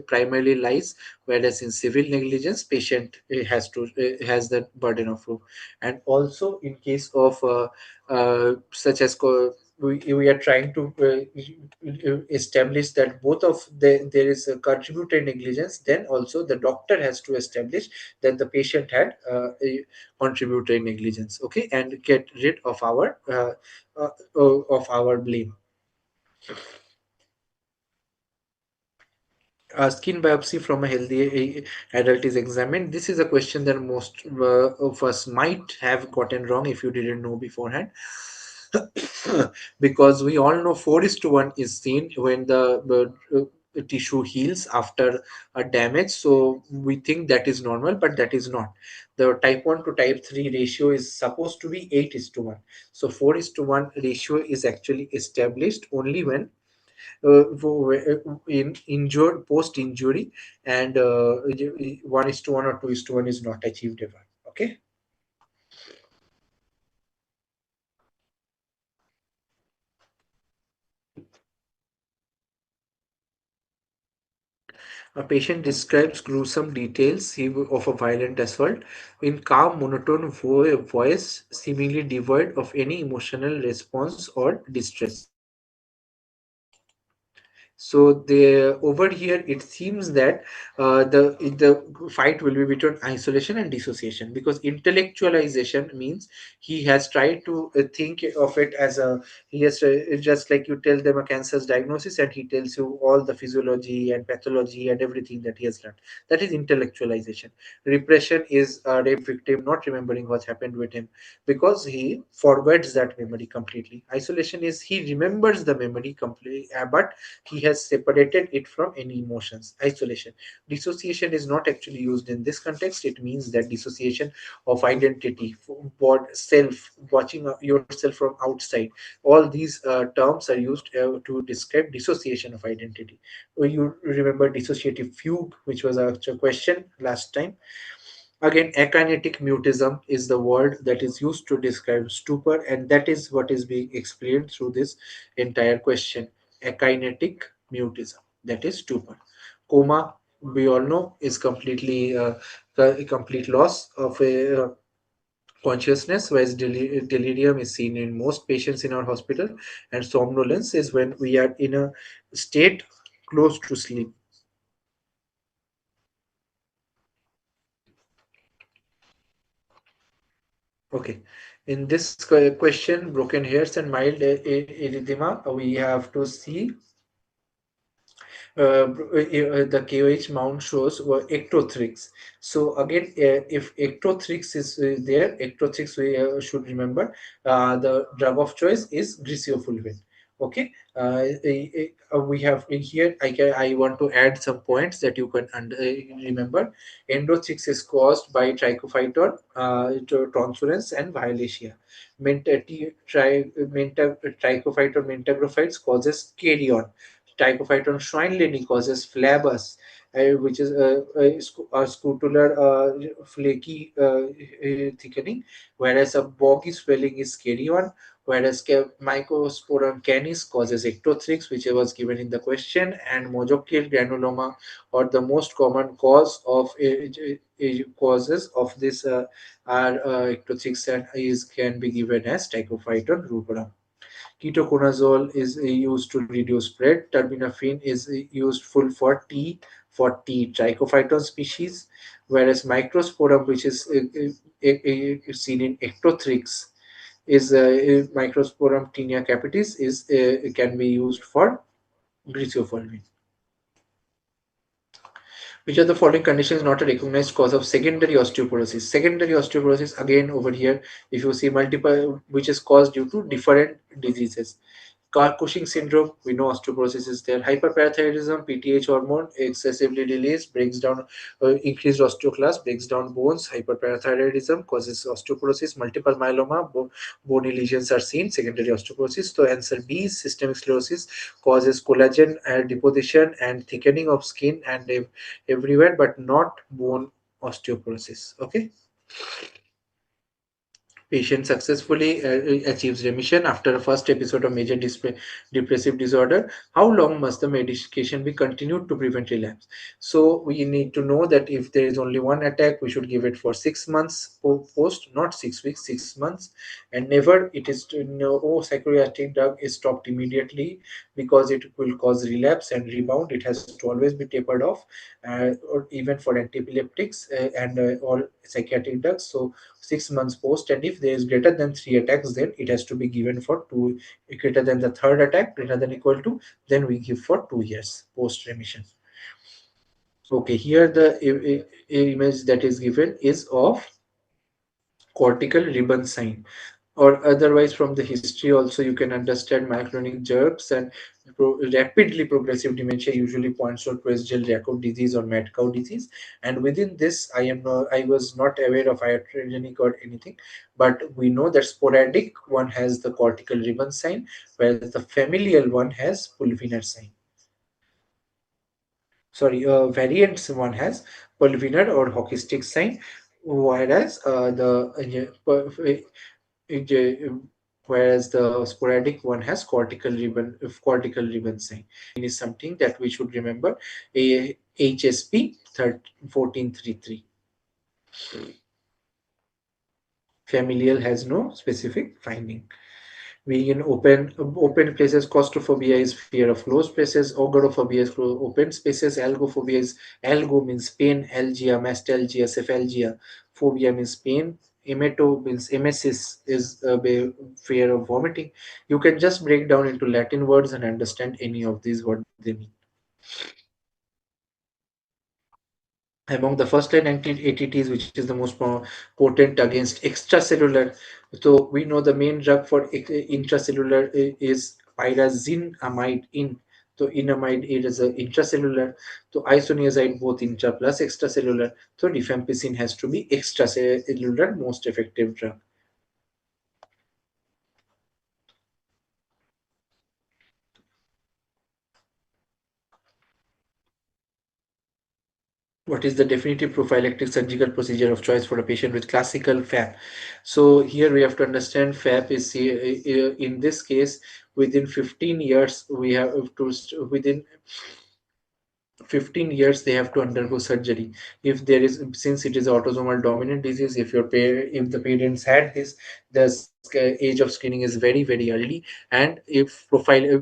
primarily lies, whereas in civil negligence, patient has the burden of proof. And also in case of such as we are trying to establish that both of there is a contributor negligence, then also the doctor has to establish that the patient had contributory negligence, okay, and get rid of our blame. A skin biopsy from a healthy adult is examined. This is a question that most of us might have gotten wrong if you didn't know beforehand. Because we all know 4 is to 1 is seen when the tissue heals after a damage. So we think that is normal, but that is not. The type 1 to type 3 ratio is supposed to be 8 is to 1. So 4 is to 1 ratio is actually established only when in injured post injury, and 1 is to 1 or 2 is to 1 is not achieved ever. Okay. A patient describes gruesome details of a violent assault in calm, monotone voice, seemingly devoid of any emotional response or distress. So the over here it seems that the fight will be between isolation and dissociation, because intellectualization means he has tried to think of it as a he has it's just like you tell them a cancer's diagnosis and he tells you all the physiology and pathology and everything that he has learned. That is intellectualization. Repression is a rape victim not remembering what happened with him because he forgets that memory completely. Isolation is he remembers the memory completely, but he has separated it from any emotions. Isolation. Dissociation is not actually used in this context. It means that dissociation of identity, what self, watching yourself from outside, all these terms are used to describe dissociation of identity. You remember dissociative fugue, which was a question last time. Again, akinetic mutism is the word that is used to describe stupor, and that is what is being explained through this entire question. Akinetic mutism, that is stupor. Coma, we all know, is completely a complete loss of a consciousness, whereas delirium is seen in most patients in our hospital, and somnolence is when we are in a state close to sleep. Okay. In this question, broken hairs and mild erythema, we have to see the KOH mount shows were ectothrix. So again, if ectothrix is there, ectothrix we should remember the drug of choice is griseofulvin. Okay, we have in here. I want to add some points that you can remember. Endothrix is caused by trichophyton, tonsurens, and violaceae. Trichophyton mentagrophytes causes carrion. Trichophyton schweinleni causes flabbus, which is a scutular flaky thickening, whereas a boggy swelling is scary one, whereas Mycosporum canis causes ectothrix, which was given in the question, and mojochial granuloma, or the most common cause of causes of this are ectothrix, and is can be given as Trichophyton rubra. Ketoconazole is used to reduce spread. Terbinafine is used full for T trichophyton species, whereas Microsporum, which is seen in ectothrix, is Microsporum tinea capitis, is can be used for griseofulvin. Which of the following conditions is not a recognized cause of secondary osteoporosis? Secondary osteoporosis, again over here, if you see multiple, which is caused due to different diseases. Cushing syndrome, we know osteoporosis is there. Hyperparathyroidism, PTH hormone excessively released, breaks down, increased osteoclast, breaks down bones. Hyperparathyroidism causes osteoporosis. Multiple myeloma, bony lesions are seen, secondary osteoporosis. So answer B, systemic sclerosis causes collagen deposition and thickening of skin and everywhere, but not bone osteoporosis. Okay. Patient successfully achieves remission after a first episode of major depressive disorder. How long must the medication be continued to prevent relapse? So we need to know that if there is only one attack, we should give it for 6 months post, not 6 weeks, 6 months, and never it is to know, oh, psychiatric drug is stopped immediately because it will cause relapse and rebound. It has to always be tapered off, or even for antiepileptics and all psychiatric drugs. So 6 months post, and if there is greater than three attacks, then it has to be given for two. Greater than the third attack, greater than equal to, then we give for 2 years post remission. Okay, here the image that is given is of cortical ribbon sign, or otherwise from the history also you can understand myoclonic jerks, and rapidly progressive dementia usually points to Creutzfeldt-Jakob disease or mad cow disease. And within this, I was not aware of iatrogenic or anything, but we know that sporadic one has the cortical ribbon sign, whereas the familial one has pulvinar sign. Sorry, variants one has pulvinar or hockey stick sign, whereas it, whereas the sporadic one has cortical ribbon sign. Is something that we should remember. A HSP 1433. Familial has no specific finding. Being in open places, claustrophobia is fear of closed places. Agoraphobia is open spaces. Algophobia is, algo means pain. Algia, mastalgia, cephalgia. Phobia means pain. Emeto means emesis is fear of vomiting. You can just break down into Latin words and understand any of these what they mean. Among the first line anti-ATTs, which is the most potent against extracellular. So we know the main drug for intracellular is pyrazinamide in. So inamide is a intracellular. So isoniazid both intra plus extracellular. So rifampicin has to be extracellular most effective drug. What is the definitive prophylactic surgical procedure of choice for a patient with classical FAP? So here we have to understand FAP is in this case within 15 years we have to within 15 years they have to undergo surgery. If there is, since it is autosomal dominant disease, if the parents had this, the age of screening is very early. And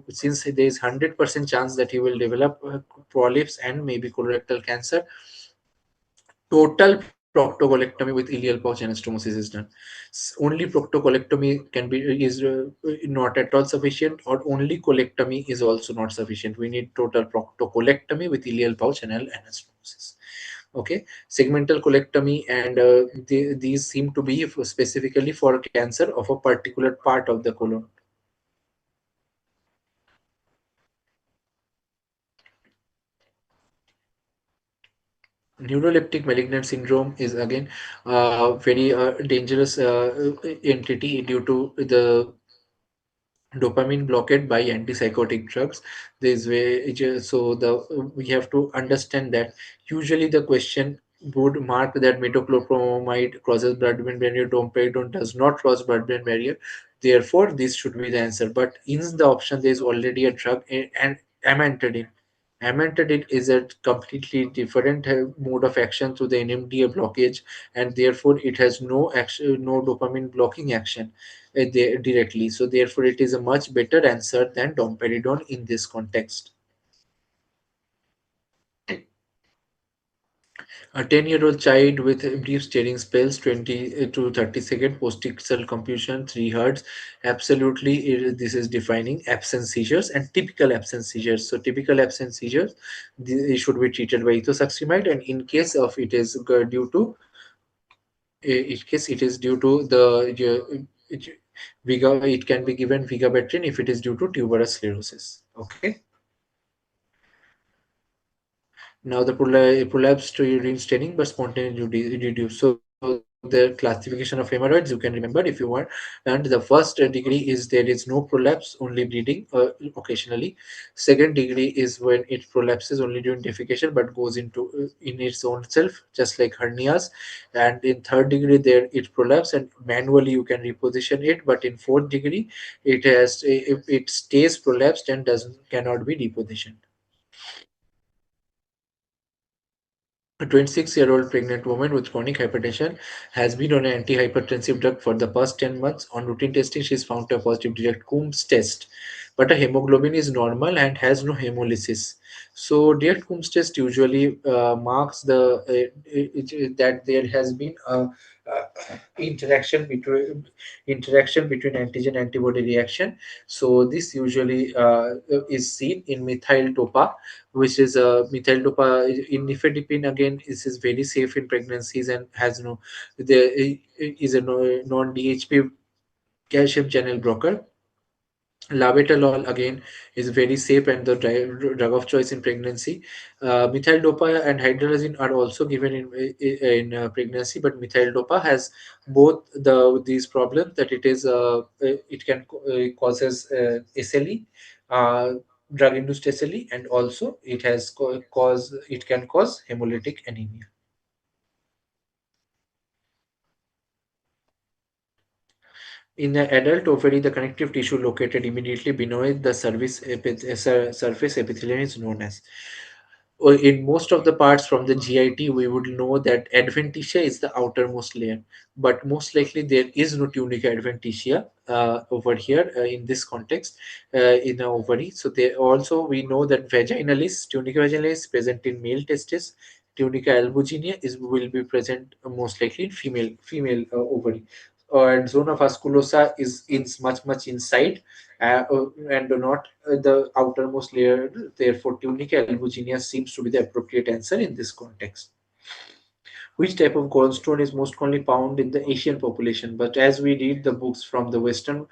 since there is 100% chance that he will develop polyps and maybe colorectal cancer, total proctocolectomy with ileal pouch anastomosis is done. Only proctocolectomy can be is not at all sufficient, or only colectomy is also not sufficient. We need total proctocolectomy with ileal pouch and anastomosis. Okay, segmental colectomy, and these seem to be specifically for cancer of a particular part of the colon. Neuroleptic malignant syndrome is again very dangerous entity due to the dopamine blockade by antipsychotic drugs. This way so the we have to understand that usually the question would mark that metoclopramide crosses blood-brain barrier, domperidone does not cross blood-brain barrier, therefore this should be the answer. But in the option there is already a drug, and amantadine. Amantadine is a completely different mode of action to the NMDA blockage, and therefore it has no action, no dopamine blocking action directly. So therefore, it is a much better answer than domperidone in this context. A 10-year-old child with brief staring spells, 20 to 30 second post-ictal confusion, 3 hertz. Absolutely, this is defining absent seizures and typical absent seizures. So typical absent seizures, they should be treated by ethosuximide, and in case of it is due to in case it is due to the it can be given vigabatrin if it is due to tuberous sclerosis. Okay. Now the prolapse to urine staining but spontaneously reduced. So the classification of hemorrhoids you can remember if you want. And the first degree is there is no prolapse, only bleeding occasionally. Second degree is when it prolapses only during defecation but goes into in its own self, just like hernias. And in third degree there it prolapse and manually you can reposition it. But in fourth degree it stays prolapsed and doesn't cannot be repositioned. A 26-year-old pregnant woman with chronic hypertension has been on an antihypertensive drug for the past 10 months. On routine testing, she is found to have positive direct Coombs test, but her hemoglobin is normal and has no hemolysis. So, direct Coombs test usually marks that there has been a interaction between antigen antibody reaction. So, this usually is seen in methyl topa, which is methyl dopa in nifedipine. Again, this is very safe in pregnancies and has no there is a non DHP calcium channel blocker. Labetalol again is very safe and the drug of choice in pregnancy. Methyl dopa and hydralazine are also given in pregnancy, but methyl dopa has both these problems that it can causes SLE, uh, drug induced SLE, and also it can cause hemolytic anemia. In the adult ovary, the connective tissue located immediately beneath the surface epithelium is known as. In most of the parts from the GIT, we would know that adventitia is the outermost layer, but most likely there is no tunica adventitia over here in this context in the ovary. So they also we know that tunica vaginalis present in male testis. Tunica albuginea is will be present most likely in female ovary. And zona vasculosa is much inside and not the outermost layer. Therefore, tunica albuginea seems to be the appropriate answer in this context. Which type of gallstone is most commonly found in the Asian population? But as we read the books from the Western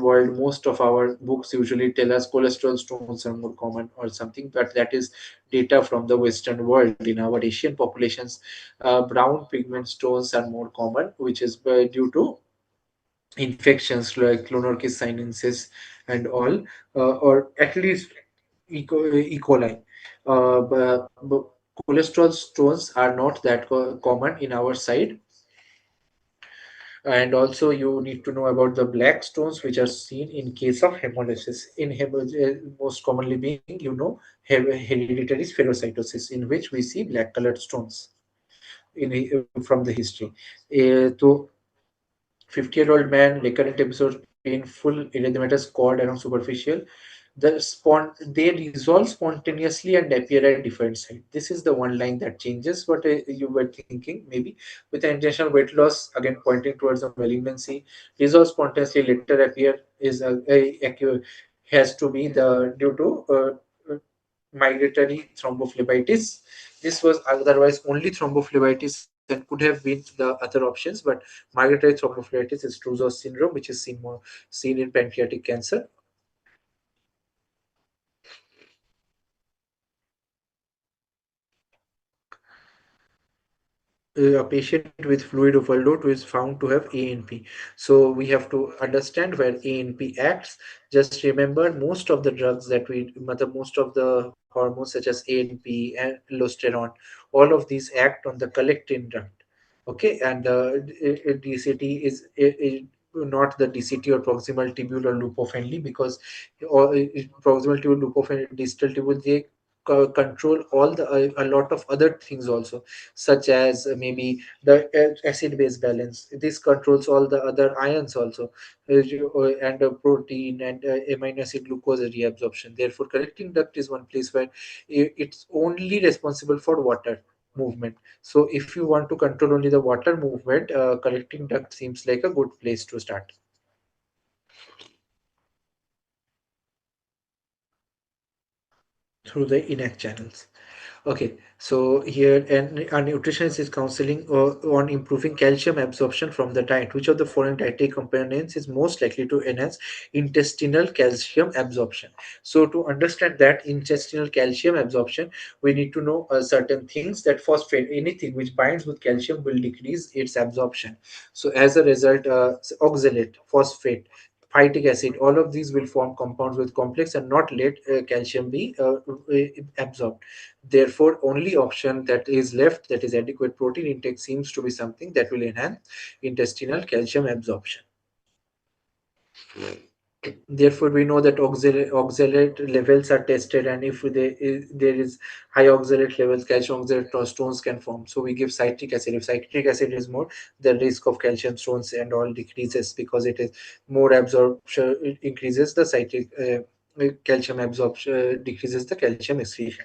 world, most of our books usually tell us cholesterol stones are more common or something. But that is data from the Western world. In our Asian populations, brown pigment stones are more common, which is due to infections like clonorchis sinensis and all, or at least E. coli. But cholesterol stones are not that common in our side. And also, you need to know about the black stones, which are seen in case of hemolysis. Most commonly being, hereditary spherocytosis, in which we see black colored stones from the history. So 50-year-old man, recurrent episodes, painful erythematous cord around superficial. They resolve spontaneously and appear at different sites. This is the one line that changes what you were thinking. Maybe with the intentional weight loss, again pointing towards the malignancy, resolve spontaneously later appear is has to be the due to migratory thrombophlebitis. This was otherwise only thrombophlebitis and could have been the other options, but migratory thrombophlebitis is Trousseau's syndrome, which is seen in pancreatic cancer. a patient with fluid overload who is found to have ANP. So we have to understand where ANP acts. Just remember, most of the drugs that most of the hormones such as ANP and aldosterone, all of these act on the collectin duct. Okay, and DCT is not the DCT or proximal tubule loop of Henle, because proximal tubule, loop of Henle, distal tubule, they control all the a lot of other things also, such as maybe the acid base balance. This controls all the other ions also, and protein and amino acid glucose reabsorption. Therefore, collecting duct is one place where it's only responsible for water movement. So if you want to control only the water movement, collecting duct seems like a good place to start through the INAC channels. Okay, so here and a nutritionist is counseling on improving calcium absorption from the diet. Which of the following dietary components is most likely to enhance intestinal calcium absorption? So to understand that intestinal calcium absorption, we need to know certain things, that phosphate, anything which binds with calcium will decrease its absorption. So as a result, oxalate, phosphate, phytic acid, all of these will form compounds with complex and not let calcium be absorbed. Therefore, only option that is left, that is adequate protein intake, seems to be something that will enhance intestinal calcium absorption. Therefore, we know that oxalate levels are tested, and if there is high oxalate levels, calcium oxalate stones can form. So we give citric acid. If citric acid is more, the risk of calcium stones and all decreases, because it is more absorption. It increases the citric calcium absorption, decreases the calcium excretion.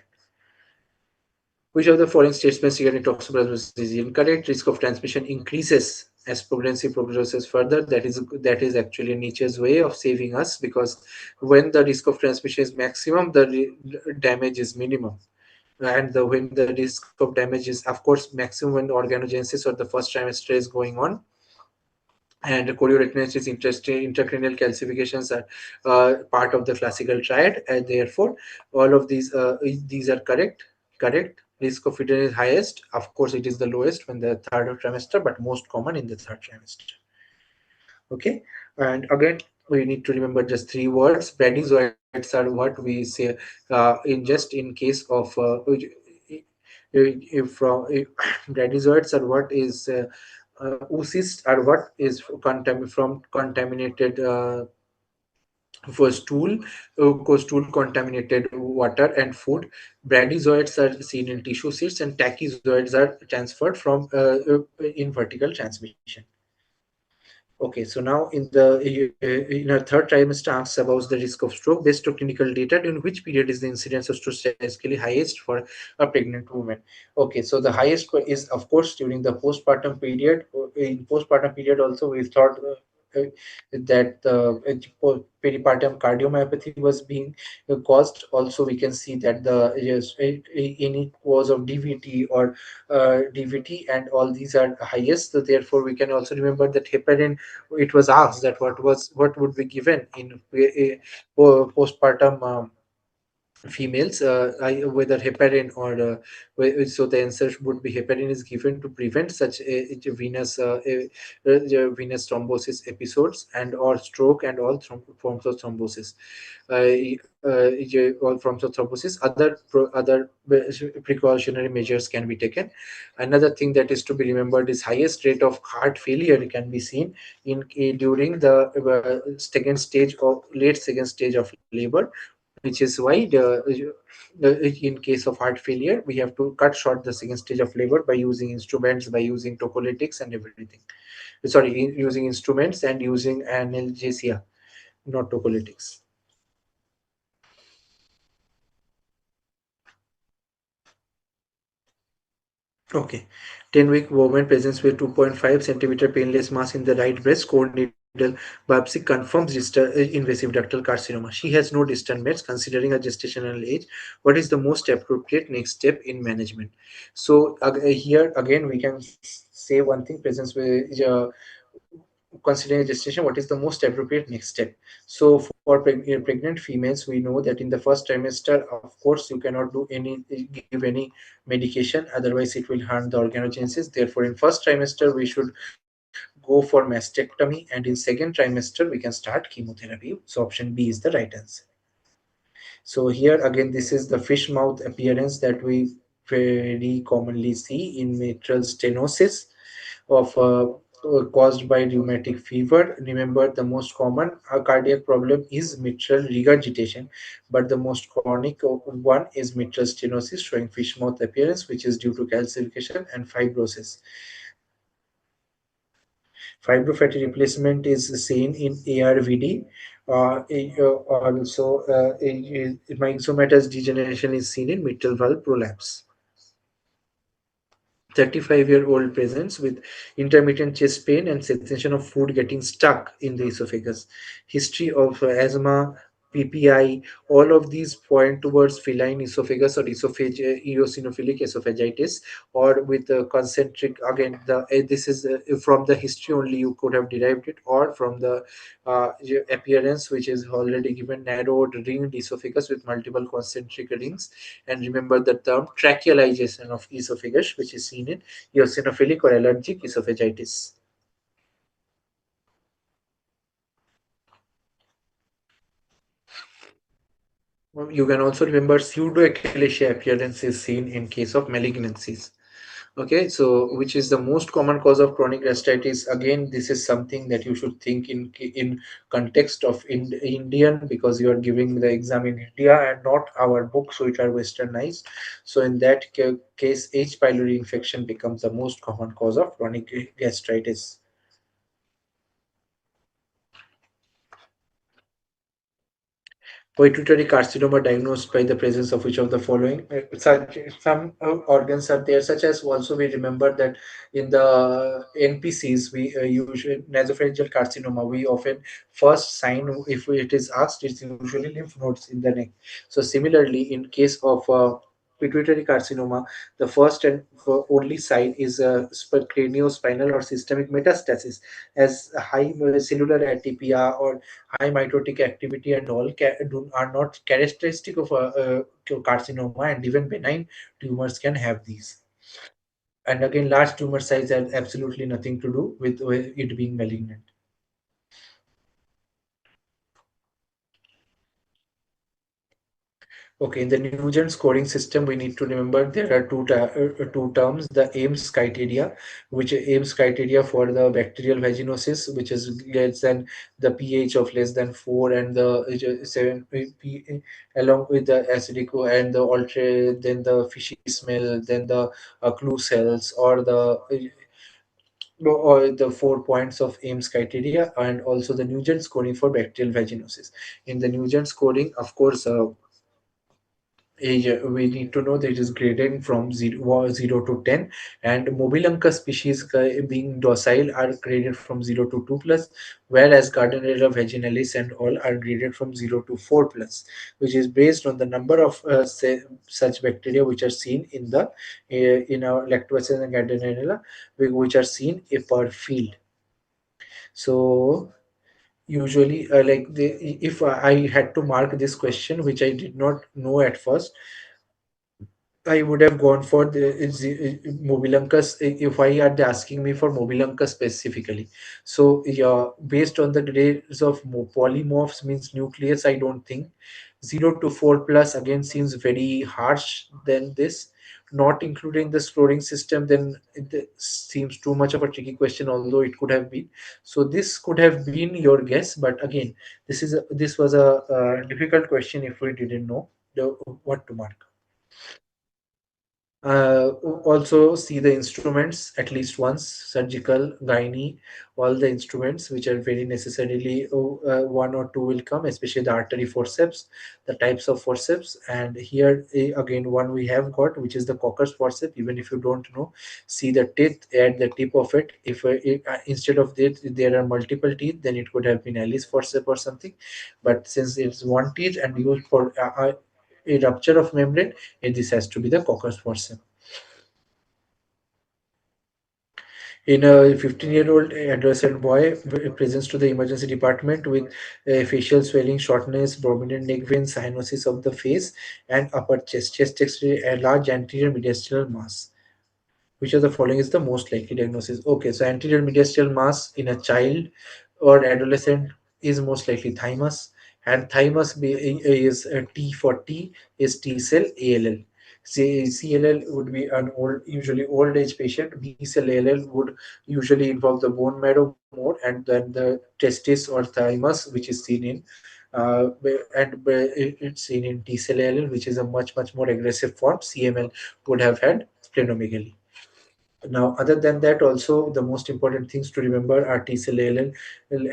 Which of the following statements regarding toxoplasmosis is incorrect? Risk of transmission increases as pregnancy progresses further. That is actually nature's way of saving us, because when the risk of transmission is maximum, the damage is minimum. And when the risk of damage is, of course, maximum when organogenesis or the first trimester is going on, and chorioretinitis, intracranial calcifications are part of the classical triad, and therefore all of these are correct. Risk of return is highest, of course it is the lowest when the third trimester, but most common in the third trimester. Okay, and again we need to remember just three words. Bradyzoids are what we say in just in case of if from bradyzoids are what is oocysts are what is from contaminated for stool contaminated water and food. Bradyzoids are seen in tissue seeds, and tachyzoids are transferred from in vertical transmission. Okay, so now in our third trimester asks about the risk of stroke based on clinical data. In which period is the incidence of stroke statistically highest for a pregnant woman? Okay, so the highest is of course during the postpartum period. In postpartum period also we thought that peripartum cardiomyopathy was being caused. Also, we can see that the yes, any cause of DVT or DVT and all these are highest. So therefore, we can also remember that heparin, it was asked that what would be given in postpartum females, whether heparin or so the answer would be heparin is given to prevent such venous thrombosis episodes and or stroke and all forms of thrombosis. All forms of thrombosis, other precautionary measures can be taken. Another thing that is to be remembered is highest rate of heart failure can be seen during the second stage of late second stage of labor, which is why in case of heart failure we have to cut short the second stage of labor by using instruments, by using tocolytics and everything. Sorry, using instruments and using analgesia, not tocolytics. Okay. 10-week woman presents with 2.5 centimeter painless mass in the right breast. Core needle biopsy confirms invasive ductal carcinoma. She has no distant meds. Considering her gestational age, what is the most appropriate next step in management? So here again we can say one thing: presence with considering a gestation, what is the most appropriate next step? So for pregnant females, we know that in the first trimester, of course, you cannot do any give any medication, otherwise it will harm the organogenesis. Therefore, in first trimester, we should go for mastectomy, and in second trimester, we can start chemotherapy. So option B is the right answer. So here again, this is the fish mouth appearance that we very commonly see in mitral stenosis of caused by rheumatic fever. Remember, the most common cardiac problem is mitral regurgitation, but the most chronic one is mitral stenosis, showing fish mouth appearance, which is due to calcification and fibrosis. Fibrofatty replacement is seen in ARVD. Also, myxomatous degeneration is seen in mitral valve prolapse. 35-year-old presents with intermittent chest pain and sensation of food getting stuck in the esophagus. History of asthma, PPI, all of these point towards feline esophagus or eosinophilic esophagitis, or with concentric. Again, this is from the history only you could have derived it, or from the appearance, which is already given, narrowed ringed esophagus with multiple concentric rings. And remember the term trachealization of esophagus, which is seen in eosinophilic or allergic esophagitis. You can also remember pseudoachalasia appearance is seen in case of malignancies. Okay, so which is the most common cause of chronic gastritis? Again, this is something that you should think in context of Indian, because you are giving the exam in India and not our books which are westernized. So in that case, H. pylori infection becomes the most common cause of chronic gastritis. Pituitary carcinoma diagnosed by the presence of which of the following? Some organs are there, such as, also we remember that in the NPCs, we usually nasopharyngeal carcinoma, we often first sign, if it is asked, it's usually lymph nodes in the neck. So similarly, in case of pituitary carcinoma, the first and only sign is craniospinal or systemic metastasis, as high cellular atypia or high mitotic activity and all are not characteristic of carcinoma, and even benign tumors can have these. And again, large tumor size has absolutely nothing to do with it being malignant. Okay, in the Nugent scoring system, we need to remember there are two terms: the Ames criteria, which Ames criteria for the bacterial vaginosis, which is less than the pH of less than 4, and the 7 along with the acidic and the ultra, then the fishy smell, then the clue cells, or the 4 points of Ames criteria, and also the Nugent scoring for bacterial vaginosis. In the Nugent scoring, of course, age, we need to know that it is graded from 0 to 10, and mobilunca species being docile are graded from 0 to 2 plus, whereas Gardnerella vaginalis and all are graded from 0 to 4 plus, which is based on the number of such bacteria which are seen in the in our Lactobacillus and Gardnerella, which are seen per field. So usually, if I had to mark this question, which I did not know at first, I would have gone for the Mobiluncus if I had asking me for Mobiluncus specifically. So yeah, based on the grades of polymorphs means nucleus, I don't think 0 to 4 plus again seems very harsh than this. Not including the scoring system, then it seems too much of a tricky question. Although it could have been, so this could have been your guess. But again, this was a difficult question if we didn't know what to mark. Also see the instruments at least once: surgical, gynae, all the instruments which are very necessarily, one or two will come, especially the artery forceps, the types of forceps. And here again, one we have got, which is the Cocker's forceps. Even if you don't know, see the teeth at the tip of it. If instead of this there are multiple teeth, then it could have been Alice forceps or something. But since it's one teeth and used for a rupture of membrane, this has to be the Cocker's forceps. In a 15-year-old adolescent boy presents to the emergency department with facial swelling, shortness, prominent neck veins, cyanosis of the face and upper chest X-ray, a large anterior mediastinal mass. Which of the following is the most likely diagnosis? Okay, so anterior mediastinal mass in a child or adolescent is most likely thymus, and thymus is T for T is T cell ALL. CLL would be an old, usually old age patient. B cell ALL would usually involve the bone marrow more, and then the testis or thymus, which is seen in it's seen in T cell ALL, which is a much more aggressive form. CML would have had splenomegaly. Now, other than that, also the most important things to remember are T cell ALL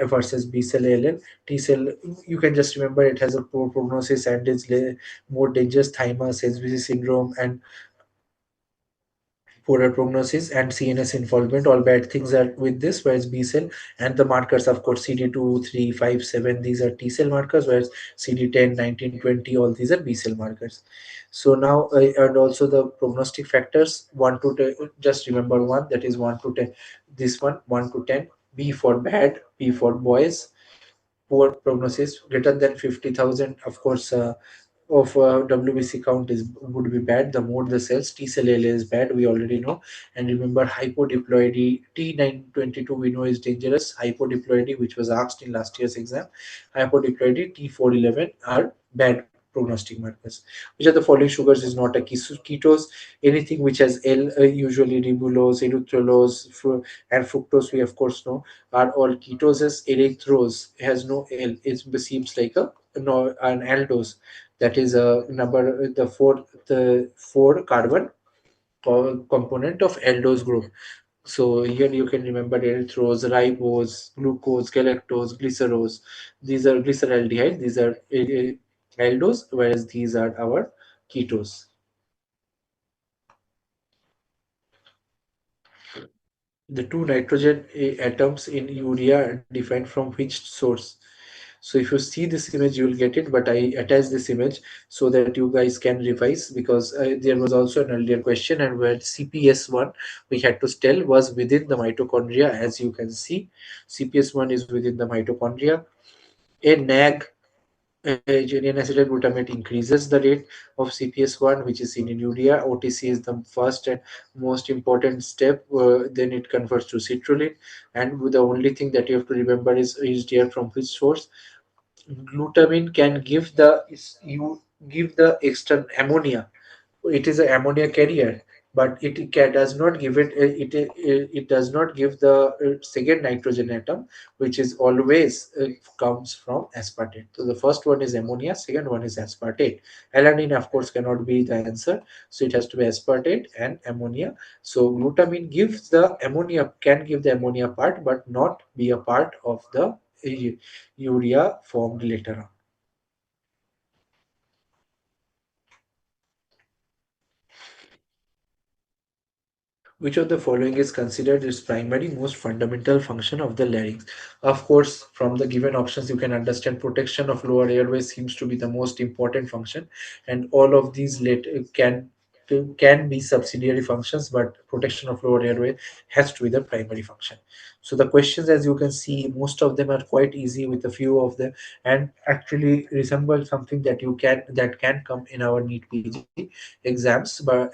versus B cell ALL. T cell, you can just remember it has a poor prognosis and it's more dangerous. Thymus, HBC syndrome, and poorer prognosis and CNS involvement. All bad things are with this, whereas B cell and the markers, of course, CD2, 3, 5, 7, these are T cell markers, whereas CD10, 19, 20, all these are B cell markers. So now, and also the prognostic factors 1 to 10, just remember one, that is 1 to 10. This one, 1 to 10. B for bad, B for boys, poor prognosis, greater than 50,000, of course. Of WBC count is would be bad. The more the cells, T cell ALL is bad. We already know. And remember, hypodiploidy T922 we know is dangerous. Hypodiploidy, which was asked in last year's exam, hypodiploidy T411 are bad prognostic markers. Which of the following sugars is not a ketose? Anything which has L, usually ribulose, erythrulose, and fructose, we of course know, are all ketoses. Erythrose has no L. It seems like a no, an aldose, that is a number, the four carbon component of aldose group. So here you can remember erythrose, ribose, glucose, galactose, glycerose. These are glyceraldehyde. These are aldose, whereas these are our ketose. The two nitrogen atoms in urea are defined from which source? So if you see this image, you will get it, but I attach this image so that you guys can revise, because there was also an earlier question, and where CPS1 we had to tell was within the mitochondria. As you can see, CPS1 is within the mitochondria. A NAG, adenine acetyl glutamate, increases the rate of CPS1, which is seen in urea. OTC is the first and most important step. Then it converts to citrulline, and the only thing that you have to remember is there from which source. Glutamine can you give the external ammonia. It is an ammonia carrier, but does not give it does not give the second nitrogen atom, which is always comes from aspartate. So the first one is ammonia, second one is aspartate. Alanine, of course, cannot be the answer, so it has to be aspartate and ammonia. So glutamine gives the ammonia, can give the ammonia part, but not be a part of the urea formed later on. Which of the following is considered its primary most fundamental function of the larynx? Of course, from the given options, you can understand protection of lower airway seems to be the most important function, and all of these can be subsidiary functions, but protection of lower airway has to be the primary function. So the questions, as you can see, most of them are quite easy with a few of them, and actually resemble something that can come in our NEET PG exams, but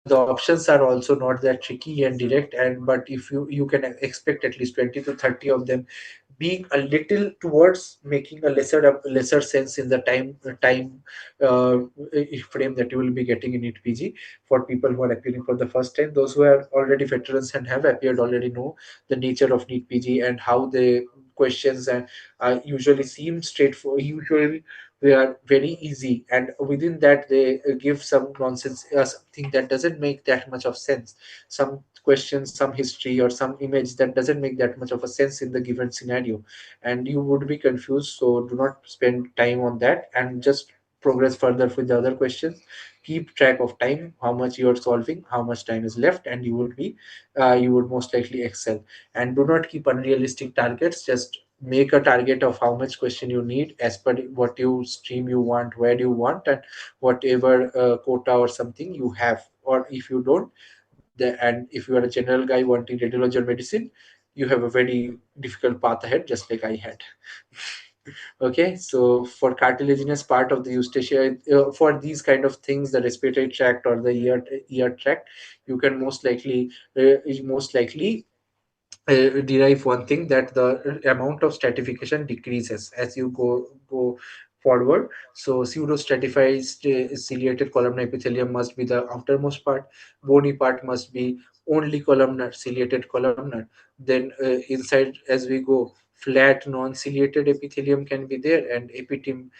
the options are also not that tricky and direct, and but if you can expect at least 20 to 30 of them being a little towards making a lesser sense in the time uh, frame that you will be getting in it PG. For people who are appearing for the first time, those who are already veterans and have appeared already know the nature of NEET PG and how the questions and usually seem straightforward. Usually they are very easy, and within that they give some nonsense, something that doesn't make that much of sense, some questions, some history or some image that doesn't make that much of a sense in the given scenario, and you would be confused. So do not spend time on that and just progress further with the other questions. Keep track of time, how much you are solving, how much time is left, and you would most likely excel. And do not keep unrealistic targets. Just make a target of how much question you need as per what you stream you want, where you want, and whatever quota or something you have. Or if you don't, And if you are a general guy wanting radiology or medicine, you have a very difficult path ahead, just like I had. Okay, so for cartilaginous part of the eustachian, for these kind of things, the respiratory tract or the ear tract, you can most likely derive one thing, that the amount of stratification decreases as you go forward. So pseudostratified ciliated columnar epithelium must be the outermost part, bony part must be only columnar, ciliated columnar. Then inside as we go, flat non-ciliated epithelium can be there, and epithelium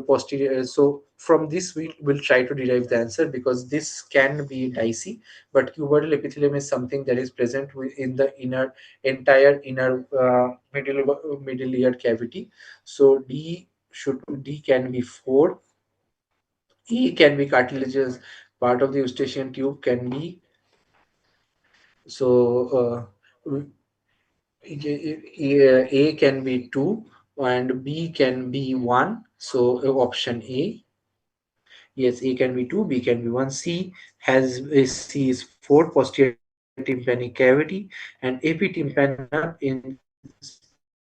posterior. So from this we will try to derive the answer, because this can be dicey, but cuboidal epithelium is something that is present in the entire inner middle ear cavity. So D can be 4. E can be cartilaginous part of the eustachian tube can be. So A can be 2 and B can be 1. So option A. Yes, A can be 2, B can be 1. C is 4, posterior tympanic cavity, and epitympanum in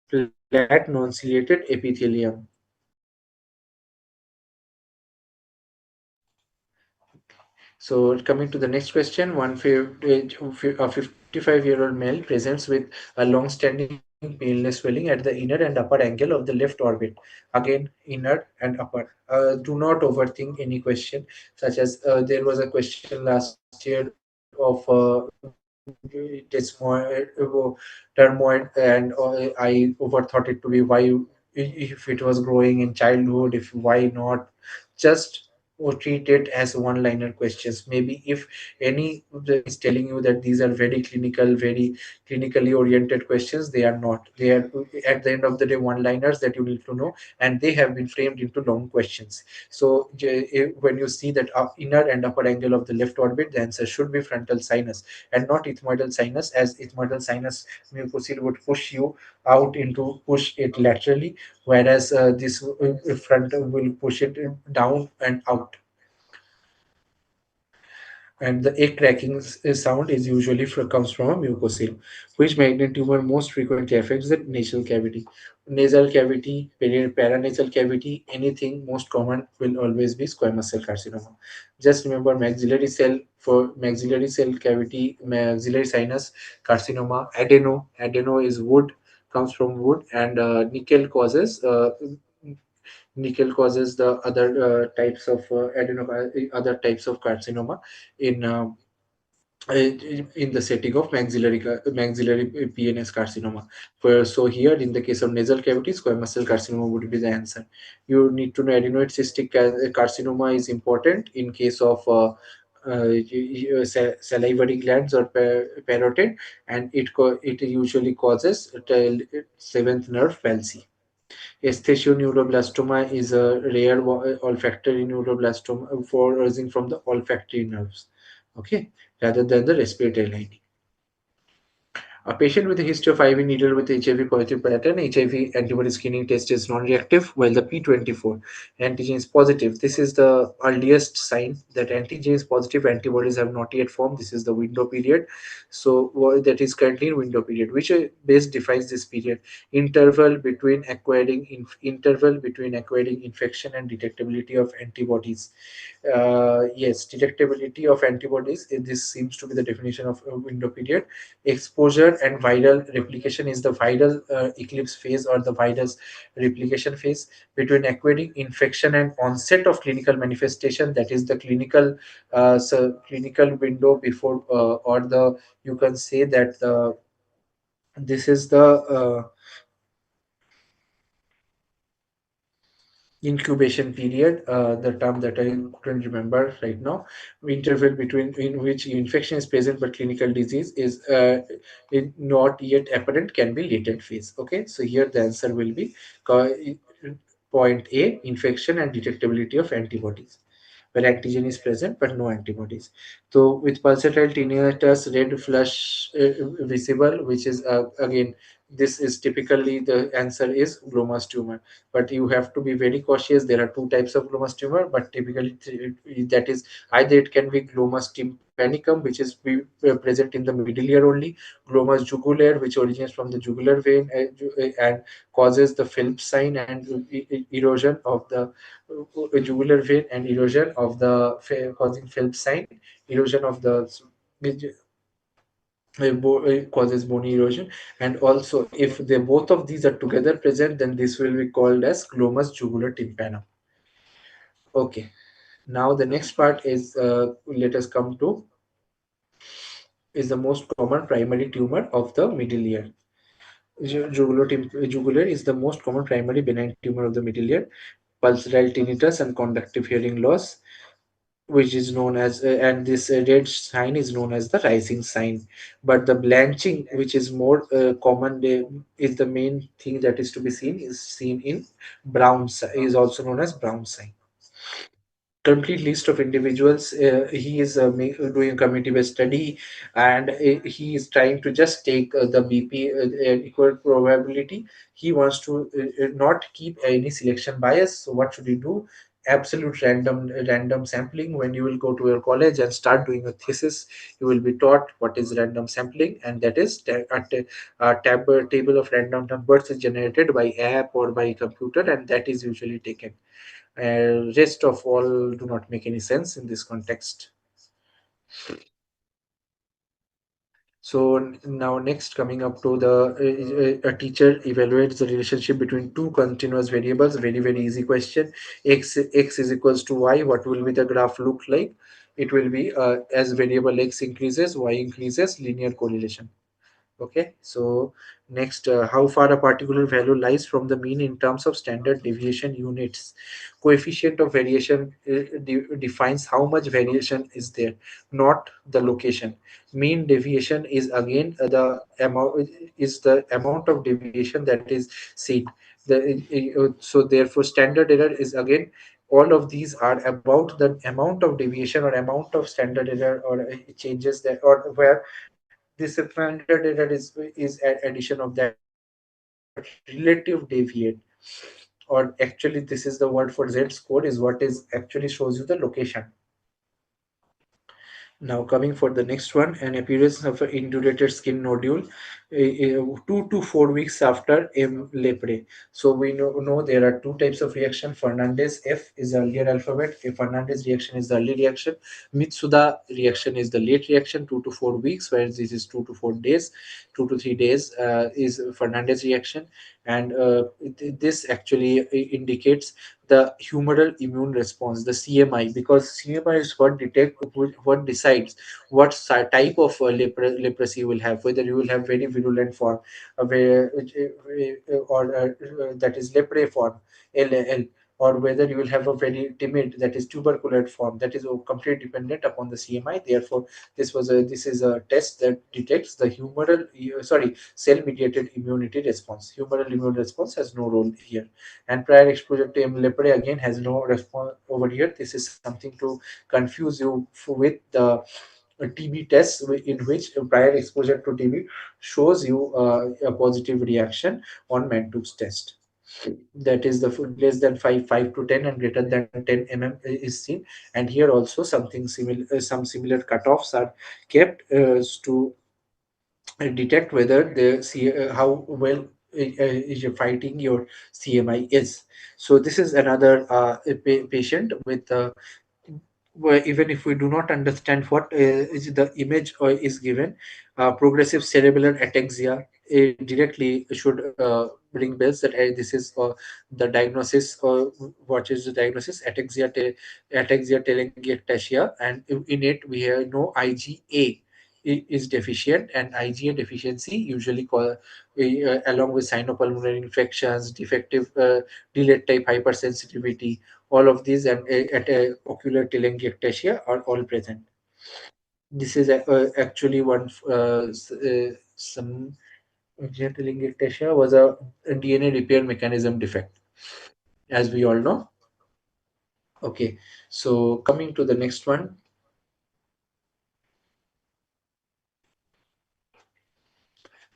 flat non-ciliated epithelium. So coming to the next question, a 55-year-old male presents with a long-standing paleness swelling at the inner and upper angle of the left orbit. Again, inner and upper. Do not overthink any question, such as there was a question last year of termoid, and I overthought it to be why, if it was growing in childhood, if why not just or treat it as one liner questions. Maybe if any of the is telling you that these are very clinical, very clinically oriented questions, they are not. They are at the end of the day one liners that you need to know, and they have been framed into long questions. So when you see that inner and upper angle of the left orbit, the answer should be frontal sinus and not ethmoidal sinus, as ethmoidal sinus mucocele would push you out into push it laterally, whereas this front will push it down and out. And the egg cracking sound is usually comes from a mucocele. Which malignant tumor most frequently affects the nasal cavity, paranasal cavity? Anything most common will always be squamous cell carcinoma. Just remember maxillary cell, for maxillary cell cavity, maxillary sinus carcinoma. Adeno is wood, comes from wood, and nickel causes the other types of other types of carcinoma in in the setting of maxillary PNS carcinoma. So here, in the case of nasal cavity, squamous cell carcinoma would be the answer. You need to know adenoid cystic carcinoma is important in case of salivary glands or parotid, and it usually causes seventh nerve palsy. Esthesioneuroblastoma is a rare olfactory neuroblastoma for arising from the olfactory nerves, okay, rather than the respiratory lining. A patient with a history of IV needle with HIV positive pattern, HIV antibody screening test is non-reactive, while the P24 antigen is positive. This is the earliest sign that antigen is positive, antibodies have not yet formed. This is the window period. So that is currently in window period, which best defines this period. Interval between acquiring infection and detectability of antibodies. Yes, detectability of antibodies. This seems to be the definition of a window period. Exposure and viral replication is the viral eclipse phase or the virus replication phase. Between acquiring infection and onset of clinical manifestation, that is the clinical window before, or the you can say that this is the incubation period, the term that I couldn't remember right now. Interval between in which infection is present but clinical disease is not yet apparent, can be latent phase. Okay, so here the answer will be co- point A, infection and detectability of antibodies, where antigen is present but no antibodies. So with pulsatile tinnitus, red flush visible, which is again this is typically the answer is glomus tumor. But you have to be very cautious. There are two types of glomus tumor, but typically that is either it can be glomus tympanicum, which is present in the middle ear only, glomus jugulare, which originates from the jugular vein, and causes the Phillips sign and erosion of the jugular vein, and erosion of the causing Phillips sign, erosion of the causes bone erosion. And also if they both of these are together present, then this will be called as glomus jugular tympanum. Okay, now the next part is, let us come to, is the most common primary tumor of the middle ear. Jugular is the most common primary benign tumor of the middle ear. Pulsatile tinnitus and conductive hearing loss, which is known as, and this red sign is known as the rising sign. But the blanching, which is more common, is the main thing that is to be seen, is seen in is also known as brown sign. Complete list of individuals. He is doing a community-based study, and he is trying to just take the BP equal probability. He wants to not keep any selection bias. So what should you do? Absolute random sampling. When you will go to your college and start doing a thesis, you will be taught what is random sampling, and that is a table of random numbers is generated by app or by computer, and that is usually taken. Rest of all do not make any sense in this context. So now next, coming up to the a teacher evaluates the relationship between two continuous variables. Very easy question. X is equals to y. What will be the graph look like? It will be, as variable x increases, y increases, linear correlation. Okay, so next, how far a particular value lies from the mean in terms of standard deviation units. Coefficient of variation defines how much variation is there, not the location. Mean deviation is again the amount of deviation that is seen. So therefore standard error is again, all of these are about the amount of deviation or amount of standard error, or changes that, or where this standard error is addition of that relative deviate, or actually this is the word for Z score, is what is actually shows you the location. Now coming for the next one, an appearance of an indurated skin nodule 2 to 4 weeks after lepre. So we know there are two types of reaction. Fernandez, F is the earlier alphabet. If Fernandez reaction is the early reaction, Mitsuda reaction is the late reaction, 2 to 4 weeks, whereas this is 2 to 4 days, 2 to 3 days is Fernandez reaction. And this actually indicates the humoral immune response, the CMI, because CMI is what decides what type of leprosy you will have, whether you will have very virulent form, or that is lepre form, LL, or whether you will have a very timid, that is tuberculate form. That is completely dependent upon the CMI. Therefore, this is a test that detects the cell mediated immunity response. Humoral immune response has no role here, and prior exposure to lepre again has no response over here. This is something to confuse you with the TB test, in which prior exposure to TB shows you a positive reaction on Mantoux test. That is the less than 5 to 10 and greater than 10 mm is seen. And here also something similar, some similar cutoffs are kept to detect whether how well fighting your CMI is. So this is another patient with where even if we do not understand what is the image or is given, progressive cerebellar ataxia directly should ring bells that this is the diagnosis, or what is the diagnosis? Ataxia telangiectasia, and in it we have no IgA is deficient, and IgA deficiency usually along with sinopulmonary infections, defective delayed type hypersensitivity, all of these, and at ocular telangiectasia are all present. This is actually one some ocular telangiectasia was a DNA repair mechanism defect, as we all know. Okay, so coming to the next one.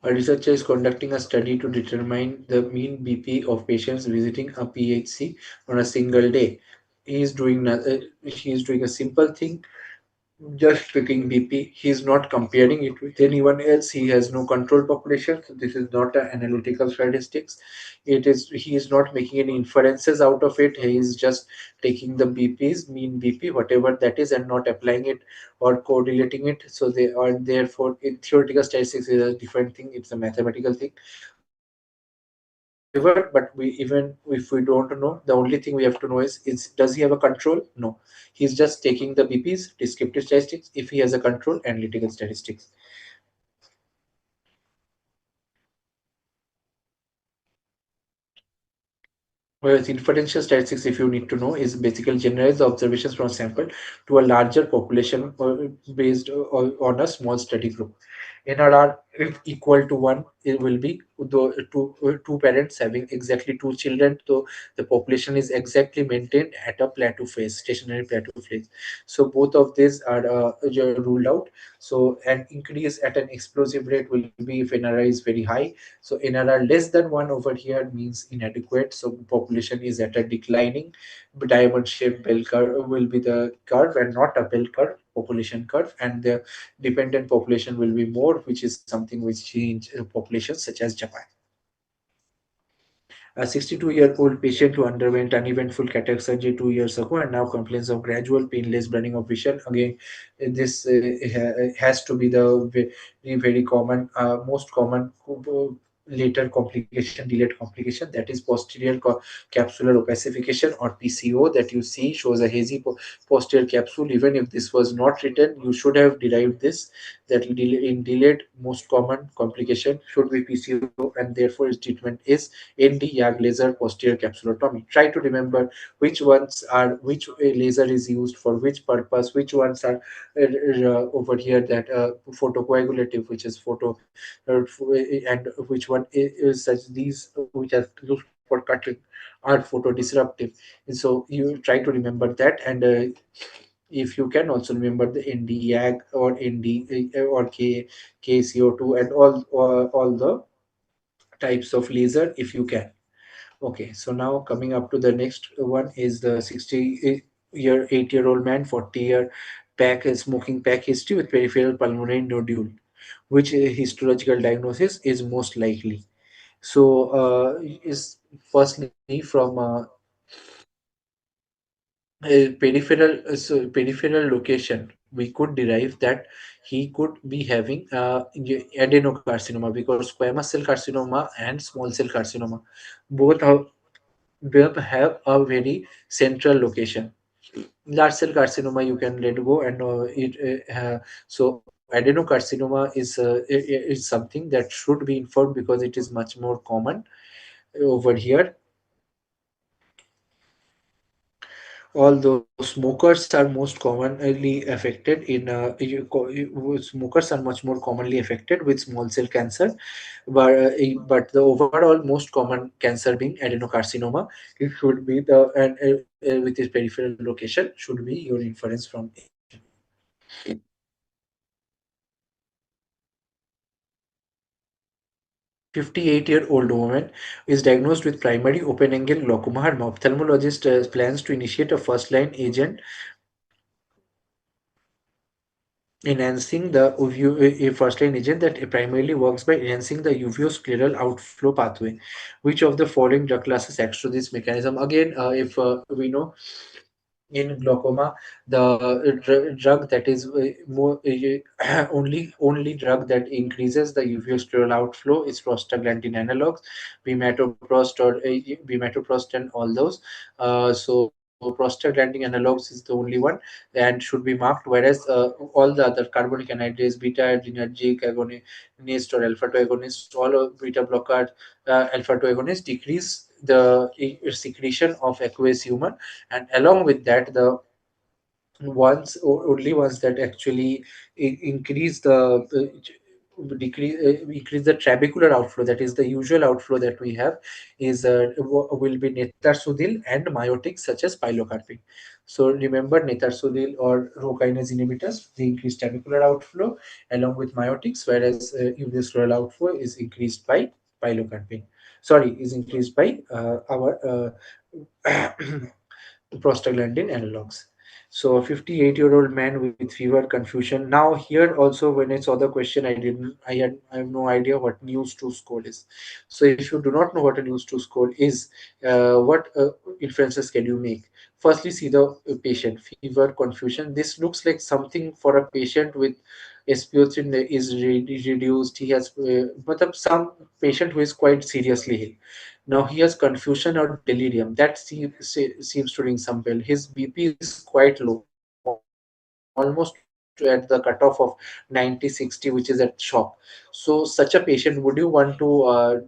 A researcher is conducting a study to determine the mean BP of patients visiting a PHC on a single day. He is doing a simple thing, just picking BP. He's not comparing it with anyone else. He has no control population. So this is not an analytical statistics. It is he is not making any inferences out of it. He is just taking the BPs, mean BP, whatever that is, and not applying it or correlating it. So they are therefore in theoretical statistics is a different thing. It's a mathematical thing. However, but we even if we don't know, the only thing we have to know is does he have a control? No. He's just taking the BPs, descriptive statistics. If he has a control, analytical statistics. Whereas inferential statistics, if you need to know, is basically generalize the observations from sample to a larger population based on a small study group. NRR if equal to 1, it will be two parents having exactly two children, so the population is exactly maintained at a plateau phase, stationary plateau phase. So both of these are ruled out. So an increase at an explosive rate will be if NRI is very high. So NRR less than 1 over here means inadequate. So population is at a declining. Diamond shaped bell curve will be the curve and not a bell curve, population curve. And the dependent population will be more, which is something which change populations such as Japan. A 62-year-old patient who underwent uneventful cataract surgery 2 years ago and now complains of gradual painless blurring of vision. Again, this has to be the very common, most common later complication, delayed complication, that is posterior capsular opacification or PCO that you see shows a hazy posterior capsule. Even if this was not written, you should have derived this that in delayed most common complication should be PCO, and therefore its treatment is ND-YAG laser posterior capsulotomy. Try to remember which laser is used for which purpose, which ones are over here that photocoagulative, which is photo, and which one is such these which are used for cutting are photo disruptive. And so you try to remember that, and if you can also remember the ND-YAG or ND or KCO2 and all the types of laser if you can. Okay, so now coming up to the next one is the 8-year-old man, 40-year smoking pack history with peripheral pulmonary nodule. Which histological diagnosis is most likely? So, is firstly from a peripheral location, we could derive that he could be having adenocarcinoma, because squamous cell carcinoma and small cell carcinoma both have a very central location. Large cell carcinoma you can let go, and so adenocarcinoma is something that should be informed because it is much more common over here. Although smokers are most commonly affected smokers are much more commonly affected with small cell cancer, but the overall most common cancer being adenocarcinoma, it should be with its peripheral location should be your inference from Asian. 58-year-old woman is diagnosed with primary open-angle glaucoma. Her ophthalmologist plans to initiate a first-line agent enhancing the a first-line agent that primarily works by enhancing the uveoscleral outflow pathway. Which of the following drug classes acts to this mechanism? Again, if we know in glaucoma, the drug that is more only drug that increases the uveoscleral outflow is prostaglandin analogs, bimatoprost or bimatoprost and all those. So prostaglandin analogs is the only one and should be marked, whereas all the other carbonic anhydrase, beta adrenergic agonist or alpha 2 agonist, all of beta blockers, alpha 2 agonists decrease the secretion of aqueous humor, and along with that the only ones that actually increase the increase the trabecular outflow, that is the usual outflow that we have, is will be netarsudil and myotics such as pilocarpine. So remember, netarsudil or rho kinase inhibitors, they increase trabecular outflow along with myotics, whereas uvascular outflow is increased by pilocarpine. Sorry, is increased by our prostaglandin analogs. So a 58-year-old man with fever, confusion. Now here also, when I saw the question, I have no idea what news to score is. So if you do not know what a news to score is, what inferences can you make? Firstly, see the patient, fever, confusion. This looks like something for a patient with SpO3 is reduced. He has, but some patient who is quite seriously ill. Now he has confusion or delirium. That seems to ring some bell. His BP is quite low, almost at the cutoff of 90/60, which is at shock. So such a patient, would you want to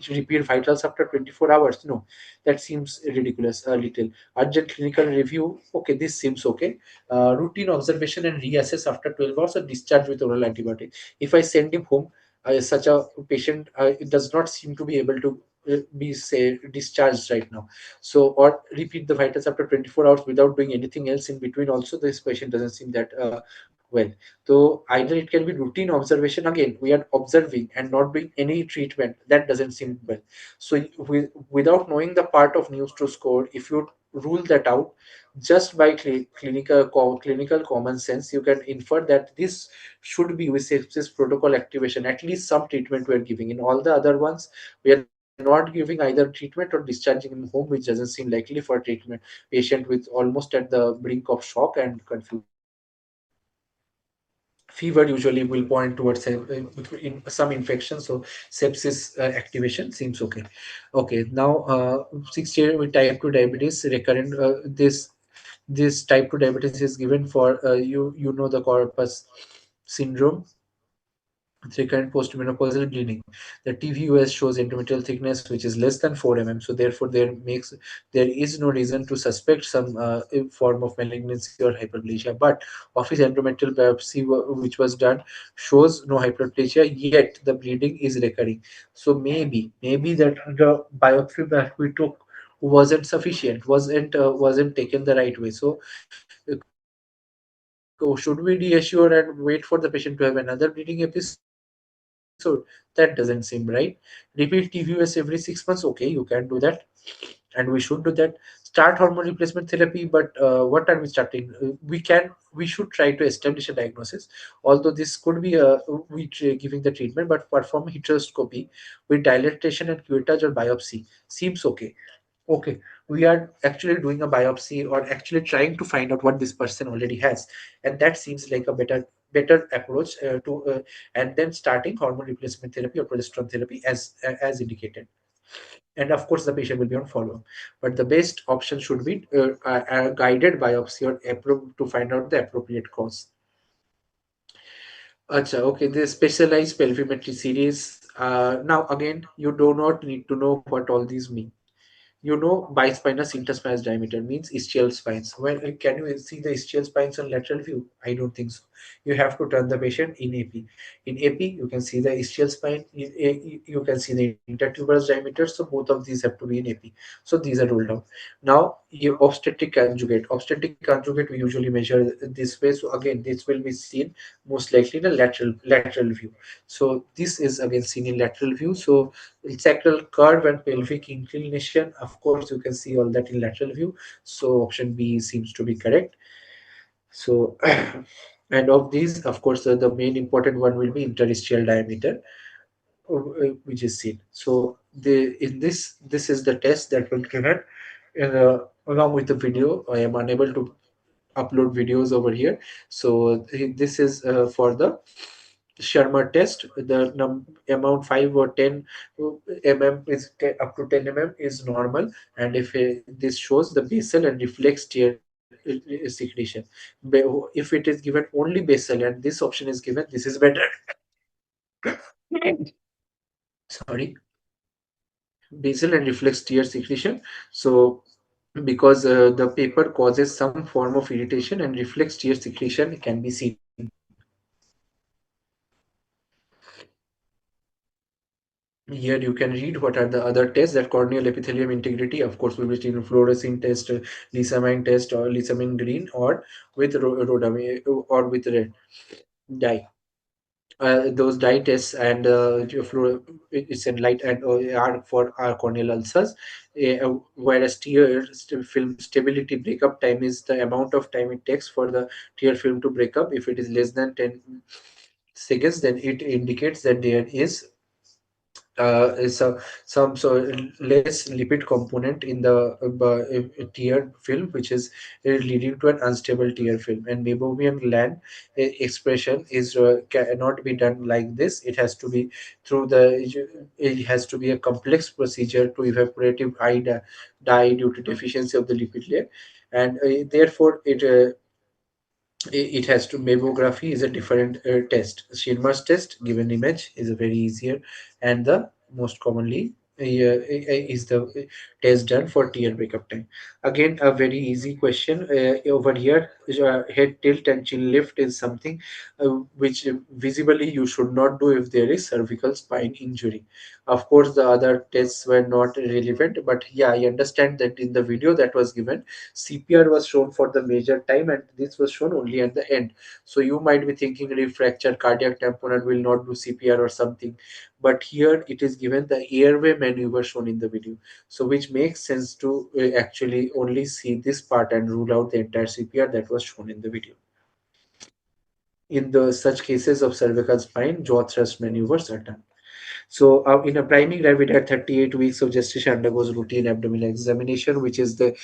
repeat vitals after 24 hours? No, that seems ridiculous a little. Urgent clinical review. Okay, this seems okay. Routine observation and reassess after 12 hours or discharge with oral antibiotic. If I send him home, such a patient it does not seem to be able to be say discharged right now. So or repeat the vitals after 24 hours without doing anything else in between also, this patient doesn't seem that well. So either it can be routine observation, again we are observing and not doing any treatment, that doesn't seem well. So without knowing the part of news to score, if you rule that out just by clinical common sense, you can infer that this should be with sepsis protocol activation. At least some treatment we are giving. In all the other ones, we are not giving either treatment or discharging him home, which doesn't seem likely for treatment. Patient with almost at the brink of shock and confusion. Fever usually will point towards in some infection, so sepsis activation seems okay. Okay, now 60 with type 2 diabetes recurrent, this type 2 diabetes is given for you know the corpus syndrome, recurrent postmenopausal bleeding. The TVUS shows endometrial thickness which is less than 4 mm. So therefore, there is no reason to suspect some form of malignancy or hyperplasia. But office endometrial biopsy which was done shows no hyperplasia, yet the bleeding is recurring. So maybe that the biopsy that we took wasn't sufficient, wasn't taken the right way. So should we reassure and wait for the patient to have another bleeding episode? That doesn't seem right. Repeat TVS every 6 months, okay, you can do that, and we should do that. Start hormone replacement therapy, but what are we starting? We should try to establish a diagnosis. Although this could be giving the treatment, but perform hysteroscopy with dilatation and curettage or biopsy seems okay. Okay, we are actually doing a biopsy or actually trying to find out what this person already has, and that seems like a better approach and then starting hormone replacement therapy or progesterone therapy as indicated. And of course, the patient will be on follow-up. But the best option should be a guided biopsy or to find out the appropriate cause. Acha, okay, the specialized pelvimetry series. Now, again, you do not need to know what all these mean. You know, bispinous interspinous diameter means ischial spines. Well, can you see the ischial spines on lateral view? I don't think so. You have to turn the patient in AP. In AP, you can see the ischial spine. You can see the intertuberous diameter. So both of these have to be in AP. So these are ruled out. Now, you obstetric conjugate. Obstetric conjugate we usually measure this way. So again, this will be seen most likely in a lateral view. So this is again seen in lateral view. So sacral curve and pelvic inclination, of course, you can see all that in lateral view. So option B seems to be correct. So, and of these, of course, the main important one will be interstitial diameter, which is seen. So, this is the test that will given along with the video. I am unable to upload videos over here. So this is for the Shermer test. The amount 5 or 10 mm is up to 10 mm is normal, and if this shows the basal and reflex tear secretion. If it is given only basal and this option is given, this is better. Sorry, basal and reflex tear secretion. So because the paper causes some form of irritation and reflex tear secretion can be seen. Here you can read what are the other tests, that corneal epithelium integrity, of course, will be seen in fluorescein test, lysamine test, or lysamine green, or with rhodamine or with red dye. Those dye tests and it's in light and are for our corneal ulcers, whereas tear film stability breakup time is the amount of time it takes for the tear film to break up. If it is less than 10 seconds, then it indicates that there is some less lipid component in the tear film, which is leading to an unstable tear film. And meibomian gland expression is cannot be done like this. It has to be through it has to be a complex procedure to evaporative dye due to deficiency of the lipid layer, and therefore it has to mammography is a different test. Schirmer's test given image is a very easier, and the most commonly is the test done for tear breakup time. Again, a very easy question over here. Head tilt and chin lift is something which visibly you should not do if there is cervical spine injury. Of course, the other tests were not relevant, but yeah, I understand that in the video that was given, CPR was shown for the major time, and this was shown only at the end. So you might be thinking refracture cardiac tamponade will not do CPR or something, but here it is given the airway maneuver shown in the video. So which makes sense to actually only see this part and rule out the entire CPR that was shown in the video. In the such cases of cervical spine, jaw thrust maneuvers are done. So, in a priming gravid at 38 weeks of gestation undergoes routine abdominal examination, which is the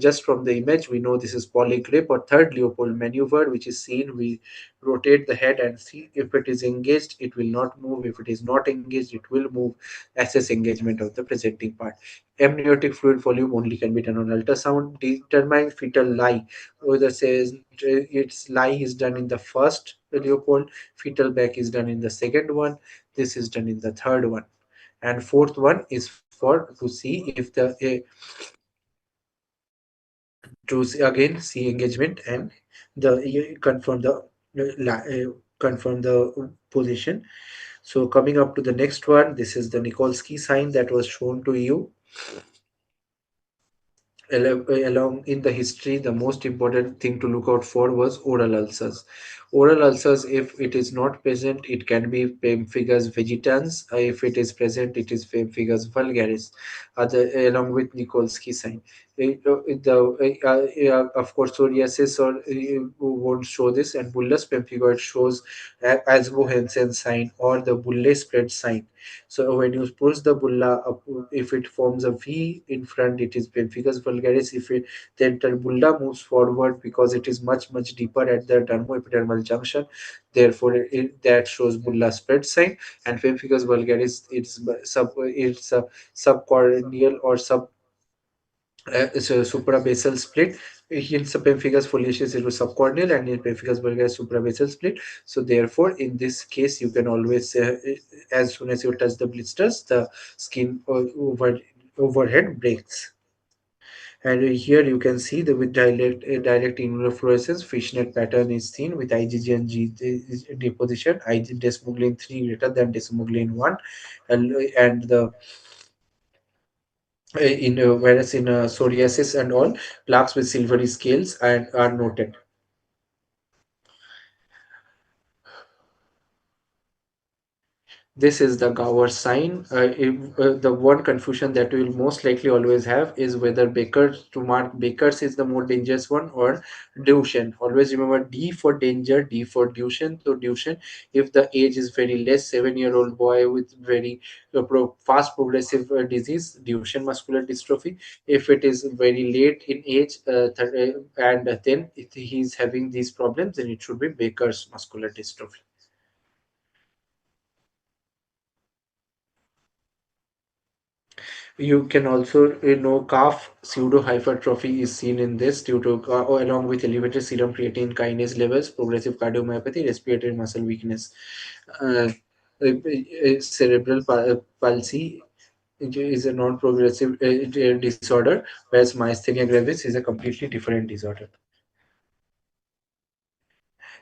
just from the image we know this is polygrip or third Leopold maneuver, which is seen. We rotate the head and see if it is engaged, it will not move. If it is not engaged, it will move. Assess engagement of the presenting part. Amniotic fluid volume only can be done on ultrasound. Determine fetal lie. Whether says its lie is done in the first Leopold, fetal back is done in the second one, this is done in the third one, and fourth one is for to see if the again see engagement and the confirm the confirm the position. So coming up to the next one, this is the Nikolsky sign that was shown to you. Along in the history, the most important thing to look out for was oral ulcers. Oral ulcers, if it is not present, it can be pemphigus vegetans. If it is present, it is pemphigus vulgaris, along with Nikolsky sign. Of course, psoriasis or won't show this, and bullous pemphigoid shows Asbo-Hansen sign or the bulle spread sign. So when you push the bulla up, if it forms a V in front, it is pemphigus vulgaris. If the entire bulla moves forward because it is much deeper at the dermoepidermal junction, therefore that shows bulla spread sign. And pemphigus vulgaris, it's a subcorneal or it's a suprabasal split. In pemphigus foliaceus, it was subcorneal, and in pemphigus vulgaris, suprabasal split. So therefore, in this case, you can always, as soon as you touch the blisters, the skin overhead breaks. And here you can see the with direct immunofluorescence fishnet pattern is seen with IgG and G deposition. IG desmoglein 3 greater than desmoglein 1, and the in whereas in psoriasis and all, plaques with silvery scales and are noted. This is the Gower sign. The one confusion that we will most likely always have is whether Baker's to mark Baker's is the more dangerous one or Duchenne. Always remember D for danger, D for Duchenne. So Duchenne, if the age is very less, 7-year-old boy with very fast progressive disease, Duchenne muscular dystrophy. If it is very late in age and then if he is having these problems, then it should be Baker's muscular dystrophy. You can also calf pseudohypertrophy is seen in this due to along with elevated serum creatine kinase levels, progressive cardiomyopathy, respiratory muscle weakness. Cerebral palsy is a non-progressive disorder, whereas myasthenia gravis is a completely different disorder.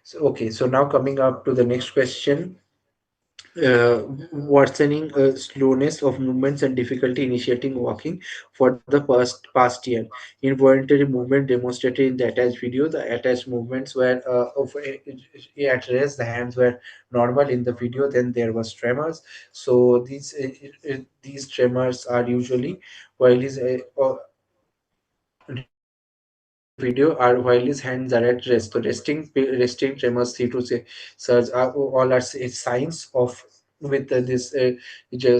So, okay, so now coming up to the next question. uh, worsening slowness of movements and difficulty initiating walking for the past year. Involuntary movement demonstrated in the attached video. The attached movements were at rest. The hands were normal in the video. Then there was tremors. So these tremors are usually while his during the video are while his hands are at rest. So resting tremors, C to say, surge are all are signs of with this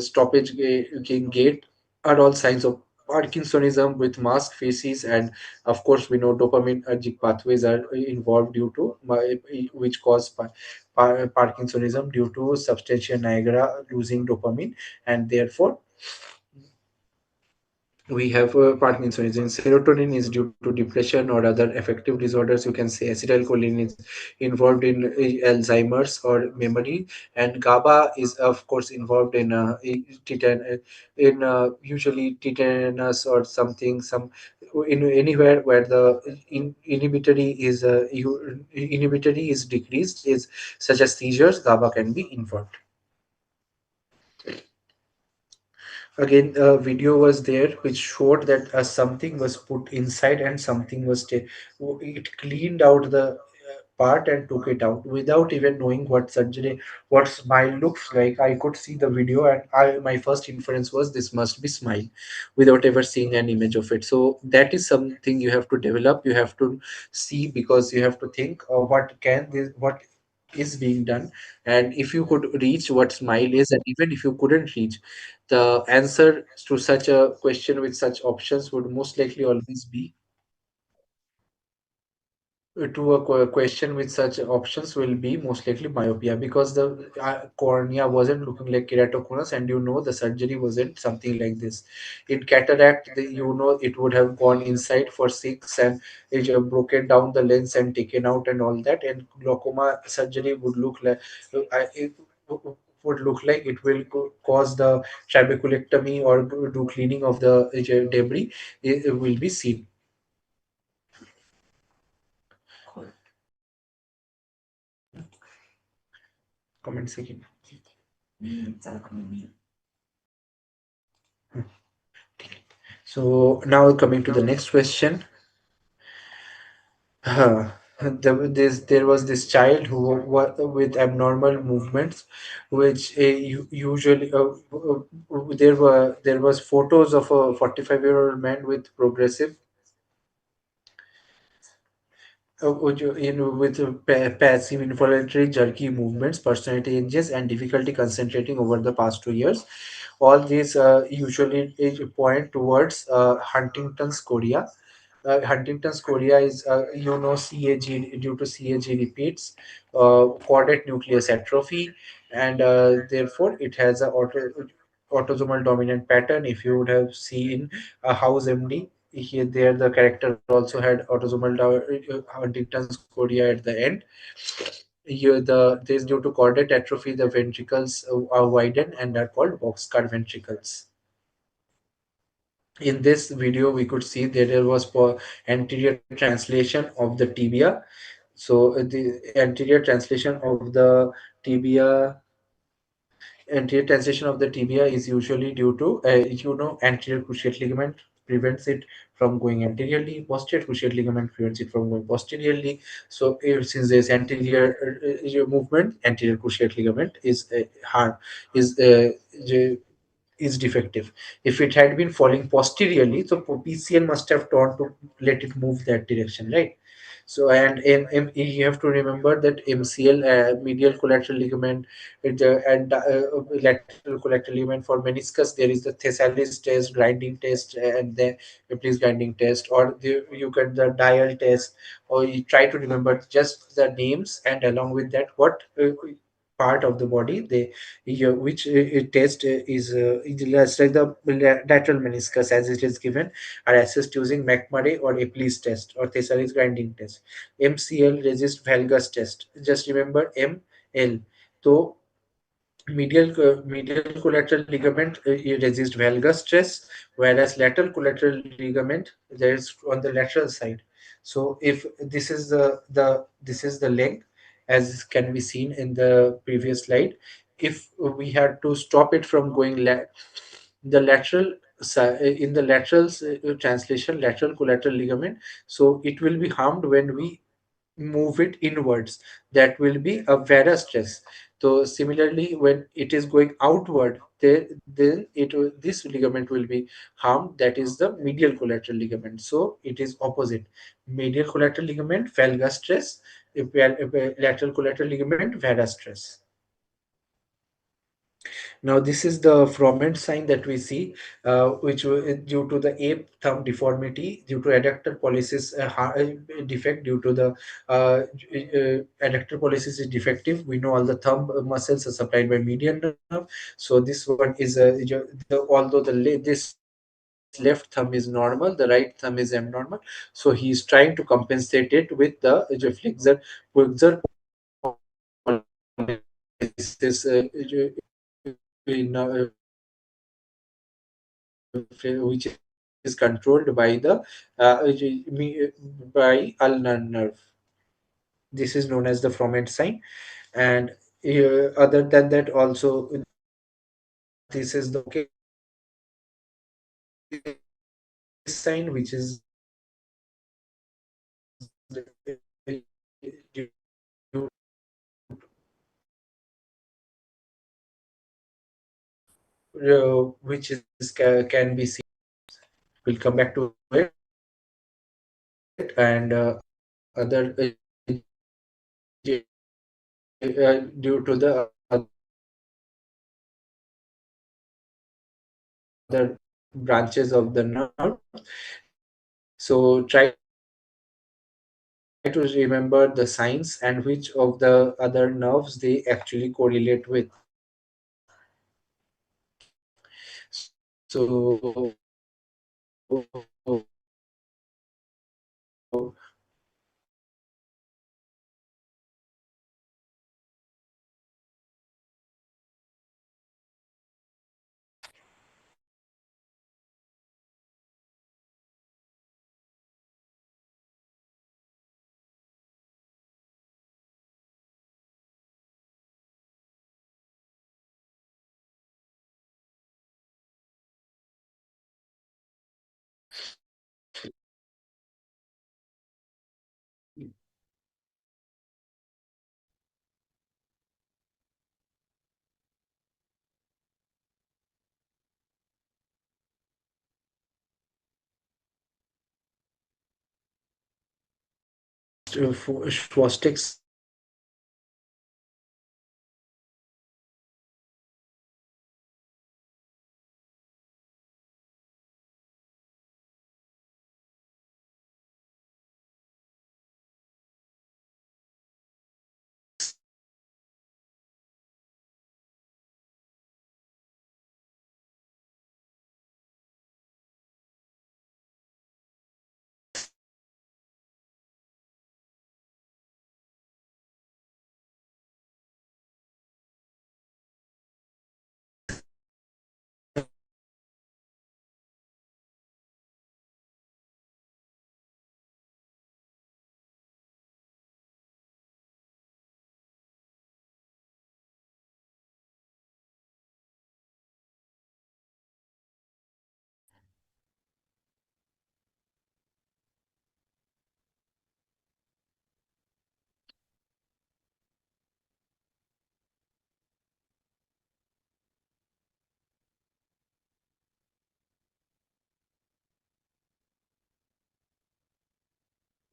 stoppage gait are all signs of Parkinsonism with masked faces, and of course we know dopaminergic pathways are involved due to which cause Parkinsonism due to substantia nigra losing dopamine, and therefore we have Parkinsonism. Serotonin is due to depression or other affective disorders. You can say acetylcholine is involved in Alzheimer's or memory, and GABA is of course involved in usually tetanus or something some in anywhere where the inhibitory is decreased is such as seizures. GABA can be involved. Again, a video was there which showed that something was put inside and something was it cleaned out the part and took it out without even knowing what smile looks like. I could see the video, and my first inference was this must be smile without ever seeing an image of it. So that is something you have to develop, you have to see, because you have to think what is being done, and if you could reach what smile is, and even if you couldn't reach, the answer to such a question with such options would most likely always be to a question with such options will be most likely myopia, because the cornea wasn't looking like keratoconus, and the surgery wasn't something like this. In cataract, it would have gone inside for 6 and it broken down the lens and taken out and all that, and glaucoma surgery would look like it would look like it will cause the trabeculectomy or do cleaning of the debris. It will be seen. Comment section. So now coming to the next question. There was this child who with abnormal movements, which usually there was photos of a 45-year-old man with progressive with passive involuntary jerky movements, personality changes, and difficulty concentrating over the past 2 years. All these usually point towards Huntington's chorea. Huntington's chorea is, CAG due to CAG repeats, caudate nucleus atrophy, and therefore it has a autosomal dominant pattern. If you would have seen a House MD, here there the character also had autosomal Huntington's chorea at the end. Here this due to caudate atrophy, the ventricles are widened and are called boxcar ventricles. In this video we could see that there was anterior translation of the tibia. So the anterior translation of the tibia anterior translation of the tibia is usually due to anterior cruciate ligament prevents it from going anteriorly, posterior cruciate ligament prevents it from going posteriorly. So since there's anterior movement, anterior cruciate ligament harm is is defective. If it had been falling posteriorly, so PCL must have turned to let it move that direction, right? So, and you have to remember that MCL, medial collateral ligament, lateral collateral ligament. For meniscus, there is the Thessalis test, grinding test, and the Ripley's grinding test, or you get the dial test, or you try to remember just the names, and along with that, what part of the body which test is like the lateral meniscus as it is given, are assessed using McMurray or Epley's test or Thessaly's grinding test. MCL resist valgus test. Just remember ML. So medial collateral ligament you resist valgus stress, whereas lateral collateral ligament there is on the lateral side. So if this is the this is the leg, as can be seen in the previous slide. if we had to stop it from going the lateral in the lateral translation, lateral collateral ligament, so it will be harmed when we move it inwards. That will be a varus stress. So similarly, when it is going outward, then this ligament will be harmed. That is the medial collateral ligament. So it is opposite. Medial collateral ligament, valgus stress. Lateral collateral ligament, varus stress. Now, this is the Froment sign that we see, which due to the ape thumb deformity, due to adductor pollicis defect, due to the adductor pollicis is defective. We know all the thumb muscles are supplied by median nerve. So this one is although this left thumb is normal, the right thumb is abnormal. So he is trying to compensate it with the flexor pollicis which is controlled by the by ulnar nerve. This is known as the Froment sign. And other than that, also this is the this sign, which is due which is can be seen. We'll come back to it. And other due to the other branches of the nerve. So try to remember the signs and which of the other nerves they actually correlate with. So Schwastiks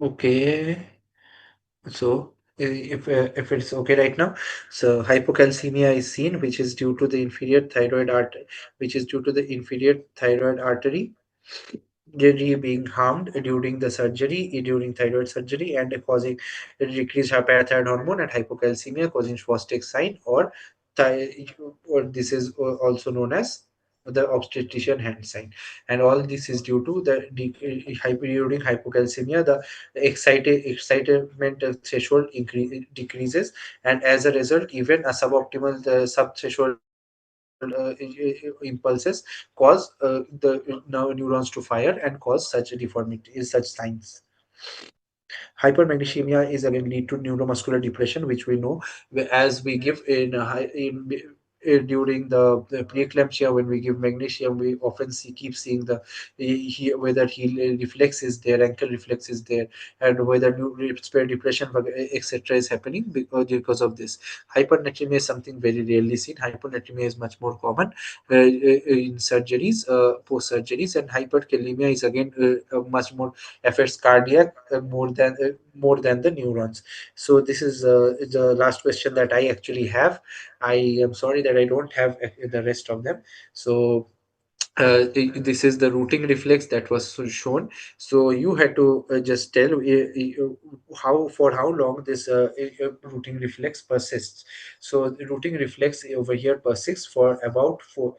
okay. So if it's okay right now, so hypocalcemia is seen, which is due to the inferior thyroid which is due to the inferior thyroid artery being harmed during the surgery, during thyroid surgery, and causing decreased parathyroid hormone and hypocalcemia, causing Schwarzschild sign, or or this is also known as the obstetrician hand sign. And all this is due to the during hypocalcemia, the excitement threshold decreases, and as a result, even a suboptimal subthreshold impulses cause the neurons to fire and cause such a deformity, such signs. Hypermagnesemia is again lead to neuromuscular depression, which we know as we give in, during the preeclampsia. When we give magnesium, we often keep seeing whether heel reflex is there, ankle reflex is there, and whether respiratory depression, etc., is happening because of this. Hypernatremia is something very rarely seen. Hyponatremia is much more common in surgeries, post surgeries, and hyperkalemia is again much more affects cardiac more than the neurons. So this is the last question that I actually have. I am sorry that I don't have the rest of them. So this is the routing reflex that was shown. So you had to just tell how for how long this routing reflex persists. So the routing reflex over here persists for about 4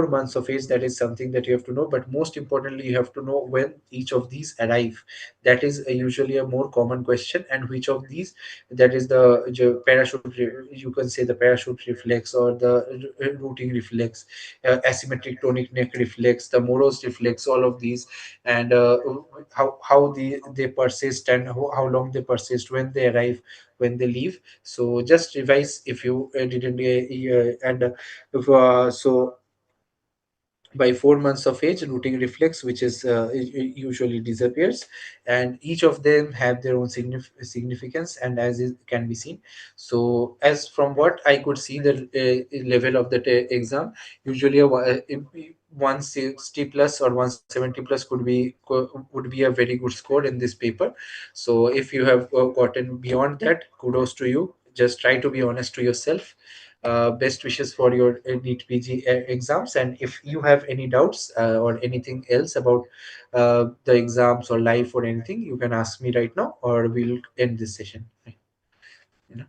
months of age. That is something that you have to know. But most importantly, you have to know when each of these arrive. That is usually a more common question. And which of these, that is the parachute, you can say the parachute reflex or the routing reflex, asymmetric tonic neck reflex, the Morose reflex, all of these, and how they persist and how long they persist, when they arrive, when they leave. So just revise if you didn't, and if, so by 4 months of age, routing reflex, which is usually disappears, and each of them have their own significance, and as it can be seen. So as from what I could see, the level of the exam, usually 160 plus or 170 plus would be a very good score in this paper. So if you have gotten beyond that, kudos to you. Just try to be honest to yourself. Best wishes for your NEET PG exams. And if you have any doubts or anything else about the exams or life or anything, you can ask me right now, or we'll end this session. You know.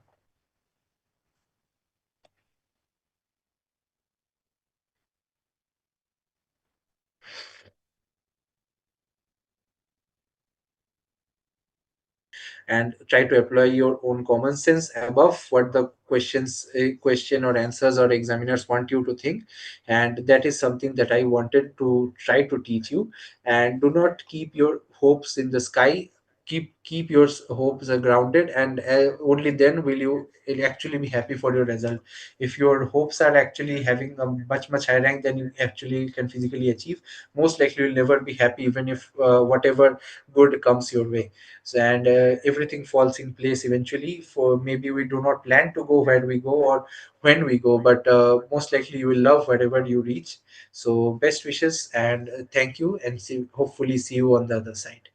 And try to apply your own common sense above what the question or answers or examiners want you to think. And that is something that I wanted to try to teach you. And do not keep your hopes in the sky. Keep your hopes grounded, and only then will actually be happy for your result. If your hopes are actually having a much higher rank than you actually can physically achieve, most likely you'll never be happy, even if whatever good comes your way. So, and everything falls in place eventually. For maybe we do not plan to go where we go or when we go, but most likely you will love wherever you reach. So best wishes, and thank you, and hopefully see you on the other side.